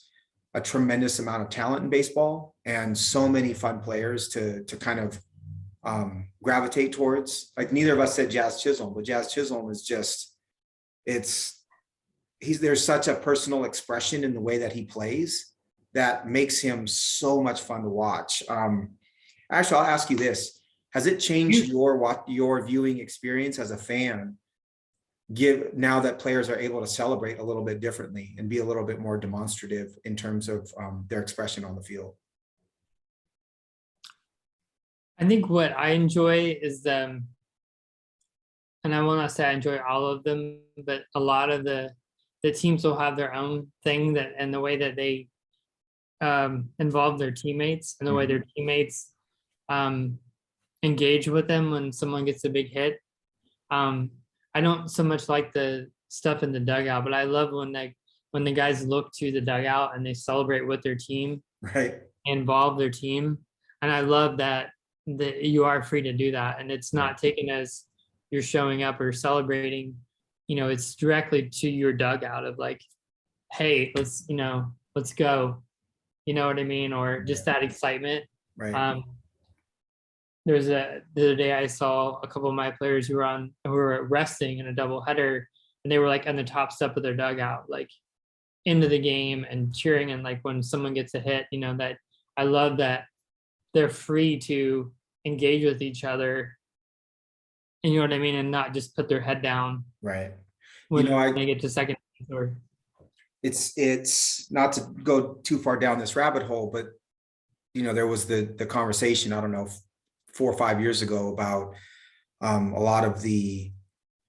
a tremendous amount of talent in baseball and so many fun players to kind of gravitate towards. Like, neither of us said Jazz Chisholm, but Jazz Chisholm is just, there's such a personal expression in the way that he plays that makes him so much fun to watch. Actually, I'll ask you this. Has it changed your viewing experience as a fan, now that players are able to celebrate a little bit differently and be a little bit more demonstrative in terms of their expression on the field? I think what I enjoy is them, and I will not say I enjoy all of them, but a lot of the teams will have their own thing and the way that they involve their teammates and the way their teammates engage with them when someone gets a big hit. I don't so much like the stuff in the dugout, but I love when the guys look to the dugout and they celebrate with their team, right? Involve their team. And I love that you are free to do that. And it's not taken as you're showing up or celebrating. it's directly to your dugout of like, hey, let's go. You know what I mean? Or just that excitement. Right. Um, the other day I saw a couple of my players who were resting in a doubleheader, and they were like on the top step of their dugout, like into the game and cheering. And like when someone gets a hit, that I love that they're free to engage with each other. And you know what I mean? And not just put their head down Right. when I they get to second or it's not to go too far down this rabbit hole, but there was the conversation, I don't know, 4 or 5 years ago about a lot of the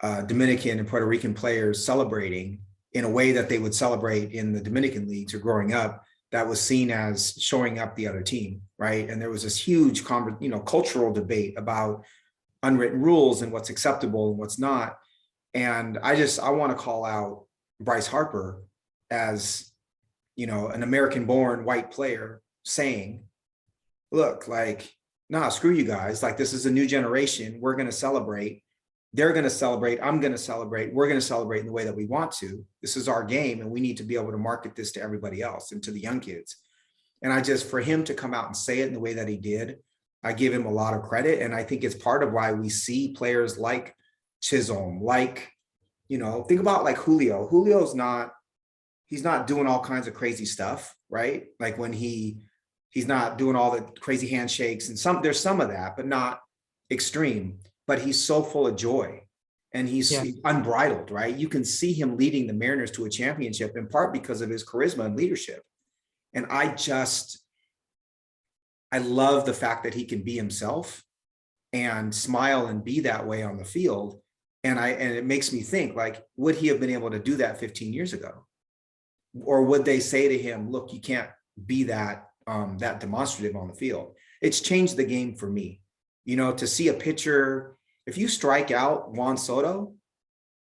Dominican and Puerto Rican players celebrating in a way that they would celebrate in the Dominican leagues or growing up, that was seen as showing up the other team, right? And there was this huge cultural debate about unwritten rules and what's acceptable and what's not. And I want to call out Bryce Harper as, an American-born white player saying, look, like, nah, screw you guys. Like, this is a new generation. We're going to celebrate. They're going to celebrate. I'm going to celebrate. We're going to celebrate in the way that we want to. This is our game, and we need to be able to market this to everybody else and to the young kids. And for him to come out and say it in the way that he did, I give him a lot of credit. And I think it's part of why we see players like Chisholm, like, think about like Julio. He's not doing all kinds of crazy stuff, right? Like when he's not doing all the crazy handshakes, and there's some of that, but not extreme. But he's so full of joy, and he's unbridled, right? You can see him leading the Mariners to a championship in part because of his charisma and leadership. And I love the fact that he can be himself and smile and be that way on the field. And it makes me think, like, would he have been able to do that 15 years ago? Or would they say to him, look, you can't be that demonstrative on the field? It's changed the game for me. To see a pitcher, if you strike out Juan Soto,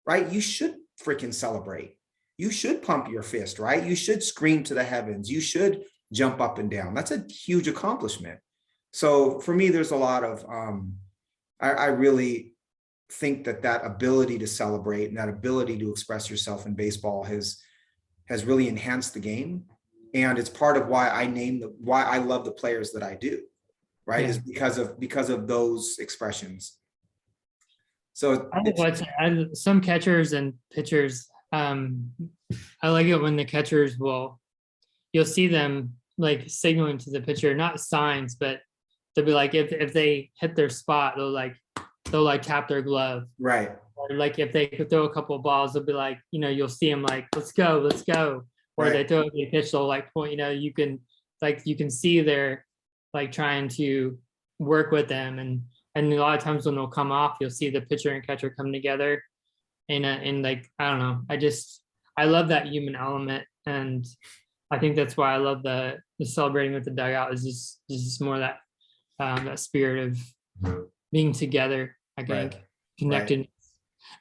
right, you should freaking celebrate. You should pump your fist, right? You should scream to the heavens. You should jump up and down. That's a huge accomplishment. So for me, there's a lot of, I really think that ability to celebrate and that ability to express yourself in baseball has really enhanced the game. And it's part of why why I love the players that I do, right? Yeah. Is because of those expressions. So some catchers and pitchers, I like it when the catchers you'll see them like signaling to the pitcher, not signs, but they'll be like, if they hit their spot, they'll tap their glove. Right. Or like if they could throw a couple of balls, they'll be like, you'll see them like, let's go. Or they throw a pitch, they'll like point, you can see they're like trying to work with them. And a lot of times when they'll come off, you'll see the pitcher and catcher come together. And like, I don't know, I love that human element. And I think that's why I love the celebrating with the dugout is just more that spirit of being together, I think, connected. Right.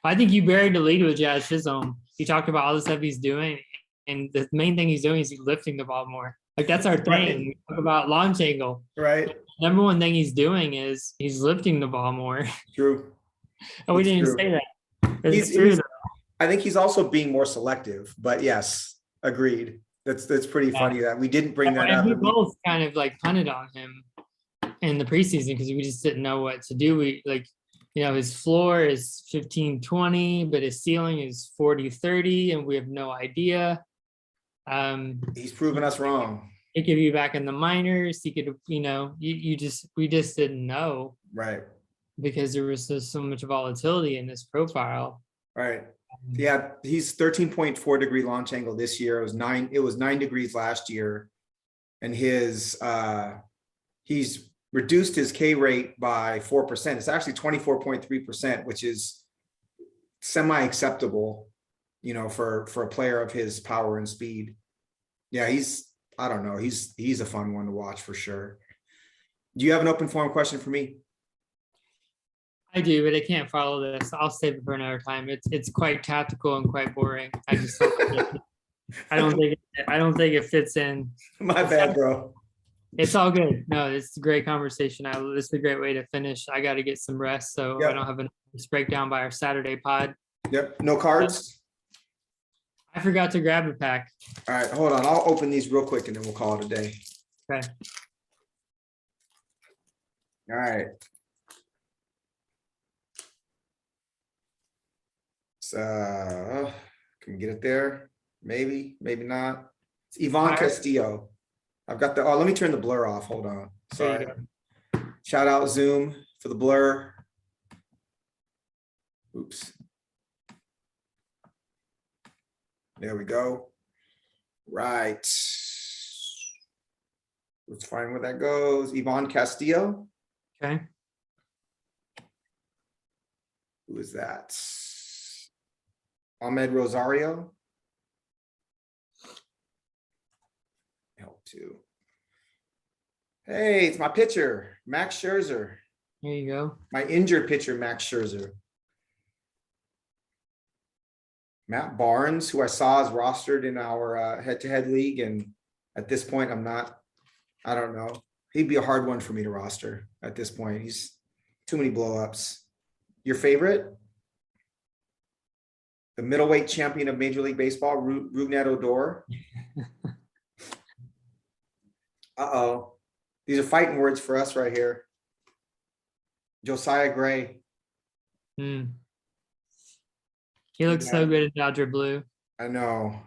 I think you buried the lead with Jazz Chisholm. You talked about all the stuff he's doing, and the main thing he's doing is he's lifting the ball more. Like, that's our thing. Right. We talk about launch angle. Right. The number one thing he's doing is he's lifting the ball more. True. And we didn't say that. It's true. I think he's also being more selective, but yes, agreed. That's pretty funny that we didn't bring that up. We both kind of like punted on him in the preseason because we just didn't know what to do. His floor is 15-20, but his ceiling is 40-30, and we have no idea. He's proven us wrong. He could be back in the minors. He could, we just didn't know. Right. Because there was just so much volatility in his profile. Right. Yeah, he's 13.4 degree launch angle this year. It was 9 degrees last year. And he's reduced his K rate by 4%. It's actually 24.3%, which is semi-acceptable, for a player of his power and speed. Yeah, I don't know. He's a fun one to watch for sure. Do you have an open forum question for me? I do, but I can't follow this. I'll save it for another time. It's quite tactical and quite boring. I don't think it fits in. My bad, bro. It's all good. No, it's a great conversation. This is a great way to finish. I got to get some rest, so I don't have a breakdown by our Saturday pod. Yep, no cards. I forgot to grab a pack. All right, hold on. I'll open these real quick and then we'll call it a day. Okay. All right. So can we get it there? Maybe, maybe not. It's Yvonne Fire. Castillo. I've got the, oh, let me turn the blur off. Hold on. There you Sorry. Shout out Zoom for the blur. Oops. There we go. Right. Let's find where that goes. Yvonne Castillo. Okay. Who is that? Ahmed Rosario. Help too. Hey, it's my pitcher, Max Scherzer. There you go. My injured pitcher, Max Scherzer. Matt Barnes, who I saw is rostered in our head-to-head league, and at this point, I don't know. He'd be a hard one for me to roster at this point. He's too many blowups. Your favorite? The middleweight champion of Major League Baseball, Rougned Odor. Uh-oh. These are fighting words for us right here. Josiah Gray. Hmm. He looks so good in Dodger blue. I know.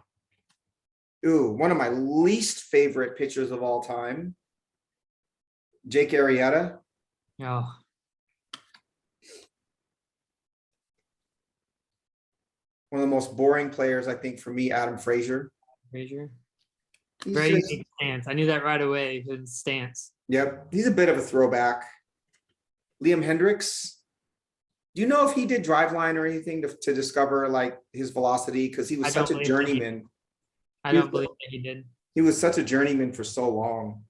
Ooh, one of my least favorite pitchers of all time. Jake Arrieta. Oh, One of the most boring players, I think, for me, Adam Frazier. Frazier. He's Very just- unique stance. I knew that right away. His stance. Yep, he's a bit of a throwback. Liam Hendricks. Do you know if he did driveline or anything to discover like his velocity? Because he was I such don't a believe that he- journeyman. I He was- don't believe that he did. He was such a journeyman for so long.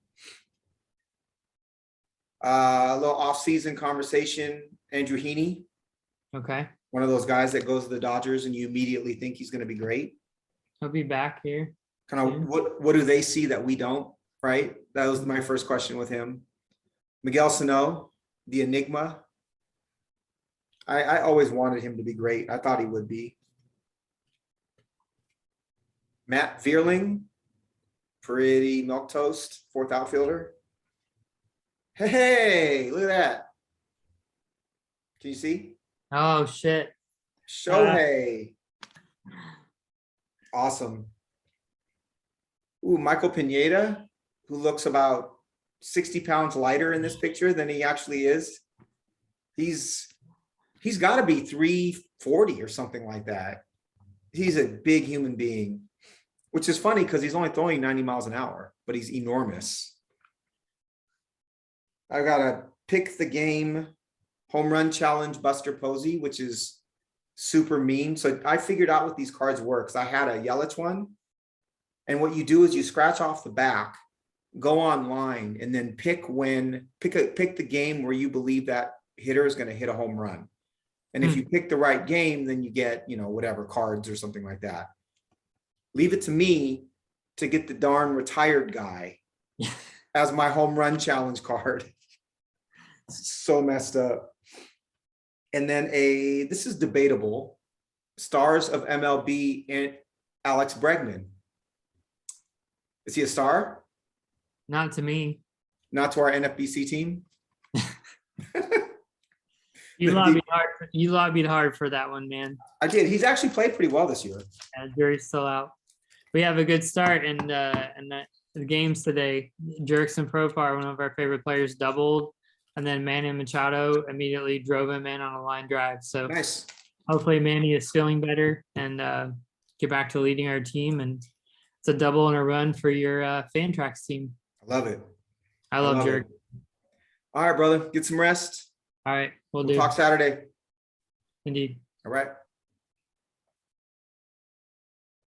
A little off-season conversation. Andrew Heaney, Okay. one of those guys that goes to the Dodgers and you immediately think he's going to be great. He'll be back here. Kind of Yeah. what do they see that we don't? Right. That was my first question with him. Miguel Sano, the Enigma. I always wanted him to be great. I thought he would be. Matt Vierling, pretty milquetoast, fourth outfielder. Hey, look at that. Can you see? Oh shit. Shohei. Awesome. Ooh, Michael Pineda, who looks about 60 pounds lighter in this picture than he actually is. He's got to be 340 or something like that. He's a big human being, which is funny because he's only throwing 90 miles an hour, but he's enormous. I got a pick the game home run challenge Buster Posey, which is super mean. So I figured out what these cards were because I had a Yelich one. And what you do is you scratch off the back, go online, and then pick the game where you believe that hitter is going to hit a home run. And if you pick the right game, then you get, whatever cards or something like that. Leave it to me to get the darn retired guy as my home run challenge card. So messed up. And then this is debatable, stars of MLB and Alex Bregman. Is he a star? Not to me. Not to our NFBC team? You lobbied hard. You lobbied hard for that one, man. I did. He's actually played pretty well this year. And jury's still out. We have a good start in the games today. Jerks and Profar, one of our favorite players, doubled, and then Manny Machado immediately drove him in on a line drive. So Nice. hopefully Manny is feeling better and get back to leading our team. And it's a double and a run for your Fantrax team. I love it. I love Jerk. it. All right, brother. Get some rest. All right, we'll We'll do. talk Saturday. Indeed. All right.